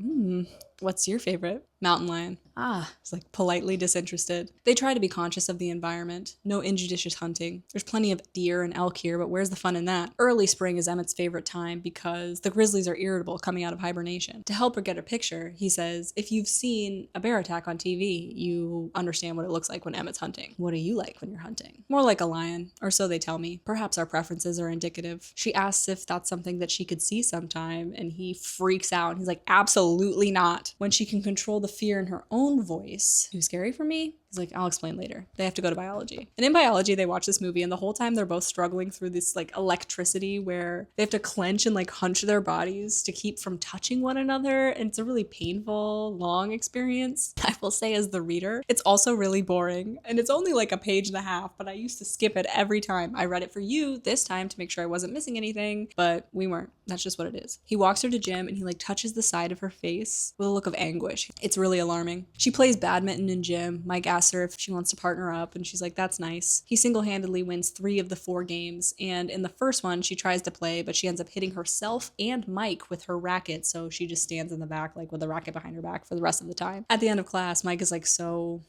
what's your favorite? Mountain lion. It's like politely disinterested. They try to be conscious of the environment. No injudicious hunting. There's plenty of deer and elk here, but where's the fun in that? Early spring is Emmett's favorite time because the grizzlies are irritable coming out of hibernation. To help her get a picture, he says, if you've seen a bear attack on TV, you understand what it looks like when Emmett's hunting. What do you like when you're hunting? More like a lion, or so they tell me. Perhaps our preferences are indicative. She asks if that's something that she could see sometime, and he freaks out. He's like, absolutely not. When she can control the fear in her own voice. Too scary for me? He's like, I'll explain later. They have to go to biology. And in biology, they watch this movie, and the whole time they're both struggling through this like electricity where they have to clench and like hunch their bodies to keep from touching one another. And it's a really painful, long experience. I will say, as the reader, it's also really boring. And it's only like a page and a half, but I used to skip it every time. I read it for you this time to make sure I wasn't missing anything, but we weren't. That's just what it is. He walks her to gym and he like touches the side of her face with a look of anguish. It's really alarming. She plays badminton in gym. Mike asks her if she wants to partner up, and she's like, that's nice. He single-handedly wins 3 of the 4 games, and in the first one, she tries to play, but she ends up hitting herself and Mike with her racket, so she just stands in the back, like with the racket behind her back for the rest of the time. At the end of class, Mike is like, so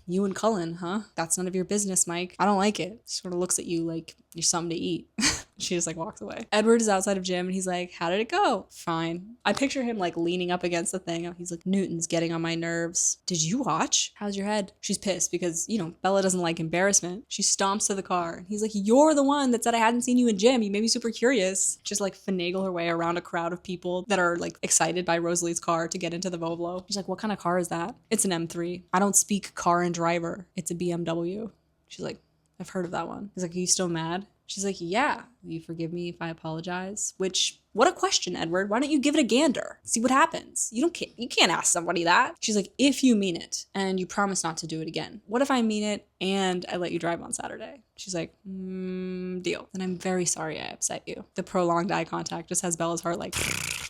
you and Cullen, huh? That's none of your business, Mike. I don't like it. Sort of looks at you like you're something to eat. She just like walks away. Edward is outside of gym and he's like, how did it go? Fine. I picture him like leaning up against the thing. He's like, Newton's getting on my nerves. Did you watch? How's your head? She's pissed because, you know, Bella doesn't like embarrassment. She stomps to the car. He's like, you're the one that said I hadn't seen you in gym. You made me super curious. Just like finagle her way around a crowd of people that are like excited by Rosalie's car to get into the Vovlo. She's like, what kind of car is that? It's an M3. I don't speak car and driver. It's a BMW. She's like, I've heard of that one. He's like, are you still mad? She's like, yeah, will you forgive me if I apologize? Which, what a question, Edward. Why don't you give it a gander? See what happens. You can't ask somebody that. She's like, if you mean it and you promise not to do it again. What if I mean it and I let you drive on Saturday? She's like, deal. And I'm very sorry I upset you. The prolonged eye contact just has Bella's heart like...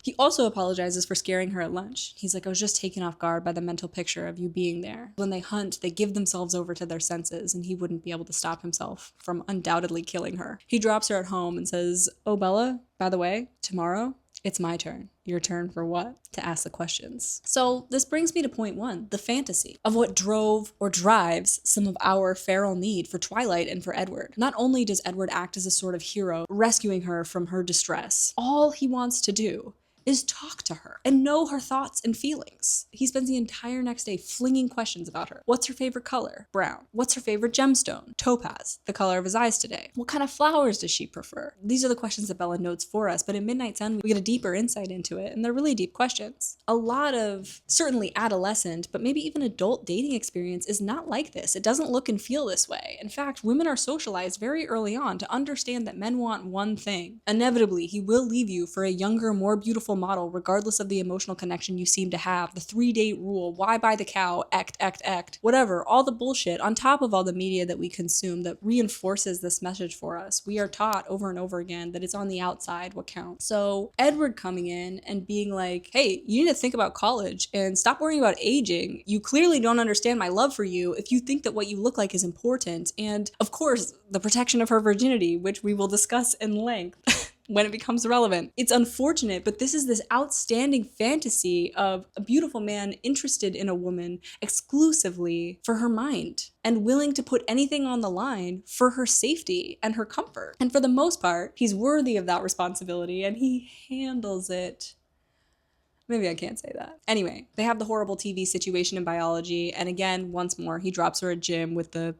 He also apologizes for scaring her at lunch. He's like, I was just taken off guard by the mental picture of you being there. When they hunt, they give themselves over to their senses, and he wouldn't be able to stop himself from undoubtedly killing her. He drops her at home and says, oh, Bella, by the way, tomorrow, it's my turn. Your turn for what? To ask the questions. So this brings me to point one, the fantasy of what drove or drives some of our feral need for Twilight and for Edward. Not only does Edward act as a sort of hero, rescuing her from her distress, all he wants to do is talk to her and know her thoughts and feelings. He spends the entire next day flinging questions about her. What's her favorite color? Brown. What's her favorite gemstone? Topaz, the color of his eyes today. What kind of flowers does she prefer? These are the questions that Bella notes for us, but in Midnight Sun, we get a deeper insight into it, and they're really deep questions. A lot of, certainly adolescent, but maybe even adult dating experience is not like this. It doesn't look and feel this way. In fact, women are socialized very early on to understand that men want one thing. Inevitably, he will leave you for a younger, more beautiful model, regardless of the emotional connection you seem to have, the 3-date rule, why buy the cow, act, whatever, all the bullshit on top of all the media that we consume that reinforces this message for us. We are taught over and over again that it's on the outside what counts. So Edward coming in and being like, hey, you need to think about college and stop worrying about aging. You clearly don't understand my love for you if you think that what you look like is important. And of course, the protection of her virginity, which we will discuss in length. When it becomes relevant. It's unfortunate, but this is this outstanding fantasy of a beautiful man interested in a woman exclusively for her mind and willing to put anything on the line for her safety and her comfort. And for the most part, he's worthy of that responsibility and he handles it. Maybe I can't say that. Anyway, they have the horrible TV situation in biology, and again, once more, he drops her at gym with the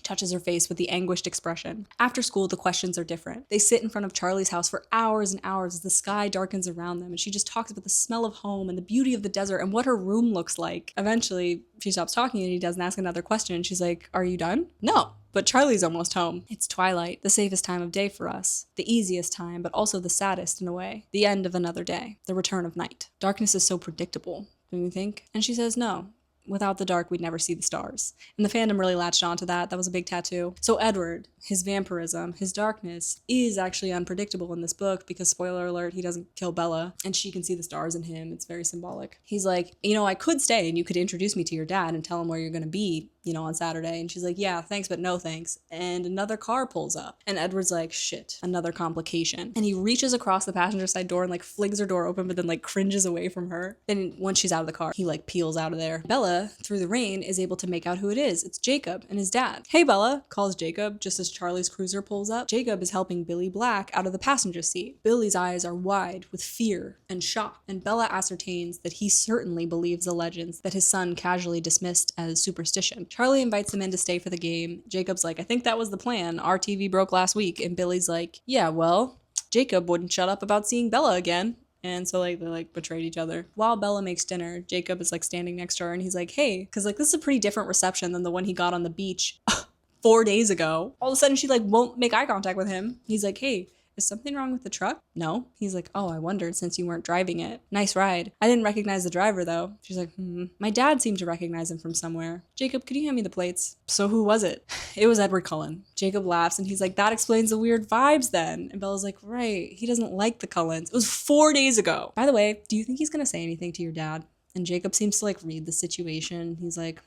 touches her face with the anguished expression. After school, the questions are different. They sit in front of Charlie's house for hours and hours as the sky darkens around them, and she just talks about the smell of home and the beauty of the desert and what her room looks like. Eventually, she stops talking and he doesn't ask another question, and she's like, are you done? No. But Charlie's almost home. It's twilight, the safest time of day for us. The easiest time, but also the saddest in a way. The end of another day. The return of night. Darkness is so predictable, don't you think? And she says no. Without the dark, we'd never see the stars. And the fandom really latched onto that. That was a big tattoo. So Edward, his vampirism, his darkness, is actually unpredictable in this book because, spoiler alert, he doesn't kill Bella and she can see the stars in him. It's very symbolic. He's like, I could stay and you could introduce me to your dad and tell him where you're going to be, on Saturday. And she's like, yeah, thanks, but no thanks. And another car pulls up. And Edward's like, shit, another complication. And he reaches across the passenger side door and flings her door open, but then cringes away from her. Then once she's out of the car, he peels out of there. Bella, through the rain, is able to make out who it is. It's Jacob and his dad. Hey, Bella, calls Jacob just as Charlie's cruiser pulls up. Jacob is helping Billy Black out of the passenger seat. Billy's eyes are wide with fear and shock, and Bella ascertains that he certainly believes the legends that his son casually dismissed as superstition. Charlie invites him in to stay for the game. Jacob's like, I think that was the plan. Our TV broke last week. And Billy's like, yeah, well, Jacob wouldn't shut up about seeing Bella again. And so they betrayed each other. While Bella makes dinner, Jacob is standing next to her and he's like, hey, because this is a pretty different reception than the one he got on the beach 4 days ago. All of a sudden she won't make eye contact with him. He's like, hey, is something wrong with the truck? No. He's like, oh, I wondered since you weren't driving it. Nice ride. I didn't recognize the driver though. She's like, My dad seemed to recognize him from somewhere. Jacob, could you hand me the plates? So who was it? It was Edward Cullen. Jacob laughs and he's like, that explains the weird vibes then. And Bella's like, right, he doesn't like the Cullens. It was 4 days ago. By the way, do you think he's gonna say anything to your dad? And Jacob seems to read the situation. He's like,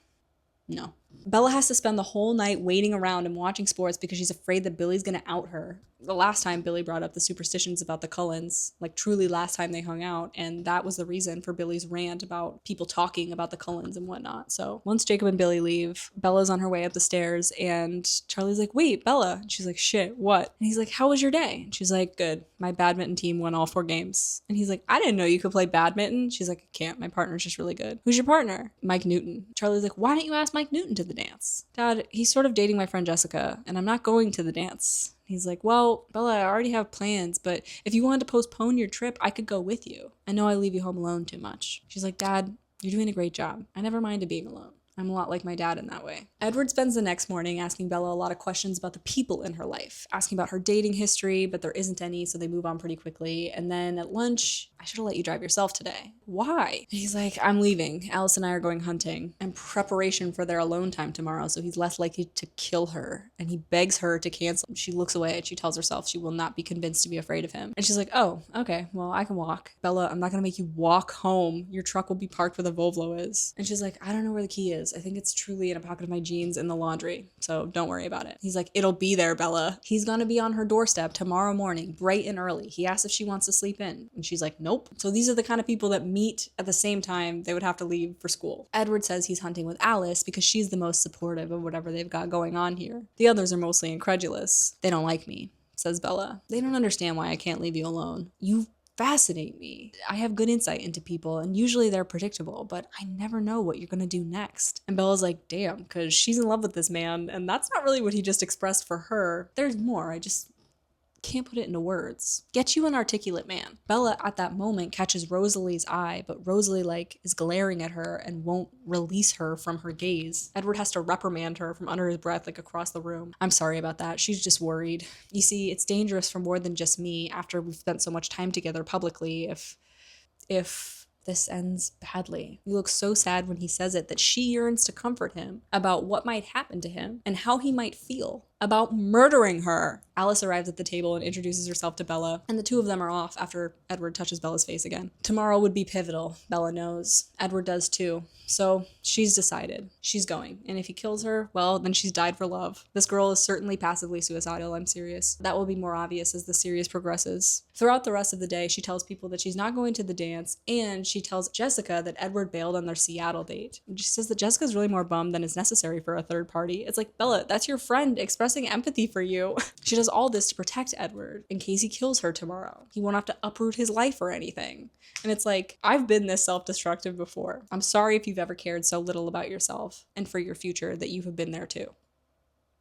no. Bella has to spend the whole night waiting around and watching sports because she's afraid that Billy's gonna out her. The last time Billy brought up the superstitions about the Cullens, truly last time they hung out, and that was the reason for Billy's rant about people talking about the Cullens and whatnot. So once Jacob and Billy leave, Bella's on her way up the stairs and Charlie's like, wait, Bella. And she's like, shit, what? And he's like, how was your day? And she's like, good. My badminton team won all 4 games. And he's like, I didn't know you could play badminton. She's like, I can't. My partner's just really good. Who's your partner? Mike Newton. Charlie's like, why don't you ask Mike Newton to the dance? Dad, he's sort of dating my friend Jessica and I'm not going to the dance. He's like, well, Bella, I already have plans, but if you wanted to postpone your trip, I could go with you. I know I leave you home alone too much. She's like, Dad, you're doing a great job. I never minded being alone. I'm a lot like my dad in that way. Edward spends the next morning asking Bella a lot of questions about the people in her life, asking about her dating history, but there isn't any, so they move on pretty quickly. And then at lunch, I should have let you drive yourself today. Why? And he's like, I'm leaving. Alice and I are going hunting in preparation for their alone time tomorrow, so he's less likely to kill her. And he begs her to cancel. She looks away and she tells herself she will not be convinced to be afraid of him. And she's like, oh, okay, well, I can walk. Bella, I'm not gonna make you walk home. Your truck will be parked where the Volvo is. And she's like, I don't know where the key is. I think it's truly in a pocket of my jeans in the laundry, so don't worry about it. He's like, it'll be there, Bella. He's gonna be on her doorstep tomorrow morning, bright and early. He asks if she wants to sleep in, and she's like, nope. So these are the kind of people that meet at the same time they would have to leave for school. Edward says he's hunting with Alice because she's the most supportive of whatever they've got going on here. The others are mostly incredulous. They don't like me, says Bella. They don't understand why I can't leave you alone. You fascinate me. I have good insight into people, and usually they're predictable, but I never know what you're gonna do next. And Bella's like, damn, because she's in love with this man, and that's not really what he just expressed for her. There's more. I just can't put it into words. Get you an articulate man. Bella at that moment catches Rosalie's eye, but Rosalie is glaring at her and won't release her from her gaze. Edward has to reprimand her from under his breath across the room. I'm sorry about that. She's just worried. You see, it's dangerous for more than just me after we've spent so much time together publicly if this ends badly. He looks so sad when he says it that she yearns to comfort him about what might happen to him and how he might feel about murdering her. Alice arrives at the table and introduces herself to Bella, and the two of them are off after Edward touches Bella's face again. Tomorrow would be pivotal, Bella knows. Edward does too. So she's decided. She's going. And if he kills her, well, then she's died for love. This girl is certainly passively suicidal, I'm serious. That will be more obvious as the series progresses. Throughout the rest of the day, she tells people that she's not going to the dance, and she tells Jessica that Edward bailed on their Seattle date. And she says that Jessica's really more bummed than is necessary for a third party. It's like, Bella, that's your friend expressing empathy for you. She does all this to protect Edward in case he kills her tomorrow. He won't have to uproot his life or anything. And it's like, I've been this self-destructive before. I'm sorry if you've ever cared so little about yourself and for your future that you have been there too.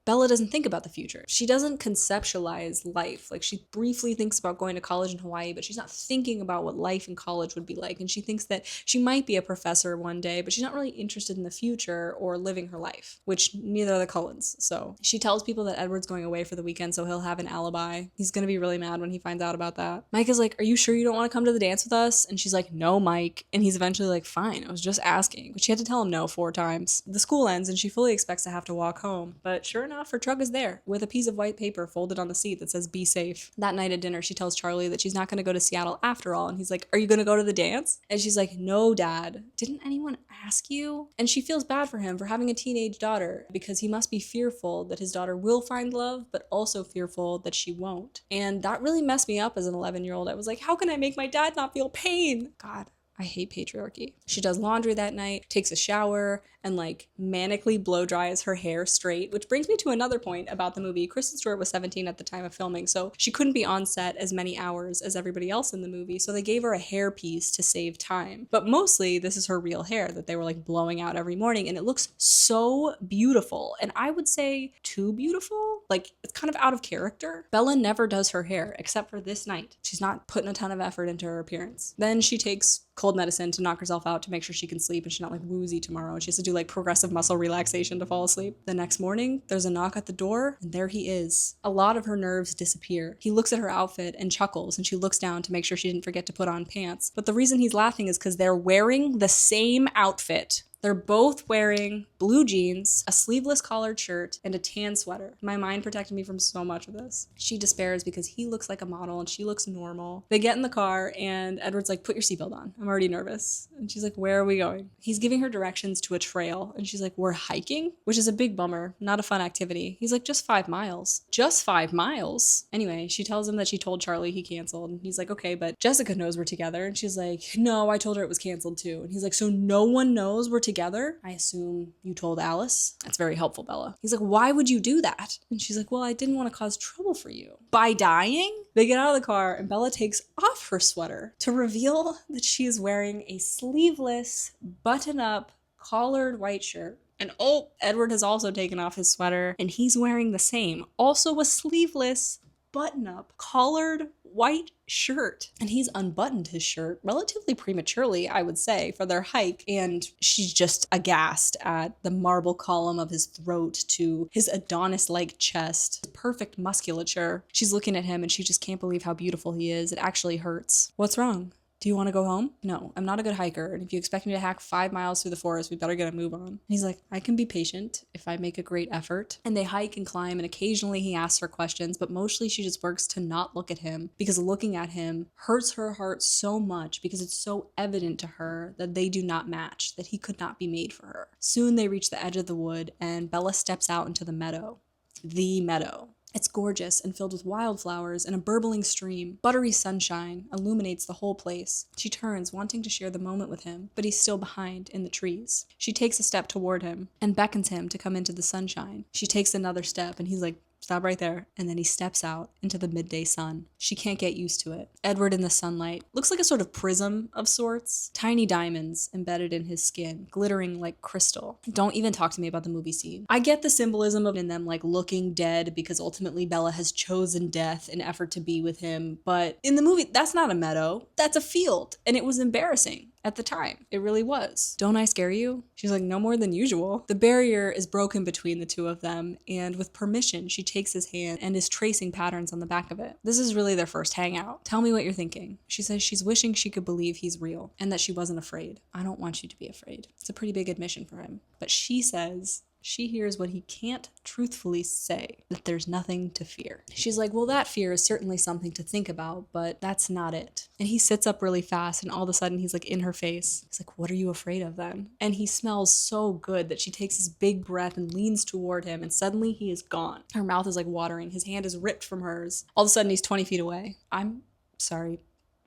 Bella doesn't think about the future. She doesn't conceptualize life. She briefly thinks about going to college in Hawaii, but she's not thinking about what life in college would be like. And she thinks that she might be a professor one day, but she's not really interested in the future or living her life, which neither are the Cullens. So she tells people that Edward's going away for the weekend, so he'll have an alibi. He's gonna be really mad when he finds out about that. Mike is like, are you sure you don't want to come to the dance with us? And she's like, no, Mike. And he's eventually like, fine, I was just asking. But she had to tell him no 4 times. The school ends and she fully expects to have to walk home. But sure enough, her truck is there with a piece of white paper folded on the seat that says be safe. That night at dinner, she tells Charlie that she's not going to go to Seattle after all. And he's like, are you going to go to the dance? And she's like, no, Dad. Didn't anyone ask you? And she feels bad for him for having a teenage daughter because he must be fearful that his daughter will find love, but also fearful that she won't. And that really messed me up as an 11-year-old. I was like, how can I make my dad not feel pain? God, I hate patriarchy. She does laundry that night, takes a shower, and manically blow dries her hair straight, which brings me to another point about the movie. Kristen Stewart was 17 at the time of filming, so she couldn't be on set as many hours as everybody else in the movie, so they gave her a hair piece to save time. But mostly, this is her real hair that they were blowing out every morning, and it looks so beautiful, and I would say too beautiful. It's kind of out of character. Bella never does her hair, except for this night. She's not putting a ton of effort into her appearance. Then she takes cold medicine to knock herself out to make sure she can sleep and she's not woozy tomorrow. And she has to do progressive muscle relaxation to fall asleep. The next morning, there's a knock at the door and there he is. A lot of her nerves disappear. He looks at her outfit and chuckles and she looks down to make sure she didn't forget to put on pants. But the reason he's laughing is because they're wearing the same outfit. They're both wearing blue jeans, a sleeveless collared shirt, and a tan sweater. My mind protected me from so much of this. She despairs because he looks like a model and she looks normal. They get in the car and Edward's like, put your seatbelt on. I'm already nervous. And she's like, where are we going? He's giving her directions to a trail and she's like, we're hiking? Which is a big bummer. Not a fun activity. He's like, just 5 miles. Just 5 miles? Anyway, she tells him that she told Charlie he canceled. And he's like, okay, but Jessica knows we're together. And she's like, no, I told her it was canceled too. And he's like, so no one knows we're together? I assume you told Alice? That's very helpful, Bella. He's like, why would you do that? And she's like, well, I didn't want to cause trouble for you. By dying? They get out of the car and Bella takes off her sweater to reveal that she is wearing a sleeveless, button-up, collared white shirt. And oh, Edward has also taken off his sweater and he's wearing the same. Also a sleeveless, button-up, collared white shirt. And he's unbuttoned his shirt relatively prematurely, I would say, for their hike. And she's just aghast at the marble column of his throat to his Adonis-like chest, perfect musculature. She's looking at him and she just can't believe how beautiful he is. It actually hurts. What's wrong? Do you want to go home? No, I'm not a good hiker. And if you expect me to hack 5 miles through the forest, we better get a move on. And he's like, I can be patient if I make a great effort. And they hike and climb, and occasionally he asks her questions, but mostly she just works to not look at him because looking at him hurts her heart so much because it's so evident to her that they do not match, that he could not be made for her. Soon they reach the edge of the wood, and Bella steps out into the meadow. The meadow. It's gorgeous and filled with wildflowers and a burbling stream. Buttery sunshine illuminates the whole place. She turns, wanting to share the moment with him, but he's still behind in the trees. She takes a step toward him and beckons him to come into the sunshine. She takes another step and he's like, stop right there. And then he steps out into the midday sun. She can't get used to it. Edward in the sunlight looks like a sort of prism of sorts. Tiny diamonds embedded in his skin, glittering like crystal. Don't even talk to me about the movie scene. I get the symbolism of in them like looking dead because ultimately Bella has chosen death in effort to be with him. But in the movie, that's not a meadow. That's a field. And it was embarrassing. At the time, it really was. Don't I scare you? She's like, no more than usual. The barrier is broken between the two of them, and with permission, she takes his hand and is tracing patterns on the back of it. This is really their first hangout. Tell me what you're thinking. She says she's wishing she could believe he's real and that she wasn't afraid. I don't want you to be afraid. It's a pretty big admission for him. But she says she hears what he can't truthfully say, that there's nothing to fear. She's like, well, that fear is certainly something to think about, but that's not it. And he sits up really fast, and all of a sudden he's like in her face. He's like, what are you afraid of then? And he smells so good that she takes this big breath and leans toward him, and suddenly he is gone. Her mouth is like watering. His hand is ripped from hers. All of a sudden he's 20 feet away. I'm sorry,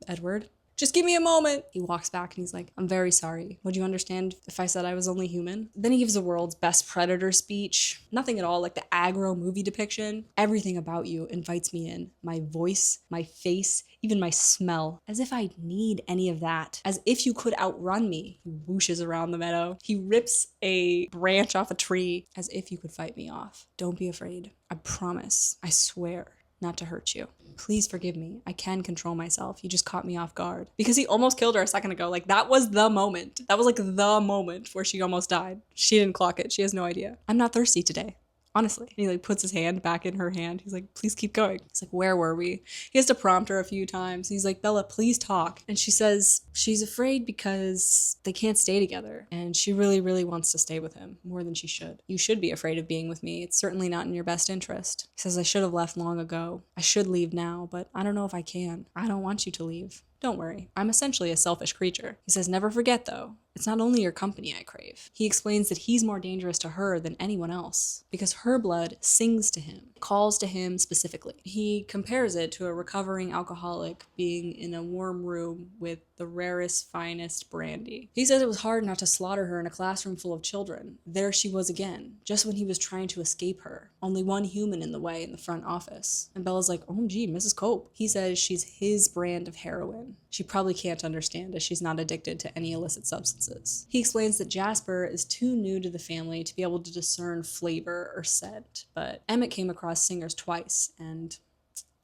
Edward. Just give me a moment. He walks back and he's like, I'm very sorry. Would you understand if I said I was only human? Then he gives the world's best predator speech. Nothing at all like the aggro movie depiction. Everything about you invites me in. My voice, my face, even my smell. As if I need any of that. As if you could outrun me. He whooshes around the meadow. He rips a branch off a tree. As if you could fight me off. Don't be afraid. I promise. I swear not to hurt you. Please forgive me. I can control myself. You just caught me off guard. Because he almost killed her a second ago. Like, that was the moment. That was like the moment where she almost died. She didn't clock it. She has no idea. I'm not thirsty today. Honestly. And he like puts his hand back in her hand. He's like, please keep going. He's like, where were we? He has to prompt her a few times. He's like, Bella, please talk. And she says she's afraid because they can't stay together. And she really, really wants to stay with him more than she should. You should be afraid of being with me. It's certainly not in your best interest. He says, I should have left long ago. I should leave now, but I don't know if I can. I don't want you to leave. Don't worry, I'm essentially a selfish creature. He says, never forget though, it's not only your company I crave. He explains that he's more dangerous to her than anyone else because her blood sings to him, calls to him specifically. He compares it to a recovering alcoholic being in a warm room with the rarest, finest brandy. He says it was hard not to slaughter her in a classroom full of children. There she was again, just when he was trying to escape her. Only one human in the way in the front office. And Bella's like, oh gee, Mrs. Cope. He says she's his brand of heroin. She probably can't understand as she's not addicted to any illicit substances. He explains that Jasper is too new to the family to be able to discern flavor or scent, but Emmett came across singers twice and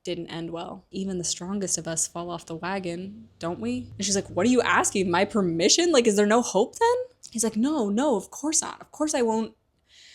didn't end well. Even the strongest of us fall off the wagon, don't we? And she's like, what are you asking? My permission? Like, is there no hope then? He's like, no, of course not. Of course I won't.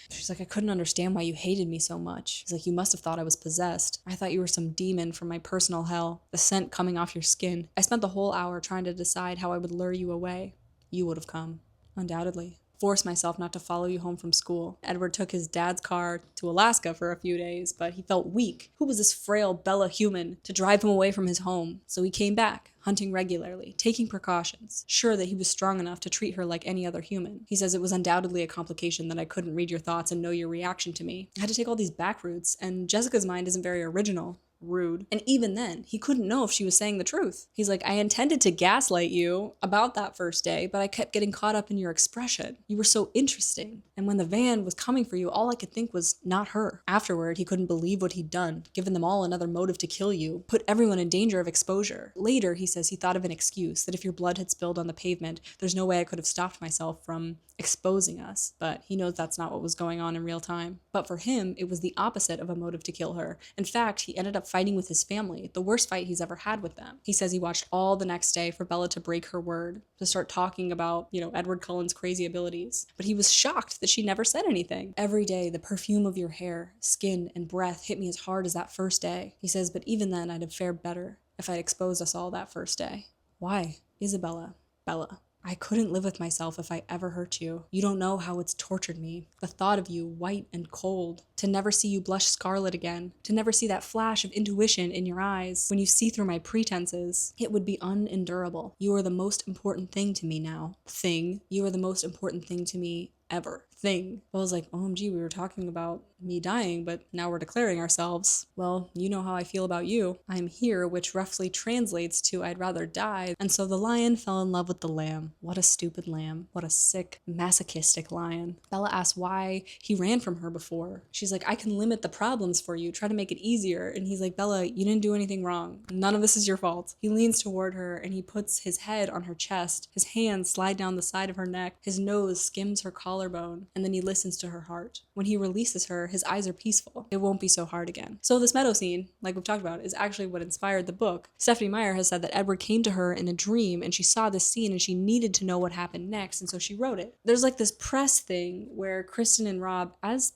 She's like, I couldn't understand why you hated me so much. He's like, you must have thought I was possessed. I thought you were some demon from my personal hell. The scent coming off your skin. I spent the whole hour trying to decide how I would lure you away. You would have come. Undoubtedly. Force myself not to follow you home from school. Edward took his dad's car to Alaska for a few days, but he felt weak. Who was this frail Bella human to drive him away from his home? So he came back, hunting regularly, taking precautions, sure that he was strong enough to treat her like any other human. He says it was undoubtedly a complication that I couldn't read your thoughts and know your reaction to me. I had to take all these back routes, and Jessica's mind isn't very original. Rude. And even then, he couldn't know if she was saying the truth. He's like, I intended to gaslight you about that first day, but I kept getting caught up in your expression. You were so interesting. And when the van was coming for you, all I could think was not her. Afterward, he couldn't believe what he'd done, given them all another motive to kill you, put everyone in danger of exposure. Later, he says he thought of an excuse, that if your blood had spilled on the pavement, there's no way I could have stopped myself from exposing us, but he knows that's not what was going on in real time. But for him, it was the opposite of a motive to kill her. In fact, he ended up fighting with his family, the worst fight he's ever had with them. He says he watched all the next day for Bella to break her word, to start talking about, Edward Cullen's crazy abilities. But he was shocked that she never said anything. Every day, the perfume of your hair, skin, and breath hit me as hard as that first day. He says, but even then I'd have fared better if I'd exposed us all that first day. Why? Isabella. Bella. I couldn't live with myself if I ever hurt you. You don't know how it's tortured me. The thought of you, white and cold. To never see you blush scarlet again. To never see that flash of intuition in your eyes when you see through my pretenses. It would be unendurable. You are the most important thing to me now. Thing. You are the most important thing to me ever. Thing. I was like, OMG, we were talking about me dying, but now we're declaring ourselves. Well, you know how I feel about you. I'm here, which roughly translates to I'd rather die. And so the lion fell in love with the lamb. What a stupid lamb. What a sick, masochistic lion. Bella asks why he ran from her before. She's like, I can limit the problems for you, try to make it easier. And he's like, Bella, you didn't do anything wrong. None of this is your fault. He leans toward her and he puts his head on her chest. His hands slide down the side of her neck. His nose skims her collarbone. And then he listens to her heart. When he releases her, his eyes are peaceful. It won't be so hard again. So this Meadow scene, like we've talked about, is actually what inspired the book. Stephanie Meyer has said that Edward came to her in a dream and she saw this scene and she needed to know what happened next, and so she wrote it. There's like this press thing where Kristen and Rob, as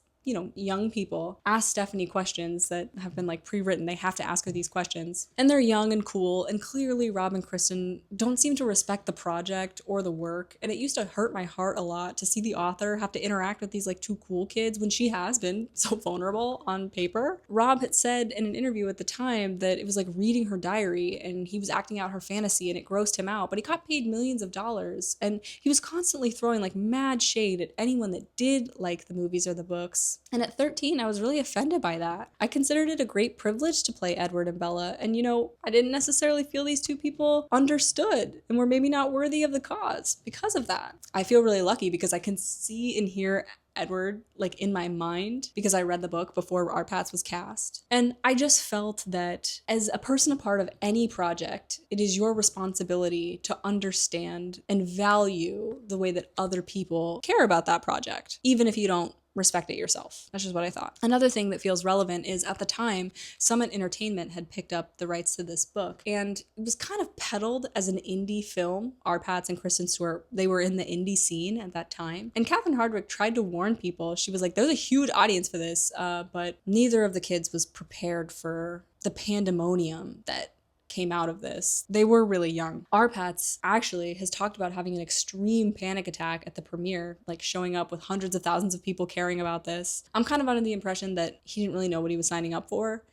young people, ask Stephanie questions that have been like pre-written. They have to ask her these questions. And they're young and cool, and clearly Rob and Kristen don't seem to respect the project or the work. And it used to hurt my heart a lot to see the author have to interact with these like two cool kids when she has been so vulnerable on paper. Rob had said in an interview at the time that it was like reading her diary and he was acting out her fantasy and it grossed him out, but he got paid millions of dollars. And he was constantly throwing like mad shade at anyone that did like the movies or the books. And at 13, I was really offended by that. I considered it a great privilege to play Edward and Bella. And I didn't necessarily feel these two people understood and were maybe not worthy of the cause because of that. I feel really lucky because I can see and hear Edward like in my mind because I read the book before Our Paths was cast. And I just felt that as a person a part of any project, it is your responsibility to understand and value the way that other people care about that project, even if you don't respect it yourself. That's just what I thought. Another thing that feels relevant is at the time, Summit Entertainment had picked up the rights to this book, and it was kind of peddled as an indie film. Our Pats and Kristen Stewart, they were in the indie scene at that time. And Catherine Hardwicke tried to warn people. She was like, there's a huge audience for this, but neither of the kids was prepared for the pandemonium that came out of this. They were really young. Our Pats actually has talked about having an extreme panic attack at the premiere, like showing up with hundreds of thousands of people caring about this. I'm kind of under the impression that he didn't really know what he was signing up for.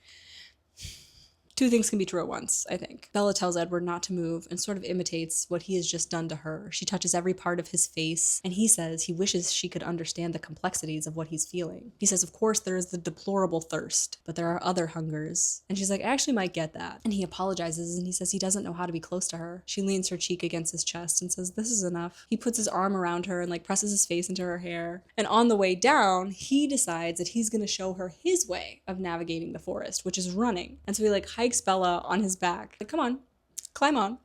Two things can be true at once, I think. Bella tells Edward not to move and sort of imitates what he has just done to her. She touches every part of his face, and he says he wishes she could understand the complexities of what he's feeling. He says, of course, there is the deplorable thirst, but there are other hungers. And she's like, I actually might get that. And he apologizes, and he says he doesn't know how to be close to her. She leans her cheek against his chest and says, this is enough. He puts his arm around her and like presses his face into her hair. And on the way down, he decides that he's going to show her his way of navigating the forest, which is running. And so he like hikes Bella on his back. Like, come on, climb on.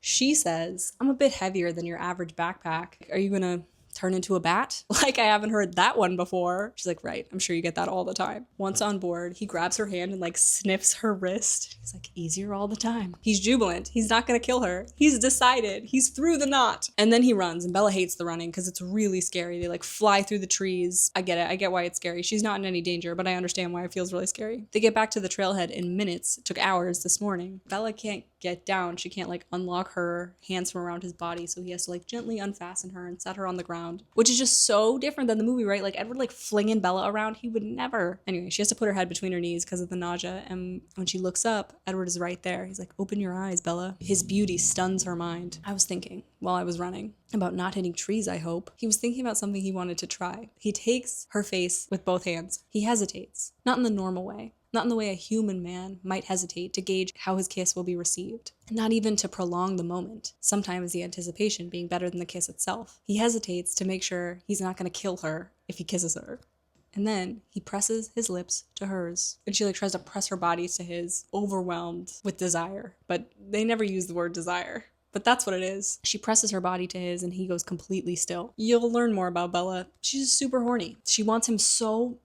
She says, I'm a bit heavier than your average backpack. Are you gonna turn into a bat? Like, I haven't heard that one before. She's like, right, I'm sure you get that all the time. Once on board, he grabs her hand and like sniffs her wrist. He's like, easier all the time. He's jubilant. He's not gonna kill her. He's decided. He's through the knot. And then he runs, and Bella hates the running because it's really scary. They like fly through the trees. I get it. I get why it's scary. She's not in any danger, but I understand why it feels really scary. They get back to the trailhead in minutes. It took hours this morning. Bella can't get down. She can't like unlock her hands from around his body, so he has to like gently unfasten her and set her on the ground, which is just so different than the movie, right? Like Edward like flinging Bella around, he would never. Anyway, she has to put her head between her knees because of the nausea, and when she looks up, Edward is right there. He's like, open your eyes, Bella. His beauty stuns her mind. I was thinking while I was running about not hitting trees, I hope. He was thinking about something he wanted to try. He takes her face with both hands. He hesitates, not in the normal way. Not in the way a human man might hesitate to gauge how his kiss will be received. Not even to prolong the moment, sometimes the anticipation being better than the kiss itself. He hesitates to make sure he's not going to kill her if he kisses her. And then he presses his lips to hers. And she like tries to press her body to his, overwhelmed with desire. But they never use the word desire. but that's what it is. She presses her body to his and he goes completely still. You'll learn more about Bella. She's super horny. She wants him so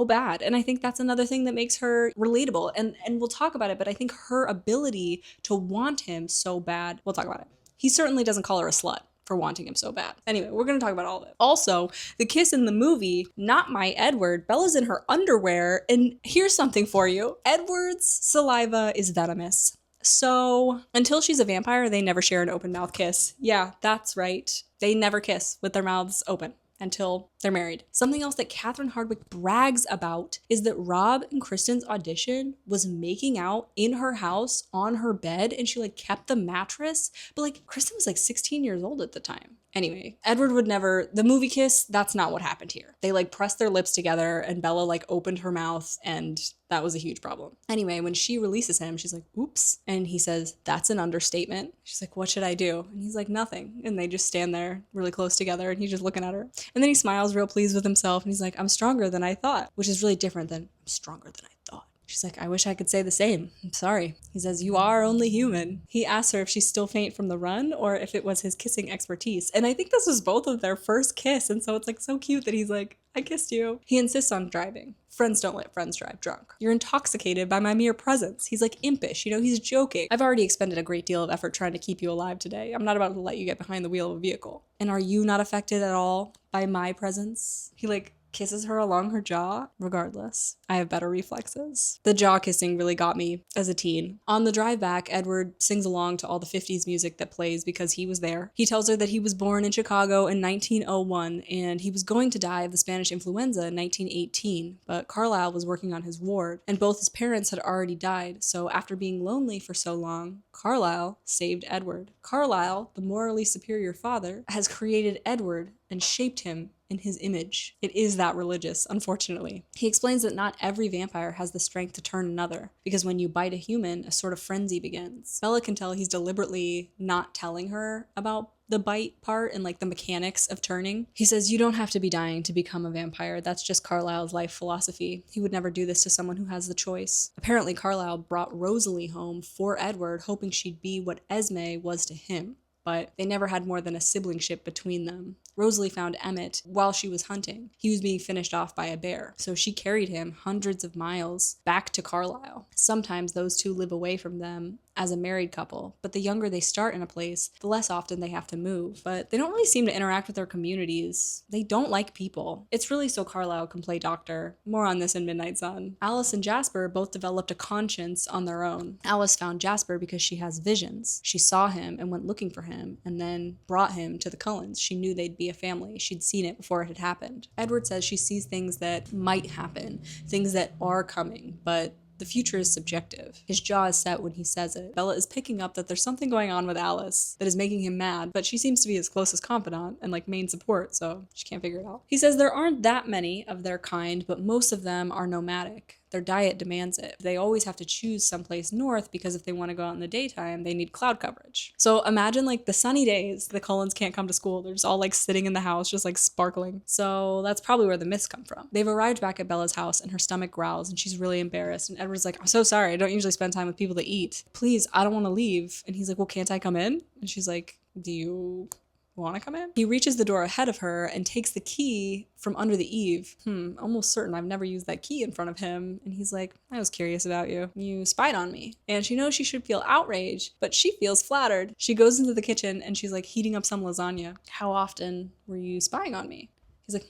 bad. And I think that's another thing that makes her relatable. And we'll talk about it, but I think her ability to want him so bad, we'll talk about it. He certainly doesn't call her a slut for wanting him so bad. Anyway, we're going to talk about all of it. Also, the kiss in the movie, not my Edward. Bella's in her underwear, and here's something for you. Edward's saliva is venomous. So until she's a vampire, they never share an open mouth kiss. Yeah, that's right. They never kiss with their mouths open until they're married. Something else that Catherine Hardwicke brags about is that Rob and Kristen's audition was making out in her house on her bed, and she like kept the mattress. But like Kristen was like 16 years old at the time. Anyway, Edward would never, the movie kiss, that's not what happened here. They like pressed their lips together and Bella like opened her mouth, and that was a huge problem. Anyway, when she releases him, she's like, oops. And he says, that's an understatement. She's like, what should I do? And he's like, nothing. And they just stand there really close together and he's just looking at her. And then he smiles real pleased with himself and he's like, I'm stronger than I thought, which is really different than I'm stronger than I thought. She's like, I wish I could say the same. I'm sorry. He says, you are only human. He asks her if she's still faint from the run or if it was his kissing expertise. And I think this was both of their first kiss. And so it's like so cute that he's like, I kissed you. He insists on driving. Friends don't let friends drive drunk. You're intoxicated by my mere presence. He's like impish, he's joking. I've already expended a great deal of effort trying to keep you alive today. I'm not about to let you get behind the wheel of a vehicle. And are you not affected at all by my presence? He like kisses her along her jaw. Regardless, I have better reflexes. The jaw kissing really got me as a teen. On the drive back, Edward sings along to all the 50s music that plays because he was there. He tells her that he was born in Chicago in 1901 and he was going to die of the Spanish influenza in 1918, but Carlisle was working on his ward and both his parents had already died, so after being lonely for so long, Carlisle saved Edward. Carlisle, the morally superior father, has created Edward and shaped him in his image. It is that religious, unfortunately. He explains that not every vampire has the strength to turn another, because when you bite a human, a sort of frenzy begins. Bella can tell he's deliberately not telling her about the bite part and like the mechanics of turning. He says, you don't have to be dying to become a vampire. That's just Carlisle's life philosophy. He would never do this to someone who has the choice. Apparently, Carlisle brought Rosalie home for Edward, hoping she'd be what Esme was to him, but they never had more than a siblingship between them. Rosalie found Emmett while she was hunting. He was being finished off by a bear, so she carried him hundreds of miles back to Carlisle. Sometimes those two live away from them as a married couple, but the younger they start in a place, the less often they have to move. But they don't really seem to interact with their communities. They don't like people. It's really so Carlisle can play doctor. More on this in Midnight Sun. Alice and Jasper both developed a conscience on their own. Alice found Jasper because she has visions. She saw him and went looking for him, and then brought him to the Cullens. She knew they'd be a family. She'd seen it before it had happened. Edward says she sees things that might happen, things that are coming, but the future is subjective. His jaw is set when he says it. Bella is picking up that there's something going on with Alice that is making him mad, but she seems to be his closest confidant and like main support, so she can't figure it out. He says there aren't that many of their kind, but most of them are nomadic. Their diet demands it. They always have to choose someplace north because if they want to go out in the daytime, they need cloud coverage. So imagine like the sunny days, the Cullens can't come to school. They're just all like sitting in the house, just like sparkling. So that's probably where the myths come from. They've arrived back at Bella's house and her stomach growls and she's really embarrassed. And Edward's like, I'm so sorry. I don't usually spend time with people to eat. Please, I don't want to leave. And he's like, well, can't I come in? And she's like, do you want to come in? He reaches the door ahead of her and takes the key from under the eave. Almost certain I've never used that key in front of him. And he's like, I was curious about you. You spied on me. And she knows she should feel outraged, but she feels flattered. She goes into the kitchen and she's like heating up some lasagna. How often were you spying on me? He's like,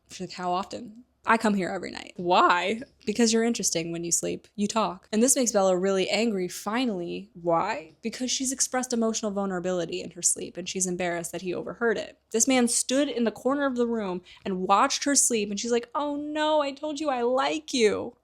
She's like, how often? I come here every night. Why? Because you're interesting when you sleep. You talk. And this makes Bella really angry, finally. Why? Because she's expressed emotional vulnerability in her sleep, and she's embarrassed that he overheard it. This man stood in the corner of the room and watched her sleep, and she's like, oh no, I told you I like you.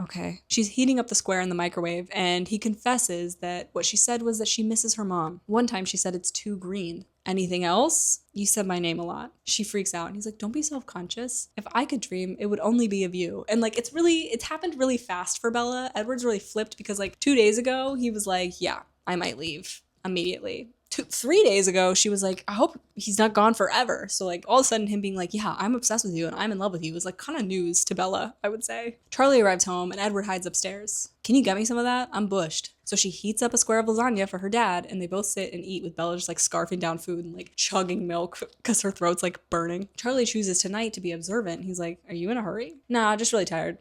Okay. She's heating up the square in the microwave, and he confesses that what she said was that she misses her mom. One time she said it's too green. Anything else? You said my name a lot. She freaks out and he's like, don't be self-conscious. If I could dream, it would only be of you. And like, it's happened really fast for Bella. Edward's really flipped because like 2 days ago, he was like, yeah, I might leave immediately. 3 days ago, she was like, I hope he's not gone forever. So like all of a sudden him being like, yeah, I'm obsessed with you and I'm in love with you was like kind of news to Bella, I would say. Charlie arrives home and Edward hides upstairs. Can you get me some of that? I'm bushed. So she heats up a square of lasagna for her dad and they both sit and eat with Bella just like scarfing down food and like chugging milk because her throat's like burning. Charlie chooses tonight to be observant. He's like, are you in a hurry? Nah, just really tired.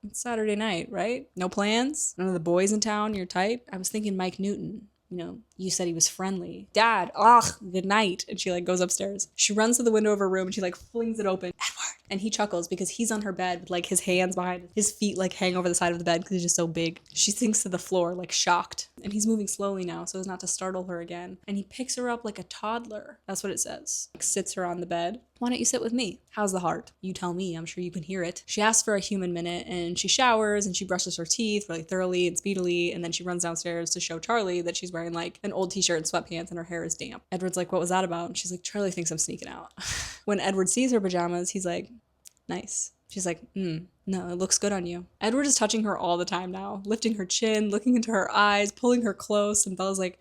It's Saturday night, right? No plans? None of the boys in town your type? I was thinking Mike Newton. You know, you said he was friendly. Dad, good night. And she like goes upstairs. She runs to the window of her room and she like flings it open. Edward. And he chuckles because he's on her bed with like his hands behind his feet like hang over the side of the bed because he's just so big. She sinks to the floor like shocked. And he's moving slowly now so as not to startle her again. And he picks her up like a toddler. That's what it says. Like sits her on the bed. Why don't you sit with me? How's the heart? You tell me, I'm sure you can hear it. She asks for a human minute and she showers and she brushes her teeth really thoroughly and speedily and then she runs downstairs to show Charlie that she's wearing like an old t-shirt and sweatpants and her hair is damp. Edward's like, what was that about? And she's like, Charlie thinks I'm sneaking out. When Edward sees her pajamas, he's like, nice. She's like, no, it looks good on you. Edward is touching her all the time now, lifting her chin, looking into her eyes, pulling her close, and Bella's like,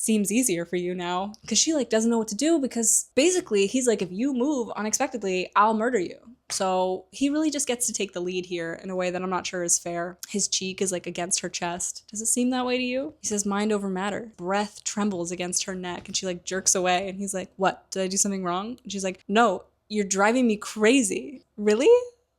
seems easier for you now. Because she like doesn't know what to do because basically he's like, if you move unexpectedly, I'll murder you. So he really just gets to take the lead here in a way that I'm not sure is fair. His cheek is like against her chest. Does it seem that way to you? He says mind over matter. Breath trembles against her neck and she like jerks away and he's like, what? Did I do something wrong? And she's like, no, you're driving me crazy. Really?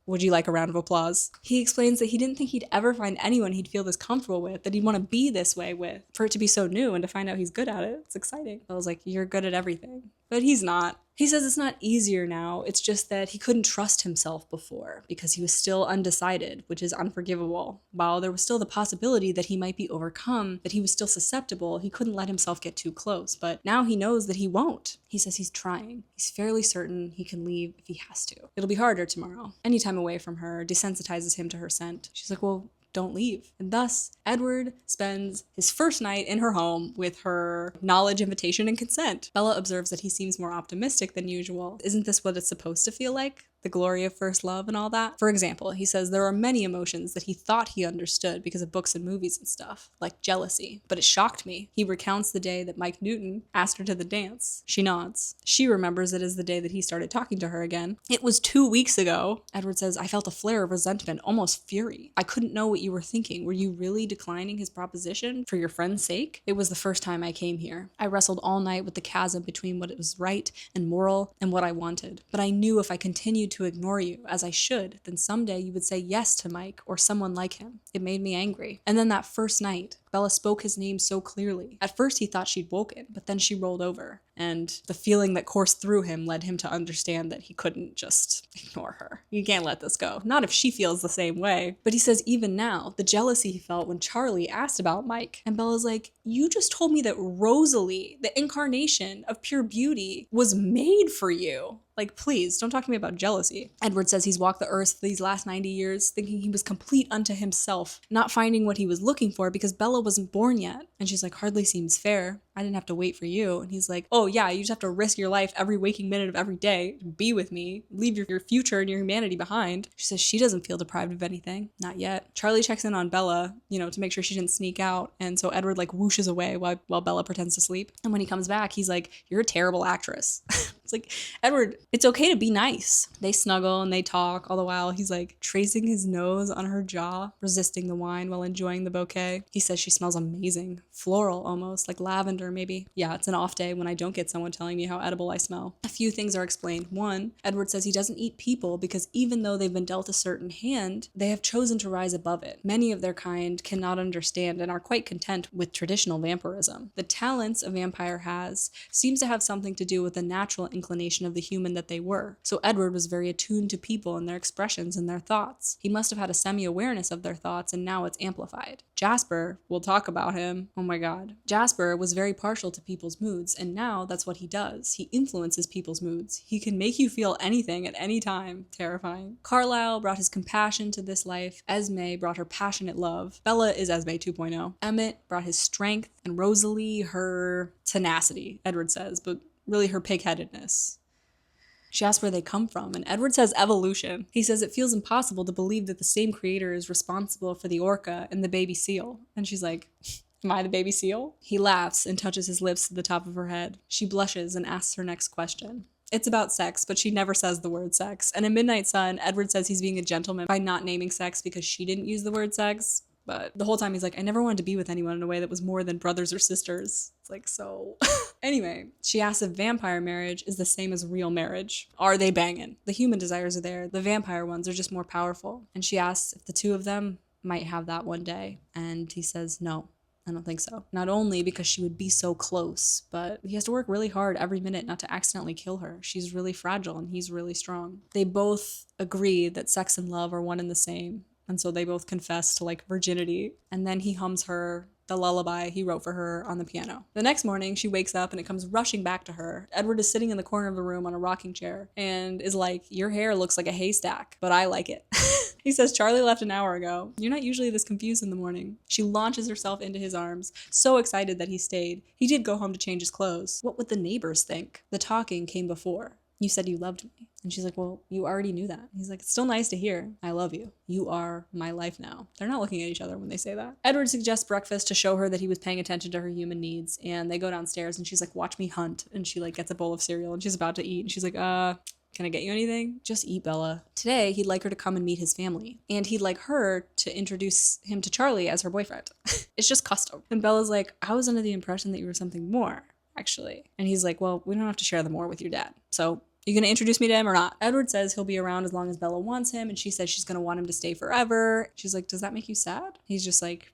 Would you like a round of applause? He explains that he didn't think he'd ever find anyone he'd feel this comfortable with, that he'd want to be this way with. For it to be so new and to find out he's good at it, it's exciting. I was like, you're good at everything. But he's not. He says it's not easier now, it's just that he couldn't trust himself before because he was still undecided, which is unforgivable. While there was still the possibility that he might be overcome, that he was still susceptible, he couldn't let himself get too close. But now he knows that he won't. He says he's trying. He's fairly certain he can leave if he has to. It'll be harder tomorrow. Any time away from her desensitizes him to her scent. She's like, well, don't leave. And thus, Edward spends his first night in her home with her knowledge, invitation, and consent. Bella observes that he seems more optimistic than usual. Isn't this what it's supposed to feel like? The glory of first love and all that. For example, he says there are many emotions that he thought he understood because of books and movies and stuff, like jealousy, but it shocked me. He recounts the day that Mike Newton asked her to the dance. She nods. She remembers it as the day that he started talking to her again. It was 2 weeks ago. Edward says, I felt a flare of resentment, almost fury. I couldn't know what you were thinking. Were you really declining his proposition for your friend's sake? It was the first time I came here. I wrestled all night with the chasm between what was right and moral and what I wanted. But I knew if I continued to ignore you, as I should, then someday you would say yes to Mike or someone like him. It made me angry. And then that first night, Bella spoke his name so clearly. At first he thought she'd woken, but then she rolled over. And the feeling that coursed through him led him to understand that he couldn't just ignore her. You can't let this go. Not if she feels the same way. But he says even now, the jealousy he felt when Charlie asked about Mike. And Bella's like, you just told me that Rosalie, the incarnation of pure beauty, was made for you. Like, please, don't talk to me about jealousy. Edward says he's walked the earth these last 90 years thinking he was complete unto himself, not finding what he was looking for because Bella wasn't born yet. And she's like, hardly seems fair. I didn't have to wait for you. And he's like, oh yeah, you just have to risk your life every waking minute of every day to be with me, leave your future and your humanity behind. She says she doesn't feel deprived of anything. Not yet. Charlie checks in on Bella, to make sure she didn't sneak out. And so Edward like whooshes away while Bella pretends to sleep. And when he comes back, he's like, you're a terrible actress. It's like, Edward, it's okay to be nice. They snuggle and they talk all the while. He's like tracing his nose on her jaw, resisting the wine while enjoying the bouquet. He says she smells amazing. Floral almost, like lavender maybe. Yeah, it's an off day when I don't get someone telling me how edible I smell. A few things are explained. One, Edward says he doesn't eat people because even though they've been dealt a certain hand, they have chosen to rise above it. Many of their kind cannot understand and are quite content with traditional vampirism. The talents a vampire has seems to have something to do with the natural inclination of the human that they were. So Edward was very attuned to people and their expressions and their thoughts. He must have had a semi-awareness of their thoughts and now it's amplified. Jasper, we'll talk about him. Oh my god. Jasper was very partial to people's moods and now that's what he does. He influences people's moods. He can make you feel anything at any time. Terrifying. Carlile brought his compassion to this life. Esme brought her passionate love. Bella is Esme 2.0. Emmett brought his strength and Rosalie her tenacity, Edward says, but really her pig-headedness. She asks where they come from, and Edward says evolution. He says it feels impossible to believe that the same creator is responsible for the orca and the baby seal. And she's like, Am I the baby seal? He laughs and touches his lips to the top of her head. She blushes and asks her next question. It's about sex, but she never says the word sex. And in Midnight Sun, Edward says he's being a gentleman by not naming sex because she didn't use the word sex. But the whole time he's like, I never wanted to be with anyone in a way that was more than brothers or sisters. It's like, so... Anyway, she asks if vampire marriage is the same as real marriage. Are they banging? The human desires are there. The vampire ones are just more powerful. And she asks if the two of them might have that one day. And he says, no, I don't think so. Not only because she would be so close, but he has to work really hard every minute not to accidentally kill her. She's really fragile and he's really strong. They both agree that sex and love are one and the same. And so they both confess to like virginity. And then he hums her the lullaby he wrote for her on the piano. The next morning, she wakes up and it comes rushing back to her. Edward is sitting in the corner of the room on a rocking chair and is like, your hair looks like a haystack, but I like it. He says, Charlie left an hour ago. You're not usually this confused in the morning. She launches herself into his arms, so excited that he stayed. He did go home to change his clothes. What would the neighbors think? The talking came before. You said you loved me. And she's like, well, you already knew that. He's like, it's still nice to hear. I love you. You are my life now. They're not looking at each other when they say that. Edward suggests breakfast to show her that he was paying attention to her human needs. And they go downstairs and she's like, watch me hunt. And she like gets a bowl of cereal and she's about to eat. And she's like, can I get you anything? Just eat, Bella. Today, he'd like her to come and meet his family. And he'd like her to introduce him to Charlie as her boyfriend. It's just custom. And Bella's like, I was under the impression that you were something more, actually. And he's like, well, we don't have to share the more with your dad. So you gonna introduce me to him or not? Edward says he'll be around as long as Bella wants him. And she says she's gonna want him to stay forever. She's like, does that make you sad? He's just like,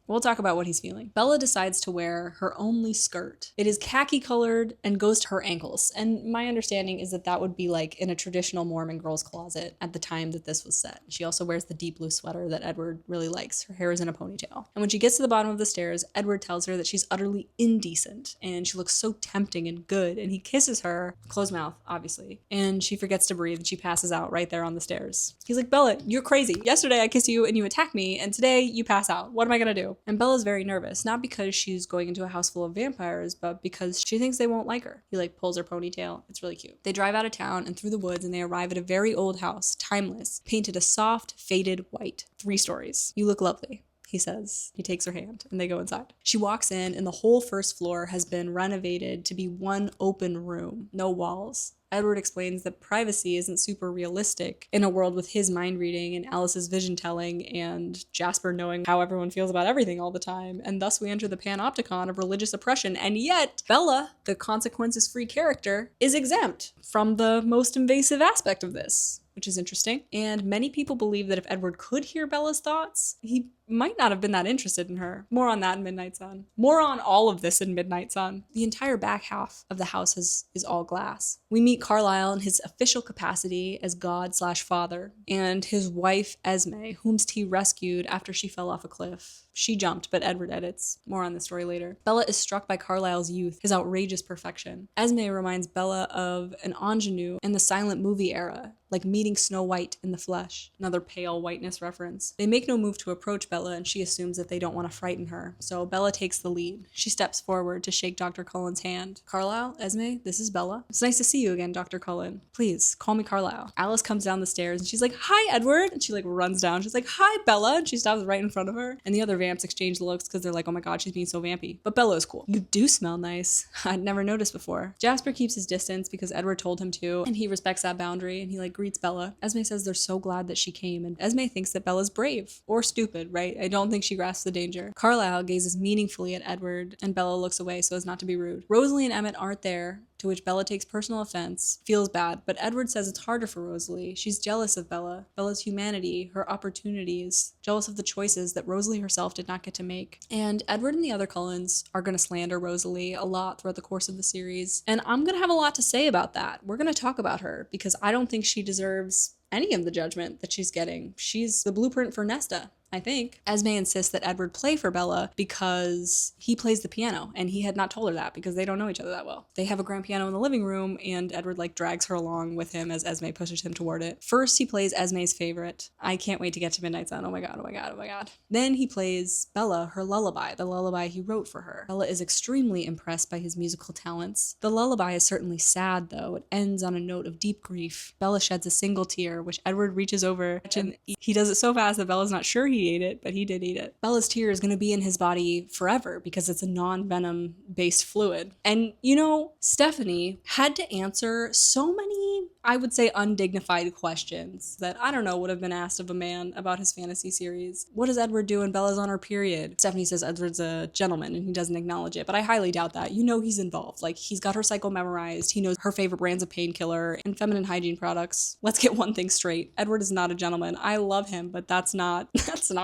we'll talk about what he's feeling. Bella decides to wear her only skirt. It is khaki colored and goes to her ankles. And my understanding is that that would be like in a traditional Mormon girl's closet at the time that this was set. She also wears the deep blue sweater that Edward really likes. Her hair is in a ponytail. And when she gets to the bottom of the stairs, Edward tells her that she's utterly indecent and she looks so tempting and good. And he kisses her, closed mouth, obviously. And she forgets to breathe and she passes out right there on the stairs. He's like, Bella, you're crazy. Yesterday I kissed you and you attacked me and today you pass out. What am I gonna do? And Bella's very nervous, not because she's going into a house full of vampires, but because she thinks they won't like her. He like pulls her ponytail. It's really cute. They drive out of town and through the woods and they arrive at a very old house, timeless, painted a soft, faded white. 3 stories. You look lovely, he says. He takes her hand and they go inside. She walks in and the whole first floor has been renovated to be one open room, no walls. Edward explains that privacy isn't super realistic in a world with his mind reading and Alice's vision telling and Jasper knowing how everyone feels about everything all the time. And thus we enter the panopticon of religious oppression. And yet Bella, the consequences-free character, is exempt from the most invasive aspect of this, which is interesting. And many people believe that if Edward could hear Bella's thoughts, he might not have been that interested in her. More on that in Midnight Sun. More on all of this in Midnight Sun. The entire back half of the house is all glass. We meet Carlyle in his official capacity as God/father, and his wife Esme, whom he rescued after she fell off a cliff. She jumped, but Edward edits. More on the story later. Bella is struck by Carlyle's youth, his outrageous perfection. Esme reminds Bella of an ingenue in the silent movie era, like meeting Snow White in the flesh. Another pale whiteness reference. They make no move to approach Bella, and she assumes that they don't want to frighten her. So Bella takes the lead. She steps forward to shake Dr. Cullen's hand. Carlyle, Esme, this is Bella. It's nice to see you again, Dr. Cullen. Please, call me Carlyle. Alice comes down the stairs, and she's like, hi, Edward. And she like runs down. She's like, hi, Bella. And she stops right in front of her. And the other vamps exchange looks because they're like, oh my god, she's being so vampy. But Bella is cool. You do smell nice. I'd never noticed before. Jasper keeps his distance because Edward told him to, and he respects that boundary, and he like greets Bella. Esme says they're so glad that she came, and Esme thinks that Bella's brave. Or stupid, right? I don't think she grasps the danger. Carlyle gazes meaningfully at Edward, and Bella looks away so as not to be rude. Rosalie and Emmett aren't there, to which Bella takes personal offense, feels bad, but Edward says it's harder for Rosalie. She's jealous of Bella, Bella's humanity, her opportunities, jealous of the choices that Rosalie herself did not get to make. And Edward and the other Cullens are going to slander Rosalie a lot throughout the course of the series, and I'm going to have a lot to say about that. We're going to talk about her, because I don't think she deserves any of the judgment that she's getting. She's the blueprint for Nesta, I think. Esme insists that Edward play for Bella because he plays the piano, and he had not told her that because they don't know each other that well. They have a grand piano in the living room, and Edward like drags her along with him as Esme pushes him toward it. First, he plays Esme's favorite. I can't wait to get to Midnight Sun. Oh my god, oh my god, oh my god. Then he plays Bella her lullaby, the lullaby he wrote for her. Bella is extremely impressed by his musical talents. The lullaby is certainly sad, though. It ends on a note of deep grief. Bella sheds a single tear, which Edward reaches over, and he does it so fast that Bella's not sure he he ate it, but he did eat it. Bella's tear is going to be in his body forever because it's a non-venom based fluid. And you know, Stephanie had to answer so many, I would say, undignified questions that I don't know would have been asked of a man about his fantasy series. What does Edward do when Bella's on her period? Stephanie says Edward's a gentleman and he doesn't acknowledge it, but I highly doubt that. You know he's involved. Like, he's got her cycle memorized. He knows her favorite brands of painkiller and feminine hygiene products. Let's get one thing straight. Edward is not a gentleman. I love him, but that's not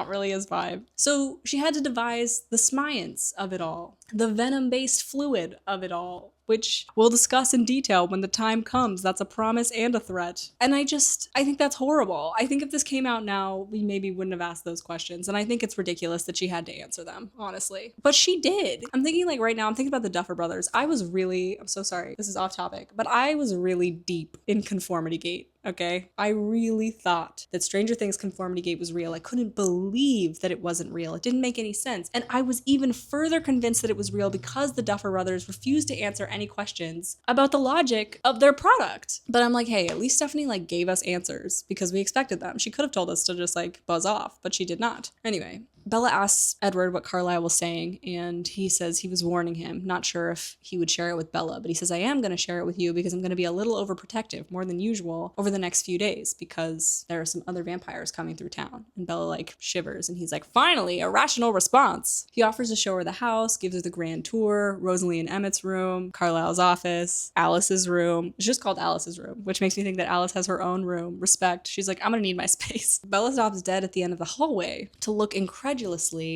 really his vibe. So she had to devise the science of it all, the venom-based fluid of it all, which we'll discuss in detail when the time comes. That's a promise and a threat. And I think that's horrible. I think if this came out now, we maybe wouldn't have asked those questions. And I think it's ridiculous that she had to answer them, honestly. But she did. I'm thinking like right now, I'm thinking about the Duffer Brothers. I'm so sorry, this is off topic, but I was really deep in Conformity Gate. Okay, I really thought that Stranger Things Conformity Gate was real. I couldn't believe that it wasn't real. It didn't make any sense. And I was even further convinced that it was real because the Duffer Brothers refused to answer any questions about the logic of their product. But I'm like, hey, at least Stephanie like gave us answers because we expected them. She could have told us to just like buzz off, but she did not. Anyway, Bella asks Edward what Carlile was saying, and he says he was warning him, not sure if he would share it with Bella, but he says, I am going to share it with you because I'm going to be a little overprotective, more than usual, over the next few days because there are some other vampires coming through town. And Bella like shivers, and he's like, finally, a rational response. He offers to show her the house, gives her the grand tour, Rosalie and Emmett's room, Carlisle's office, Alice's room. It's just called Alice's room, which makes me think that Alice has her own room. Respect. She's like, I'm going to need my space. Bella stops dead at the end of the hallway to look incredulously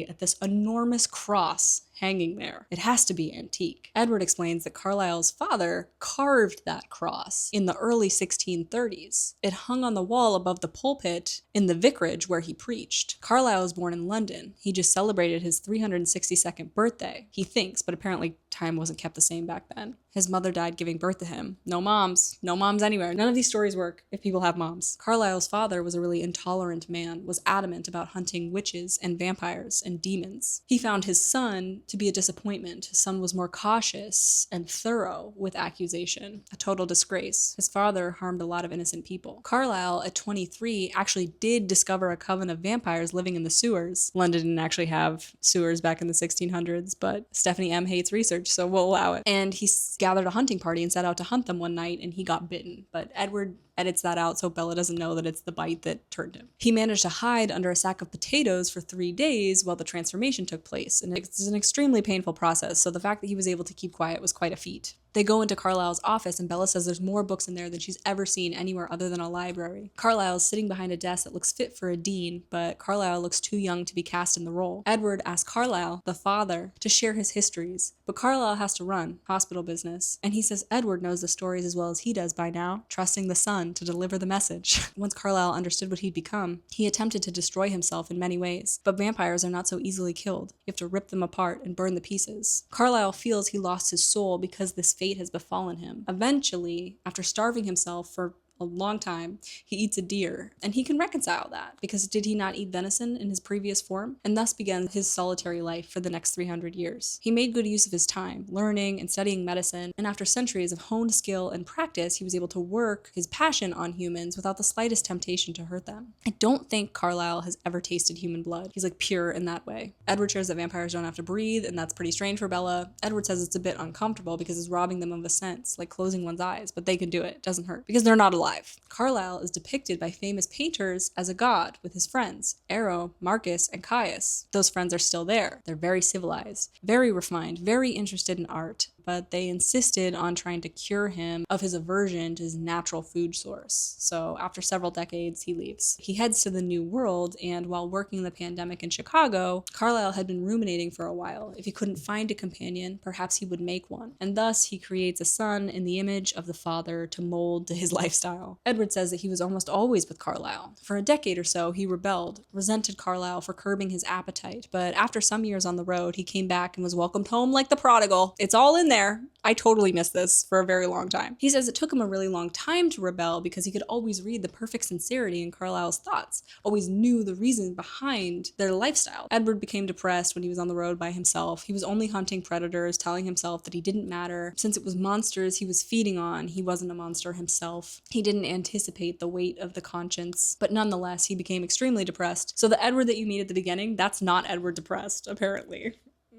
at this enormous cross hanging there. It has to be antique. Edward explains that Carlisle's father carved that cross in the early 1630s. It hung on the wall above the pulpit in the vicarage where he preached. Carlisle was born in London. He just celebrated his 362nd birthday, he thinks, but apparently time wasn't kept the same back then. His mother died giving birth to him. No moms anywhere. None of these stories work if people have moms. Carlisle's father was a really intolerant man, was adamant about hunting witches and vampires and demons. He found his son to be a disappointment. His son was more cautious and thorough with accusation. A total disgrace. His father harmed a lot of innocent people. Carlisle, at 23, actually did discover a coven of vampires living in the sewers. London didn't actually have sewers back in the 1600s, but Stephanie M. hates research, so we'll allow it. And he gathered a hunting party and set out to hunt them one night, and he got bitten. But Edward edits that out so Bella doesn't know that it's the bite that turned him. He managed to hide under a sack of potatoes for 3 days while the transformation took place, and it's an extremely painful process, so the fact that he was able to keep quiet was quite a feat. They go into Carlisle's office, and Bella says there's more books in there than she's ever seen anywhere other than a library. Carlisle is sitting behind a desk that looks fit for a dean, but Carlisle looks too young to be cast in the role. Edward asks Carlisle, the father, to share his histories, but Carlisle has to run hospital business, and he says Edward knows the stories as well as he does by now, trusting the son to deliver the message. Once Carlisle understood what he'd become, he attempted to destroy himself in many ways, but vampires are not so easily killed. You have to rip them apart and burn the pieces. Carlisle feels he lost his soul because this fate has befallen him. Eventually, after starving himself for a long time, he eats a deer, and he can reconcile that because did he not eat venison in his previous form? And thus began his solitary life for the next 300 years. He made good use of his time, learning and studying medicine, and after centuries of honed skill and practice, he was able to work his passion on humans without the slightest temptation to hurt them. I don't think Carlisle has ever tasted human blood. He's like pure in that way. Edward shares that vampires don't have to breathe, and that's pretty strange for Bella. Edward says it's a bit uncomfortable because it's robbing them of a sense, like closing one's eyes, but they can do it. It doesn't hurt because they're not alive. Carlisle is depicted by famous painters as a god with his friends, Ero, Marcus, and Caius. Those friends are still there. They're very civilized, very refined, very interested in art, but they insisted on trying to cure him of his aversion to his natural food source. So after several decades, he leaves. He heads to the New World, and while working the pandemic in Chicago, Carlisle had been ruminating for a while. If he couldn't find a companion, perhaps he would make one. And thus, he creates a son in the image of the father to mold to his lifestyle. Edward says that he was almost always with Carlisle. For a decade or so, he rebelled, resented Carlisle for curbing his appetite, but after some years on the road, he came back and was welcomed home like the prodigal. It's all in there. I totally missed this for a very long time. He says it took him a really long time to rebel because he could always read the perfect sincerity in Carlisle's thoughts, always knew the reason behind their lifestyle. Edward became depressed when he was on the road by himself. He was only hunting predators, telling himself that he didn't matter. Since it was monsters he was feeding on, he wasn't a monster himself. He didn't anticipate the weight of the conscience, but nonetheless, he became extremely depressed. So the Edward that you meet at the beginning, that's not Edward depressed, apparently.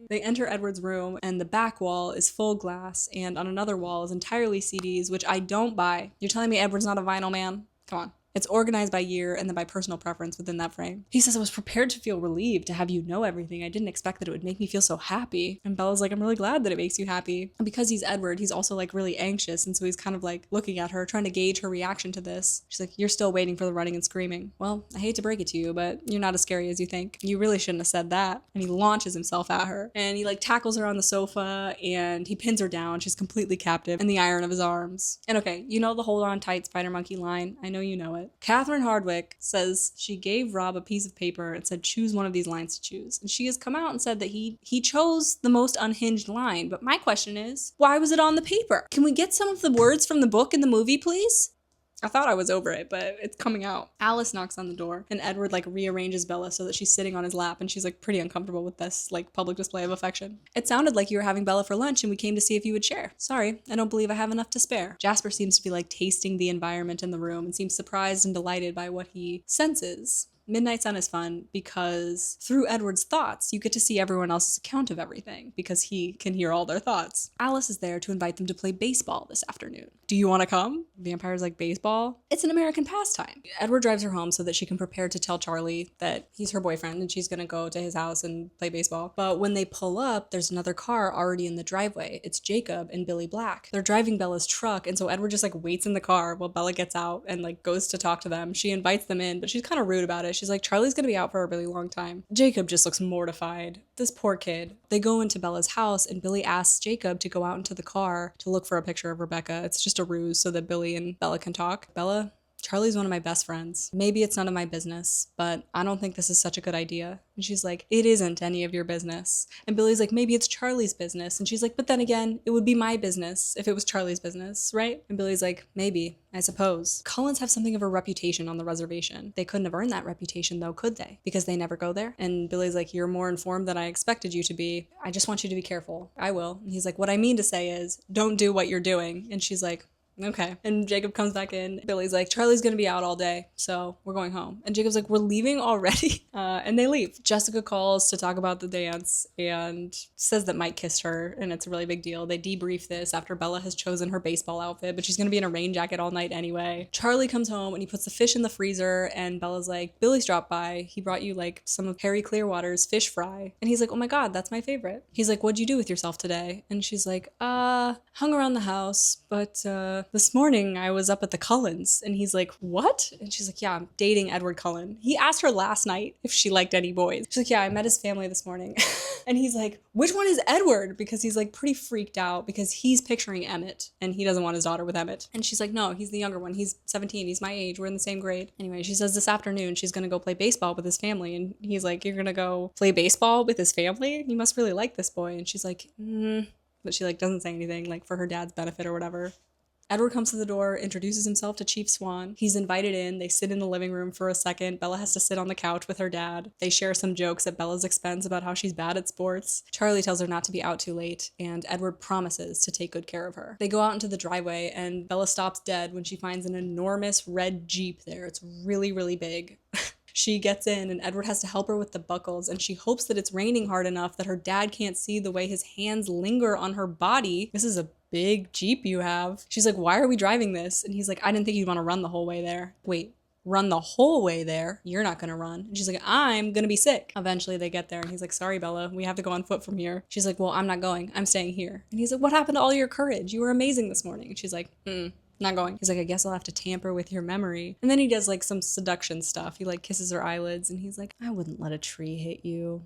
They enter Edward's room, and the back wall is full glass, and on another wall is entirely CDs, which I don't buy. You're telling me Edward's not a vinyl man? Come on. It's organized by year and then by personal preference within that frame. He says, I was prepared to feel relieved to have you know everything. I didn't expect that it would make me feel so happy. And Bella's like, I'm really glad that it makes you happy. And because he's Edward, he's also like really anxious. And so he's kind of like looking at her, trying to gauge her reaction to this. She's like, you're still waiting for the running and screaming. Well, I hate to break it to you, but you're not as scary as you think. You really shouldn't have said that. And he launches himself at her. And he like tackles her on the sofa and he pins her down. She's completely captive in the iron of his arms. And okay, you know the hold on tight spider monkey line. I know you know it. Catherine Hardwicke says she gave Rob a piece of paper and said, choose one of these lines to choose. And she has come out and said that he chose the most unhinged line. But my question is, why was it on the paper? Can we get some of the words from the book in the movie, please? I thought I was over it, but it's coming out. Alice knocks on the door and Edward like rearranges Bella so that she's sitting on his lap and she's like pretty uncomfortable with this like public display of affection. It sounded like you were having Bella for lunch and we came to see if you would share. Sorry, I don't believe I have enough to spare. Jasper seems to be like tasting the environment in the room and seems surprised and delighted by what he senses. Midnight Sun is fun because through Edward's thoughts, you get to see everyone else's account of everything because he can hear all their thoughts. Alice is there to invite them to play baseball this afternoon. Do you want to come? Vampires like baseball? It's an American pastime. Edward drives her home so that she can prepare to tell Charlie that he's her boyfriend and she's going to go to his house and play baseball. But when they pull up, there's another car already in the driveway. It's Jacob and Billy Black. They're driving Bella's truck, and so Edward just like waits in the car while Bella gets out and like goes to talk to them. She invites them in, but she's kind of rude about it. She's like, Charlie's gonna be out for a really long time. Jacob just looks mortified. This poor kid. They go into Bella's house and Billy asks Jacob to go out into the car to look for a picture of Rebecca. It's just a ruse so that Billy and Bella can talk. Bella, Charlie's one of my best friends. Maybe it's none of my business, but I don't think this is such a good idea. And she's like, it isn't any of your business. And Billy's like, maybe it's Charlie's business. And she's like, but then again, it would be my business if it was Charlie's business, right? And Billy's like, maybe, I suppose. Cullens have something of a reputation on the reservation. They couldn't have earned that reputation though, could they? Because they never go there. And Billy's like, you're more informed than I expected you to be. I just want you to be careful. I will. And he's like, what I mean to say is, don't do what you're doing. And she's like, okay. And Jacob comes back in. Billy's like, Charlie's gonna be out all day, so we're going home. And Jacob's like, we're leaving already? And they leave. Jessica calls to talk about the dance and says that Mike kissed her, and it's a really big deal. They debrief this after Bella has chosen her baseball outfit, but she's gonna be in a rain jacket all night anyway. Charlie comes home and he puts the fish in the freezer, and Bella's like, Billy's dropped by. He brought you like some of Harry Clearwater's fish fry. And he's like, oh my God, that's my favorite. He's like, what'd you do with yourself today? And she's like, hung around the house, but this morning I was up at the Cullens. And he's like, what? And she's like, yeah, I'm dating Edward Cullen. He asked her last night if she liked any boys. She's like, yeah, I met his family this morning. And he's like, which one is Edward? Because he's like pretty freaked out because he's picturing Emmett and he doesn't want his daughter with Emmett. And she's like, no, he's the younger one. He's 17. He's my age. We're in the same grade. Anyway, she says this afternoon she's going to go play baseball with his family. And he's like, you're going to go play baseball with his family? You must really like this boy. And she's like, But she like doesn't say anything like for her dad's benefit or whatever. Edward comes to the door, introduces himself to Chief Swan. He's invited in. They sit in the living room for a second. Bella has to sit on the couch with her dad. They share some jokes at Bella's expense about how she's bad at sports. Charlie tells her not to be out too late, and Edward promises to take good care of her. They go out into the driveway, and Bella stops dead when she finds an enormous red Jeep there. It's really, really big. She gets in and Edward has to help her with the buckles, and she hopes that it's raining hard enough that her dad can't see the way his hands linger on her body. This is a big Jeep you have. She's like, why are we driving this? And he's like, I didn't think you'd want to run the whole way there. Wait, run the whole way there? You're not gonna run. And she's like, I'm gonna be sick. Eventually they get there and he's like, sorry, Bella, we have to go on foot from here. She's like, well, I'm not going. I'm staying here. And he's like, what happened to all your courage? You were amazing this morning. And she's like, not going. He's like, I guess I'll have to tamper with your memory. And then he does like some seduction stuff. He like kisses her eyelids and he's like, I wouldn't let a tree hit you.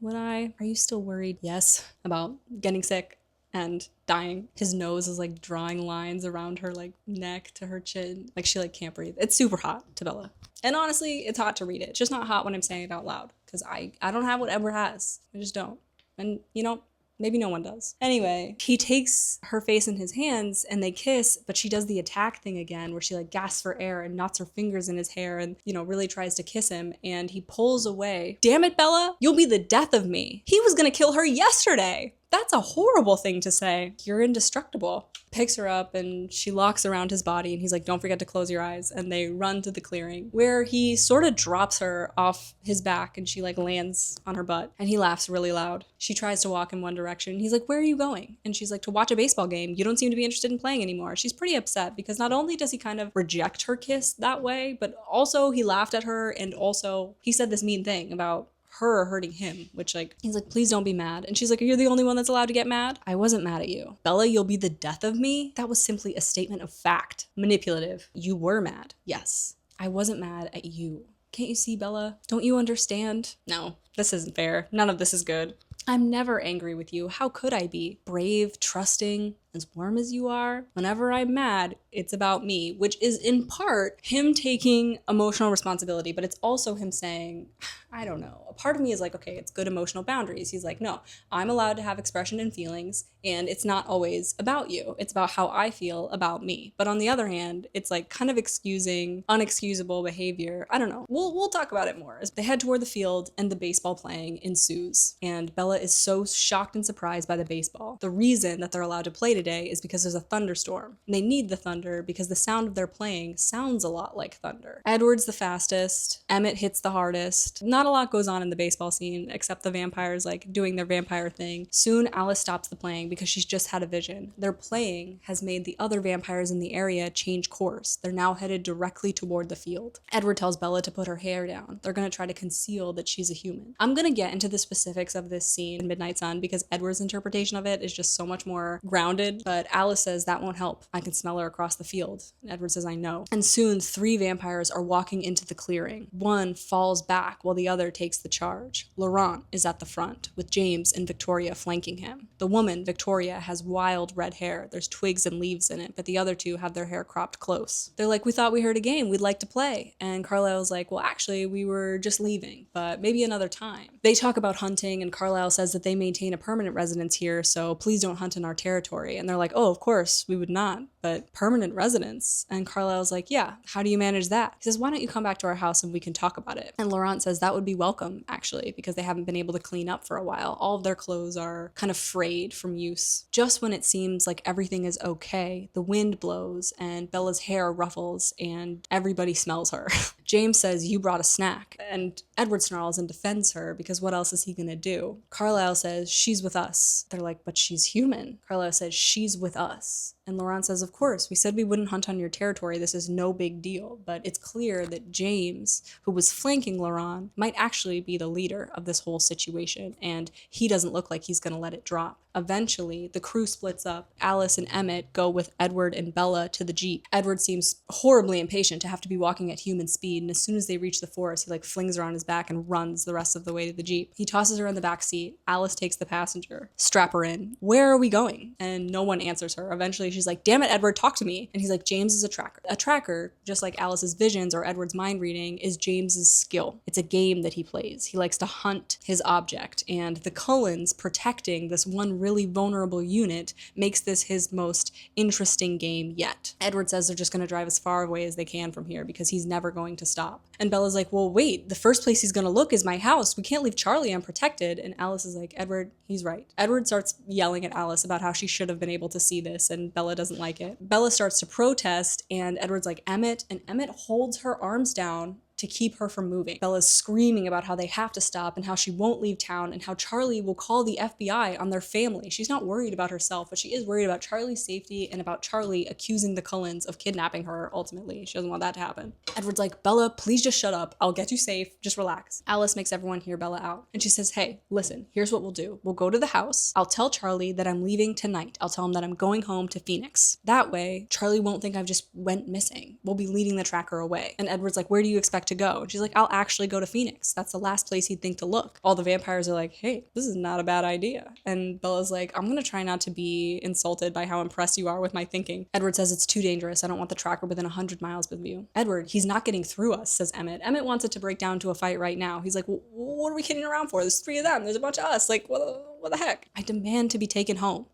Would I? Are you still worried? Yes. About getting sick and dying. His nose is like drawing lines around her like neck to her chin. Like she like can't breathe. It's super hot to Bella. And honestly, it's hot to read it. It's just not hot when I'm saying it out loud. Because I don't have what Edward has. I just don't. And you know, Maybe no one does. Anyway, he takes her face in his hands and they kiss, but she does the attack thing again where she like gasps for air and knots her fingers in his hair and, you know, really tries to kiss him, and he pulls away. Damn it, Bella, you'll be the death of me. He was gonna kill her yesterday. That's a horrible thing to say. You're indestructible. Picks her up and she locks around his body and he's like, don't forget to close your eyes. And they run to the clearing where he sort of drops her off his back and she like lands on her butt and he laughs really loud. She tries to walk in one direction. He's like, where are you going? And she's like, to watch a baseball game. You don't seem to be interested in playing anymore. She's pretty upset because not only does he kind of reject her kiss that way, but also he laughed at her and also he said this mean thing about her hurting him, which like, he's like, please don't be mad. And she's like, you're the only one that's allowed to get mad? I wasn't mad at you. Bella, you'll be the death of me? That was simply a statement of fact. Manipulative. You were mad. Yes. I wasn't mad at you. Can't you see, Bella? Don't you understand? No, this isn't fair. None of this is good. I'm never angry with you. How could I be? Brave, trusting, as warm as you are. Whenever I'm mad, it's about me, which is in part him taking emotional responsibility, but it's also him saying, I don't know. A part of me is like, okay, it's good emotional boundaries. He's like, no, I'm allowed to have expression and feelings, and it's not always about you. It's about how I feel about me. But on the other hand, it's like kind of excusing unexcusable behavior. I don't know. We'll talk about it more. As they head toward the field and the baseball playing ensues, and Bella is so shocked and surprised by the baseball. The reason that they're allowed to play today is because there's a thunderstorm. And they need the thunder because the sound of their playing sounds a lot like thunder. Edward's the fastest. Emmett hits the hardest. Not a lot goes on in the baseball scene except the vampires like doing their vampire thing. Soon Alice stops the playing because she's just had a vision. Their playing has made the other vampires in the area change course. They're now headed directly toward the field. Edward tells Bella to put her hair down. They're going to try to conceal that she's a human. I'm going to get into the specifics of this scene in Midnight Sun because Edward's interpretation of it is just so much more grounded, but Alice says that won't help. I can smell her across the field. And Edward says, I know. And soon 3 vampires are walking into the clearing. One falls back while the other takes the charge. Laurent is at the front with James and Victoria flanking him. The woman, Victoria, has wild red hair. There's twigs and leaves in it, but the other 2 have their hair cropped close. They're like, we thought we heard a game. We'd like to play. And Carlisle's like, well, actually, we were just leaving, but maybe another time. They talk about hunting and Carlisle says that they maintain a permanent residence here, so please don't hunt in our territory. And they're like, oh, of course, we would not, but permanent residence? And Carlisle's like, yeah, how do you manage that? He says, why don't you come back to our house and we can talk about it? And Laurent says that would be welcome, actually, because they haven't been able to clean up for a while. All of their clothes are kind of frayed from use. Just when it seems like everything is okay, the wind blows and Bella's hair ruffles and everybody smells her. James says, you brought a snack. And Edward snarls and defends her because what else is he gonna do? Carlisle says, she's with us. They're like, but she's human. Carlisle says, she's with us. And Laurent says, of course, we said we wouldn't hunt on your territory. This is no big deal. But it's clear that James, who was flanking Laurent, might actually be the leader of this whole situation. And he doesn't look like he's going to let it drop. Eventually, the crew splits up. Alice and Emmett go with Edward and Bella to the Jeep. Edward seems horribly impatient to have to be walking at human speed, and as soon as they reach the forest, he like flings her on his back and runs the rest of the way to the Jeep. He tosses her in the back seat. Alice takes the passenger. Strap her in. Where are we going? And no one answers her. Eventually, she's like, damn it, Edward, talk to me. And he's like, James is a tracker. A tracker, just like Alice's visions or Edward's mind reading, is James's skill. It's a game that he plays. He likes to hunt his object, and the Cullens protecting this one really vulnerable unit makes this his most interesting game yet. Edward says they're just going to drive as far away as they can from here because he's never going to stop. And Bella's like, well, wait, the first place he's going to look is my house. We can't leave Charlie unprotected. And Alice is like, Edward, he's right. Edward starts yelling at Alice about how she should have been able to see this, and Bella doesn't like it. Bella starts to protest, and Edward's like, Emmett, and Emmett holds her arms down to keep her from moving. Bella's screaming about how they have to stop and how she won't leave town and how Charlie will call the FBI on their family. She's not worried about herself, but she is worried about Charlie's safety and about Charlie accusing the Cullens of kidnapping her ultimately. She doesn't want that to happen. Edward's like, Bella, please just shut up. I'll get you safe. Just relax. Alice makes everyone hear Bella out. And she says, hey, listen, here's what we'll do. We'll go to the house. I'll tell Charlie that I'm leaving tonight. I'll tell him that I'm going home to Phoenix. That way, Charlie won't think I've just went missing. We'll be leading the tracker away. And Edward's like, where do you expect to to go? And she's like, I'll actually go to Phoenix. That's the last place he'd think to look. All the vampires are like, hey, this is not a bad idea. And Bella's like, I'm gonna try not to be insulted by how impressed you are with my thinking. Edward says it's too dangerous. I don't want the tracker within 100 miles with you. Edward, he's not getting through us, says Emmett. Emmett wants it to break down to a fight right now. He's like, well, what are we kidding around for? There's 3 of them. There's a bunch of us. Like, what the heck? I demand to be taken home.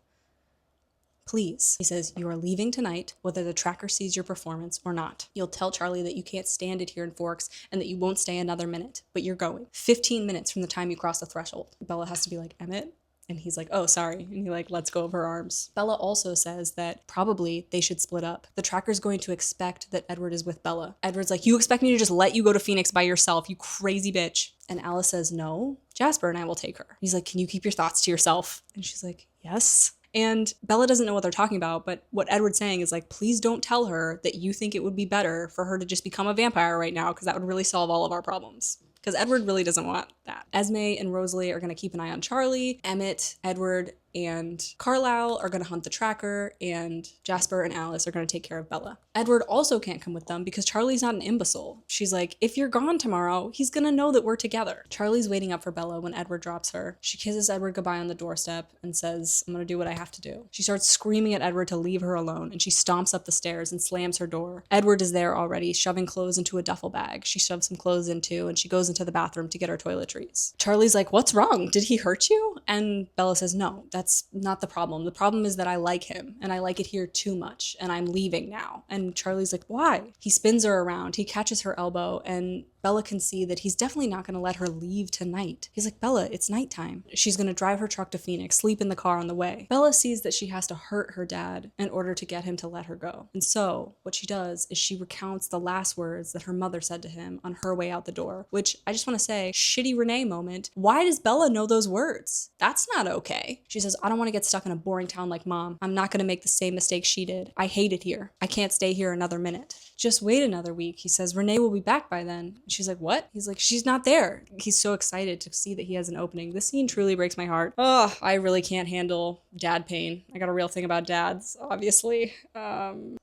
Please. He says, you are leaving tonight, whether the tracker sees your performance or not. You'll tell Charlie that you can't stand it here in Forks and that you won't stay another minute, but you're going. 15 minutes from the time you cross the threshold. Bella has to be like, Emmett? And he's like, oh, sorry. And he like lets go of her arms. Bella also says that probably they should split up. The tracker's going to expect that Edward is with Bella. Edward's like, you expect me to just let you go to Phoenix by yourself, you crazy bitch. And Alice says, no, Jasper and I will take her. He's like, can you keep your thoughts to yourself? And she's like, yes. And Bella doesn't know what they're talking about, but what Edward's saying is like, please don't tell her that you think it would be better for her to just become a vampire right now, because that would really solve all of our problems. Because Edward really doesn't want that. Esme and Rosalie are going to keep an eye on Charlie. Emmett, Edward, and Carlisle are going to hunt the tracker, and Jasper and Alice are going to take care of Bella. Edward also can't come with them because Charlie's not an imbecile. She's like, if you're gone tomorrow, he's going to know that we're together. Charlie's waiting up for Bella when Edward drops her. She kisses Edward goodbye on the doorstep and says, I'm going to do what I have to do. She starts screaming at Edward to leave her alone, and she stomps up the stairs and slams her door. Edward is there already, shoving clothes into a duffel bag. She shoves some clothes into, and she goes into the bathroom to get her toiletries. Charlie's like, what's wrong? Did he hurt you? And Bella says, no, that's not the problem. The problem is that I like him, and I like it here too much, and I'm leaving now. And Charlie's like, why? He spins her around, he catches her elbow, and Bella can see that he's definitely not going to let her leave tonight. He's like, Bella, it's nighttime. She's going to drive her truck to Phoenix, sleep in the car on the way. Bella sees that she has to hurt her dad in order to get him to let her go. And so what she does is she recounts the last words that her mother said to him on her way out the door, which I just want to say, shitty Renee moment. Why does Bella know those words? That's not okay. She says, I don't want to get stuck in a boring town like Mom. I'm not going to make the same mistake she did. I hate it here. I can't stay here another minute. Just wait another week. He says, Renee will be back by then. She's like, what? He's like, she's not there. He's so excited to see that he has an opening. This scene truly breaks my heart. Oh, I really can't handle dad pain. I got a real thing about dads, obviously.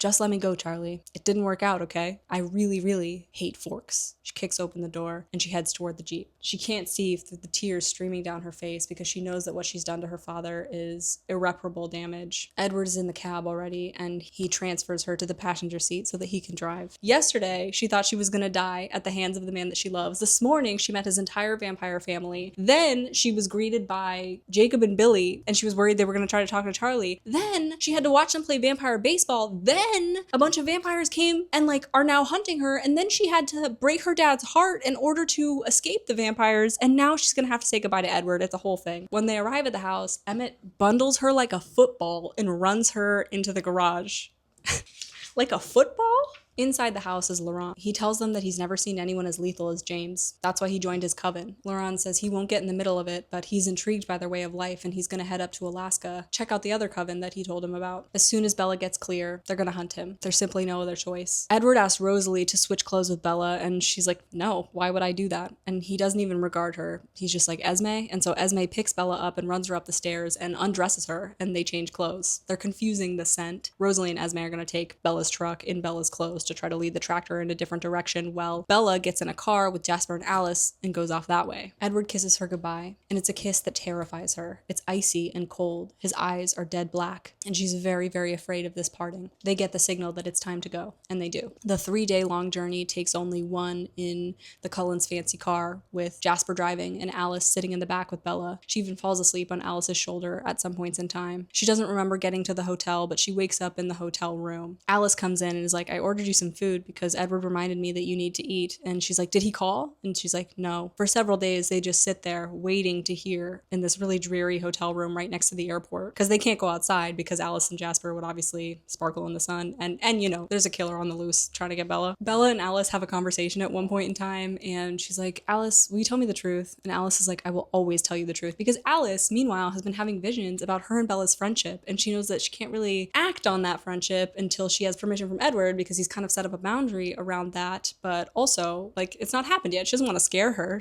Just let me go, Charlie. It didn't work out, okay? I really, really hate Forks. She kicks open the door and she heads toward the Jeep. She can't see through the tears streaming down her face because she knows that what she's done to her father is irreparable damage. Edward is in the cab already, and he transfers her to the passenger seat so that he can drive. Yesterday, she thought she was gonna die at the hands of the man that she loves. This morning, she met his entire vampire family. Then she was greeted by Jacob and Billy, and she was worried they were gonna try to talk to Charlie. Then she had to watch them play vampire baseball. Then a bunch of vampires came and like are now hunting her, and then she had to break her dad's heart in order to escape the vampires, and now she's gonna have to say goodbye to Edward. It's a whole thing. When they arrive at the house, Emmett bundles her like a football and runs her into the garage. Like a football? Inside the house is Laurent. He tells them that he's never seen anyone as lethal as James. That's why he joined his coven. Laurent says he won't get in the middle of it, but he's intrigued by their way of life, and he's gonna head up to Alaska, check out the other coven that he told him about. As soon as Bella gets clear, they're gonna hunt him. There's simply no other choice. Edward asks Rosalie to switch clothes with Bella, and she's like, no, why would I do that? And he doesn't even regard her. He's just like, Esme? And so Esme picks Bella up and runs her up the stairs and undresses her, and they change clothes. They're confusing the scent. Rosalie and Esme are gonna take Bella's truck in Bella's clothes to try to lead the tractor in a different direction, while Bella gets in a car with Jasper and Alice and goes off that way. Edward kisses her goodbye, and it's a kiss that terrifies her. It's icy and cold. His eyes are dead black, and she's very, very afraid of this parting. They get the signal that it's time to go, and they do. The 3-day-long journey takes only one in the Cullens' fancy car, with Jasper driving and Alice sitting in the back with Bella. She even falls asleep on Alice's shoulder at some points in time. She doesn't remember getting to the hotel, but she wakes up in the hotel room. Alice comes in and is like, I ordered you some food because Edward reminded me that you need to eat. And she's like, did he call? And she's like, no. For several days, they just sit there waiting to hear in this really dreary hotel room right next to the airport, because they can't go outside because Alice and Jasper would obviously sparkle in the sun. And you know, there's a killer on the loose trying to get Bella. Bella and Alice have a conversation at one point in time, and she's like, Alice, will you tell me the truth? And Alice is like, I will always tell you the truth. Because Alice, meanwhile, has been having visions about her and Bella's friendship, and she knows that she can't really act on that friendship until she has permission from Edward, because he's kind of set up a boundary around that. But also, like, it's not happened yet. She doesn't want to scare her.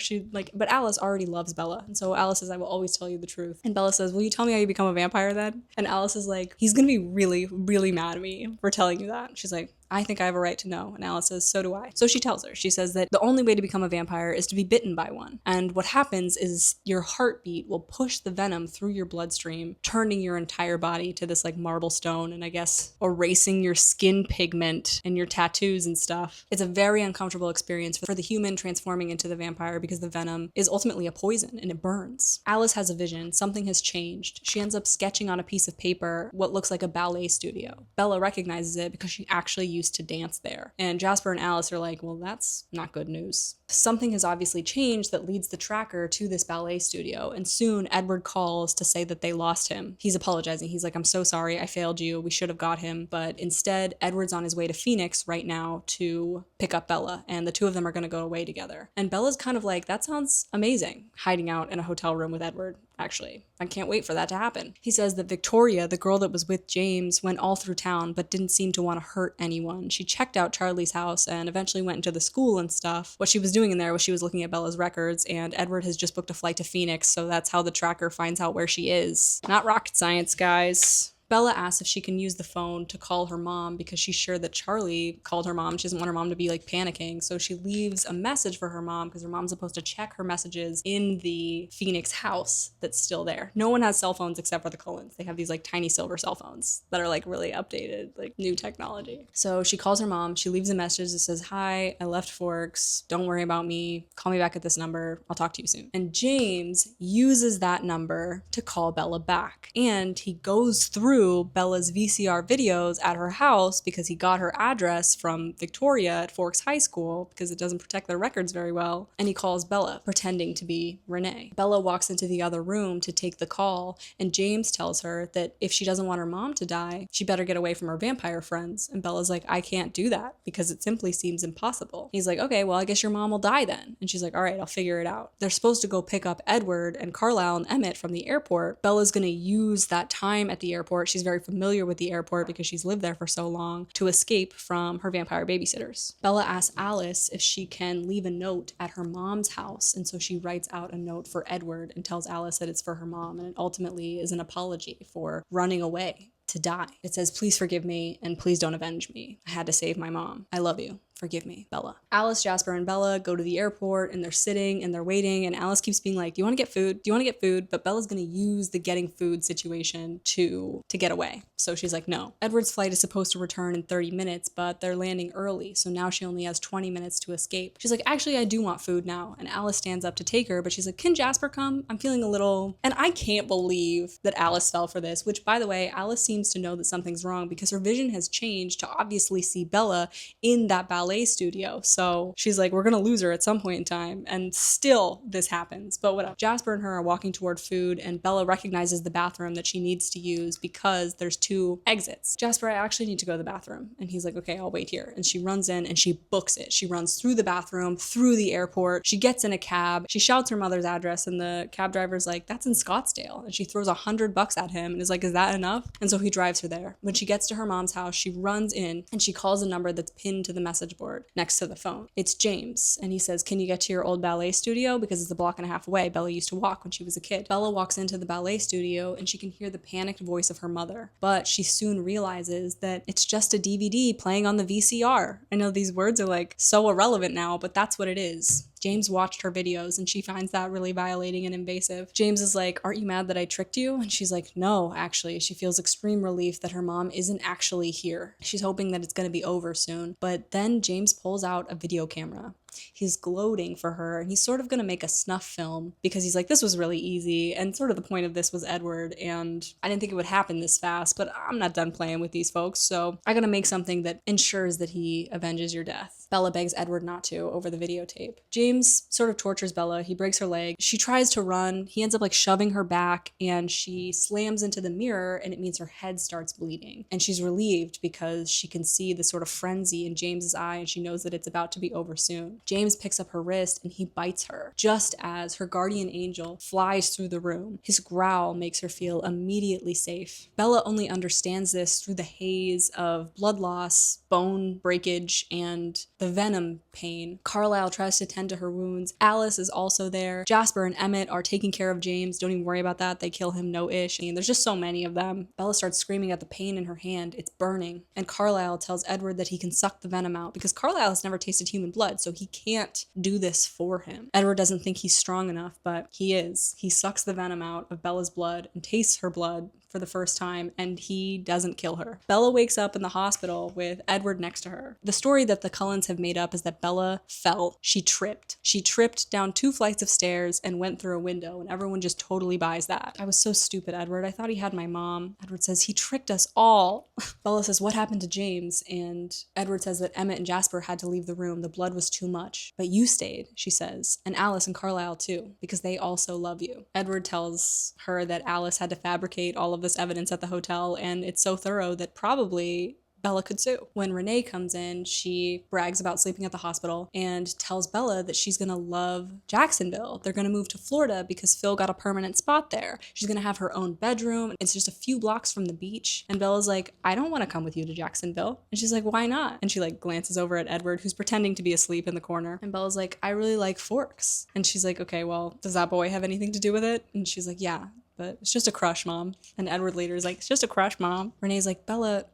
But Alice already loves Bella. And so Alice says, I will always tell you the truth. And Bella says, will you tell me how you become a vampire then? And Alice is like, he's gonna be really, really mad at me for telling you that. She's like, I think I have a right to know. And Alice says, so do I. So she tells her. She says that the only way to become a vampire is to be bitten by one. And what happens is your heartbeat will push the venom through your bloodstream, turning your entire body to this like marble stone, and I guess erasing your skin pigment and your tattoos and stuff. It's a very uncomfortable experience for the human transforming into the vampire because the venom is ultimately a poison and it burns. Alice has a vision. Something has changed. She ends up sketching on a piece of paper what looks like a ballet studio. Bella recognizes it because she actually used to dance there. And Jasper and Alice are like, well, that's not good news. Something has obviously changed that leads the tracker to this ballet studio, and soon Edward calls to say that they lost him. He's apologizing. He's like, I'm so sorry, I failed you. We should have got him. But instead, Edward's on his way to Phoenix right now to pick up Bella, and the two of them are going to go away together. And Bella's kind of like, that sounds amazing, hiding out in a hotel room with Edward. Actually, I can't wait for that to happen. He says that Victoria, the girl that was with James, went all through town but didn't seem to want to hurt anyone. She checked out Charlie's house and eventually went into the school and stuff. What she was doing in there was she was looking at Bella's records, and Edward has just booked a flight to Phoenix, so that's how the tracker finds out where she is. Not rocket science, guys. Bella asks if she can use the phone to call her mom because she's sure that Charlie called her mom. She doesn't want her mom to be like panicking. So she leaves a message for her mom because her mom's supposed to check her messages in the Phoenix house that's still there. No one has cell phones except for the Cullens. They have these like tiny silver cell phones that are like really updated, like new technology. So she calls her mom. She leaves a message that says, hi, I left Forks. Don't worry about me. Call me back at this number. I'll talk to you soon. And James uses that number to call Bella back. And he goes through Bella's VCR videos at her house because he got her address from Victoria at Forks High School because it doesn't protect their records very well. And he calls Bella, pretending to be Renee. Bella walks into the other room to take the call, and James tells her that if she doesn't want her mom to die, she better get away from her vampire friends. And Bella's like, I can't do that because it simply seems impossible. He's like, okay, well, I guess your mom will die then. And she's like, all right, I'll figure it out. They're supposed to go pick up Edward and Carlisle and Emmett from the airport. Bella's gonna use that time at the airport. She's very familiar with the airport because she's lived there for so long, to escape from her vampire babysitters. Bella asks Alice if she can leave a note at her mom's house, and so she writes out a note for Edward and tells Alice that it's for her mom, and it ultimately is an apology for running away to die. It says, please forgive me and please don't avenge me. I had to save my mom. I love you. Forgive me, Bella. Alice, Jasper, and Bella go to the airport and they're sitting and they're waiting, and Alice keeps being like, do you want to get food? Do you want to get food? But Bella's going to use the getting food situation to get away. So she's like, no. Edward's flight is supposed to return in 30 minutes, but they're landing early. So now she only has 20 minutes to escape. She's like, actually, I do want food now. And Alice stands up to take her, but she's like, can Jasper come? I'm feeling a little... And I can't believe that Alice fell for this, which, by the way, Alice seems to know that something's wrong because her vision has changed to obviously see Bella in that ballet studio. So she's like, we're gonna lose her at some point in time, and still this happens, but whatever. Jasper and her are walking toward food, and Bella recognizes the bathroom that she needs to use because there's 2 exits. Jasper, I actually need to go to the bathroom. And he's like, okay, I'll wait here. And she runs in and she books it. She runs through the bathroom, through the airport. She gets in a cab. She shouts her mother's address, and the cab driver's like, that's in Scottsdale. And she throws $100 at him and is like, is that enough? And so he drives her there. When she gets to her mom's house, she runs in and she calls a number that's pinned to the message board next to the phone. It's James, and he says, can you get to your old ballet studio? Because it's a block and a half away. Bella used to walk when she was a kid. Bella walks into the ballet studio and she can hear the panicked voice of her mother, but she soon realizes that it's just a DVD playing on the VCR. I know these words are like so irrelevant now, but that's what it is. James watched her videos and she finds that really violating and invasive. James is like, aren't you mad that I tricked you? And she's like, no, actually. She feels extreme relief that her mom isn't actually here. She's hoping that it's going to be over soon. But then James pulls out a video camera. He's gloating for her, and he's sort of going to make a snuff film because he's like, this was really easy, and sort of the point of this was Edward, and I didn't think it would happen this fast, but I'm not done playing with these folks, so I gotta make something that ensures that he avenges your death. Bella begs Edward not to over the videotape. James sort of tortures Bella. He breaks her leg. She tries to run. He ends up like shoving her back, and she slams into the mirror, and it means her head starts bleeding, and she's relieved because she can see the sort of frenzy in James's eye, and she knows that it's about to be over soon. James picks up her wrist and he bites her, just as her guardian angel flies through the room. His growl makes her feel immediately safe. Bella only understands this through the haze of blood loss, bone breakage, and the venom pain. Carlisle tries to tend to her wounds. Alice is also there. Jasper and Emmett are taking care of James. Don't even worry about that. They kill him, no-ish. I mean, there's just so many of them. Bella starts screaming at the pain in her hand. It's burning. And Carlisle tells Edward that he can suck the venom out because Carlisle has never tasted human blood, so he can't do this for him. Edward doesn't think he's strong enough, but he is. He sucks the venom out of Bella's blood and tastes her blood for the first time, and he doesn't kill her. Bella wakes up in the hospital with Edward next to her. The story that the Cullens have made up is that Bella fell. She tripped. She tripped down 2 flights of stairs and went through a window, and everyone just totally buys that. I was so stupid, Edward. I thought he had my mom. Edward says, he tricked us all. Bella says, what happened to James? And Edward says that Emmett and Jasper had to leave the room. The blood was too much. But you stayed, she says, and Alice and Carlisle too, because they also love you. Edward tells her that Alice had to fabricate all of this evidence at the hotel, and it's so thorough that probably Bella could sue. When Renee comes in, she brags about sleeping at the hospital and tells Bella that she's gonna love Jacksonville. They're gonna move to Florida because Phil got a permanent spot there. She's gonna have her own bedroom. It's just a few blocks from the beach. And Bella's like, I don't wanna come with you to Jacksonville. And she's like, why not? And she like glances over at Edward, who's pretending to be asleep in the corner. And Bella's like, I really like forks. And she's like, okay, well, does that boy have anything to do with it? And she's like, yeah, but it's just a crush, Mom. And Edward later is like, it's just a crush, Mom. Renee's like, Bella,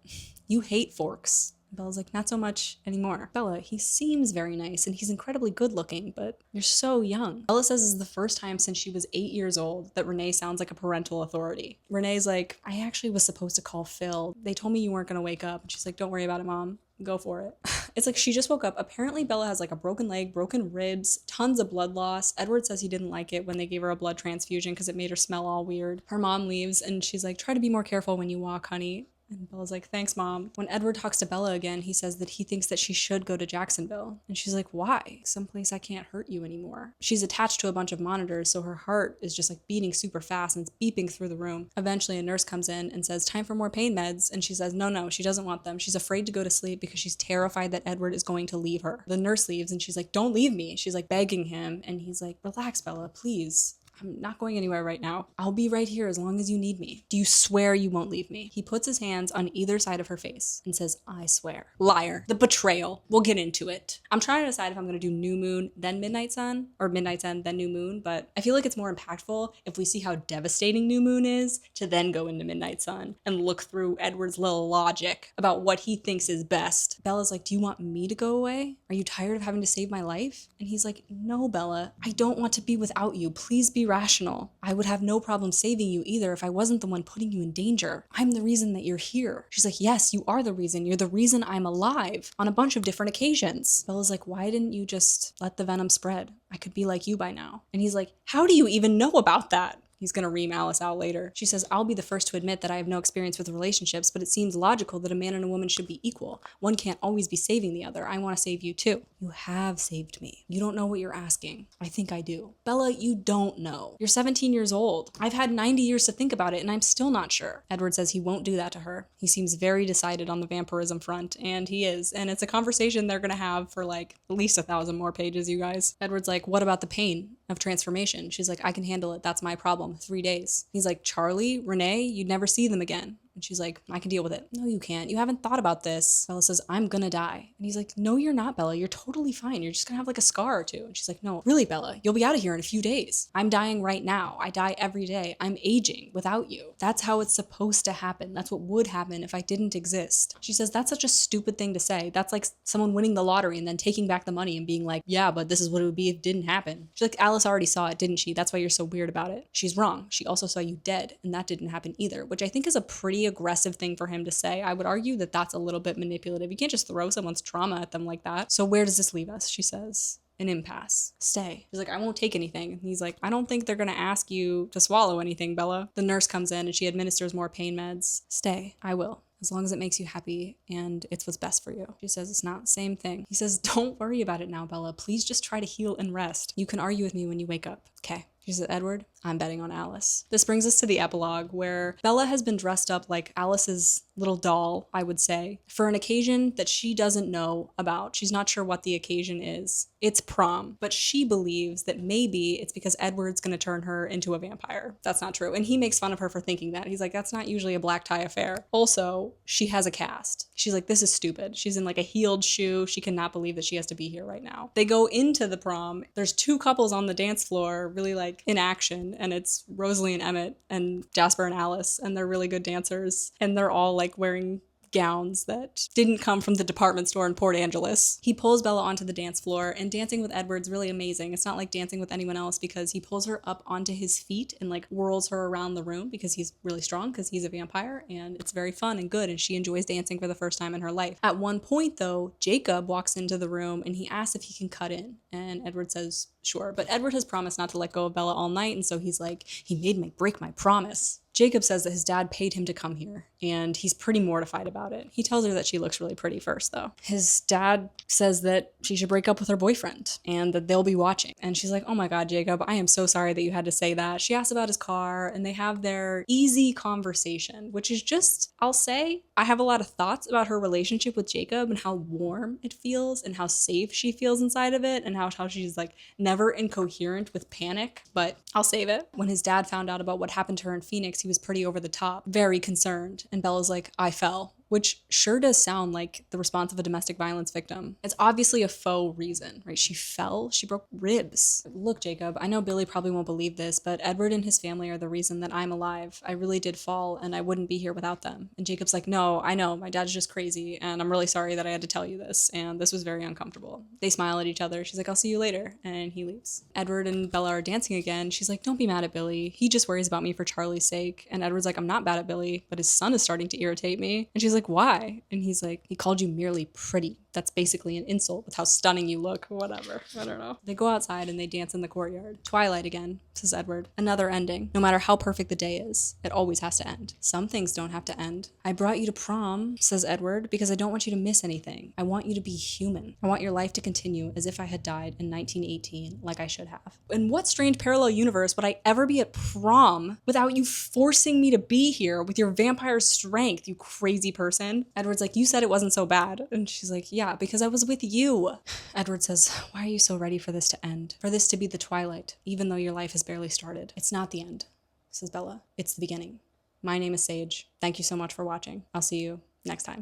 you hate forks. Bella's like, not so much anymore. Bella, he seems very nice and he's incredibly good looking, but you're so young. Bella says this is the first time since she was 8 years old that Renee sounds like a parental authority. Renee's like, I actually was supposed to call Phil. They told me you weren't gonna wake up. And she's like, don't worry about it, Mom. Go for it. It's like she just woke up. Apparently Bella has like a broken leg, broken ribs, tons of blood loss. Edward says he didn't like it when they gave her a blood transfusion because it made her smell all weird. Her mom leaves and she's like, try to be more careful when you walk, honey. And Bella's like, thanks, Mom. When Edward talks to Bella again, he says that he thinks that she should go to Jacksonville. And she's like, why? Someplace I can't hurt you anymore. She's attached to a bunch of monitors, so her heart is just like beating super fast and it's beeping through the room. Eventually, a nurse comes in and says, time for more pain meds. And she says, no, she doesn't want them. She's afraid to go to sleep because she's terrified that Edward is going to leave her. The nurse leaves and she's like, don't leave me. She's like begging him. And he's like, relax, Bella, please. I'm not going anywhere right now. I'll be right here as long as you need me. Do you swear you won't leave me? He puts his hands on either side of her face and says, I swear. Liar. The betrayal. We'll get into it. I'm trying to decide if I'm going to do New Moon, then Midnight Sun, or Midnight Sun, then New Moon, but I feel like it's more impactful if we see how devastating New Moon is to then go into Midnight Sun and look through Edward's little logic about what he thinks is best. Bella's like, do you want me to go away? Are you tired of having to save my life? And he's like, no, Bella, I don't want to be without you. Please be rational. I would have no problem saving you either if I wasn't the one putting you in danger. I'm the reason that you're here. She's like, yes, you are the reason. You're the reason I'm alive on a bunch of different occasions. Bella's like, why didn't you just let the venom spread? I could be like you by now. And he's like, how do you even know about that? He's gonna ream Alice out later. She says, I'll be the first to admit that I have no experience with relationships, but it seems logical that a man and a woman should be equal. One can't always be saving the other. I want to save you too. You have saved me. You don't know what you're asking. I think I do. Bella, you don't know. You're 17 years old. I've had 90 years to think about it and I'm still not sure. Edward says he won't do that to her. He seems very decided on the vampirism front, and he is. And it's a conversation they're gonna have for like at least 1,000 more pages, you guys. Edward's like, what about the pain of transformation? She's like, I can handle it. That's my problem. 3 days. He's like, Charlie, Renee, you'd never see them again. And she's like, I can deal with it. No, you can't. You haven't thought about this. Bella says, I'm gonna die. And he's like, no, you're not, Bella. You're totally fine. You're just gonna have like a scar or two. And she's like, no, really, Bella, you'll be out of here in a few days. I'm dying right now. I die every day. I'm aging without you. That's how it's supposed to happen. That's what would happen if I didn't exist. She says, that's such a stupid thing to say. That's like someone winning the lottery and then taking back the money and being like, yeah, but this is what it would be if it didn't happen. She's like, Alice already saw it, didn't she? That's why you're so weird about it. She's wrong. She also saw you dead, and that didn't happen either, which I think is a pretty aggressive thing for him to say. I would argue that that's a little bit manipulative. You can't just throw someone's trauma at them like that. So where does this leave us? She says, an impasse. Stay. She's like, I won't take anything. And he's like, I don't think they're gonna ask you to swallow anything, Bella. The nurse comes in and she administers more pain meds. Stay. I will. As long as it makes you happy and it's what's best for you. She says, it's not the same thing. He says, don't worry about it now, Bella. Please just try to heal and rest. You can argue with me when you wake up. Okay. She says, Edward, I'm betting on Alice. This brings us to the epilogue, where Bella has been dressed up like Alice's little doll, I would say, for an occasion that she doesn't know about. She's not sure what the occasion is. It's prom, but she believes that maybe it's because Edward's gonna turn her into a vampire. That's not true. And he makes fun of her for thinking that. He's like, that's not usually a black tie affair. Also, she has a cast. She's like, this is stupid. She's in like a heeled shoe. She cannot believe that she has to be here right now. They go into the prom. There's two couples on the dance floor, really like in action, and it's Rosalie and Emmett and Jasper and Alice, and they're really good dancers, and they're all like wearing gowns that didn't come from the department store in Port Angeles. He pulls Bella onto the dance floor, and dancing with Edward's really amazing. It's not like dancing with anyone else, because he pulls her up onto his feet and like whirls her around the room, because he's really strong, because he's a vampire, and it's very fun and good, and she enjoys dancing for the first time in her life. At one point though, Jacob walks into the room and he asks if he can cut in, and Edward says sure, but Edward has promised not to let go of Bella all night, and so he's like, he made me break my promise. Jacob says that his dad paid him to come here, and he's pretty mortified about it. He tells her that she looks really pretty first, though. His dad says that she should break up with her boyfriend, and that they'll be watching. And she's like, oh my god, Jacob, I am so sorry that you had to say that. She asks about his car, and they have their easy conversation, which is just, I'll say, I have a lot of thoughts about her relationship with Jacob, and how warm it feels, and how safe she feels inside of it, and how she's like never incoherent with panic, but I'll save it. When his dad found out about what happened to her in Phoenix, he was pretty over the top, very concerned, and Bella's like, I fell. Which sure does sound like the response of a domestic violence victim. It's obviously a faux reason, right? She fell, she broke ribs. Look, Jacob, I know Billy probably won't believe this, but Edward and his family are the reason that I'm alive. I really did fall, and I wouldn't be here without them. And Jacob's like, no, I know, my dad's just crazy, and I'm really sorry that I had to tell you this, and this was very uncomfortable. They smile at each other. She's like, I'll see you later, and he leaves. Edward and Bella are dancing again. She's like, don't be mad at Billy. He just worries about me for Charlie's sake. And Edward's like, I'm not bad at Billy, but his son is starting to irritate me. And she's like, why? And he's like, he called you merely pretty. That's basically an insult with how stunning you look, whatever. I don't know. They go outside and they dance in the courtyard. Twilight again, says Edward. Another ending. No matter how perfect the day is, it always has to end. Some things don't have to end. I brought you to prom, says Edward, because I don't want you to miss anything. I want you to be human. I want your life to continue as if I had died in 1918, like I should have. In what strange parallel universe would I ever be at prom without you forcing me to be here with your vampire strength, you crazy person? Edward's like, you said it wasn't so bad. And she's like, yeah, because I was with you. Edward says, why are you so ready for this to end? For this to be the twilight, even though your life has barely started. It's not the end, says Bella. It's the beginning. My name is Sage. Thank you so much for watching. I'll see you next time.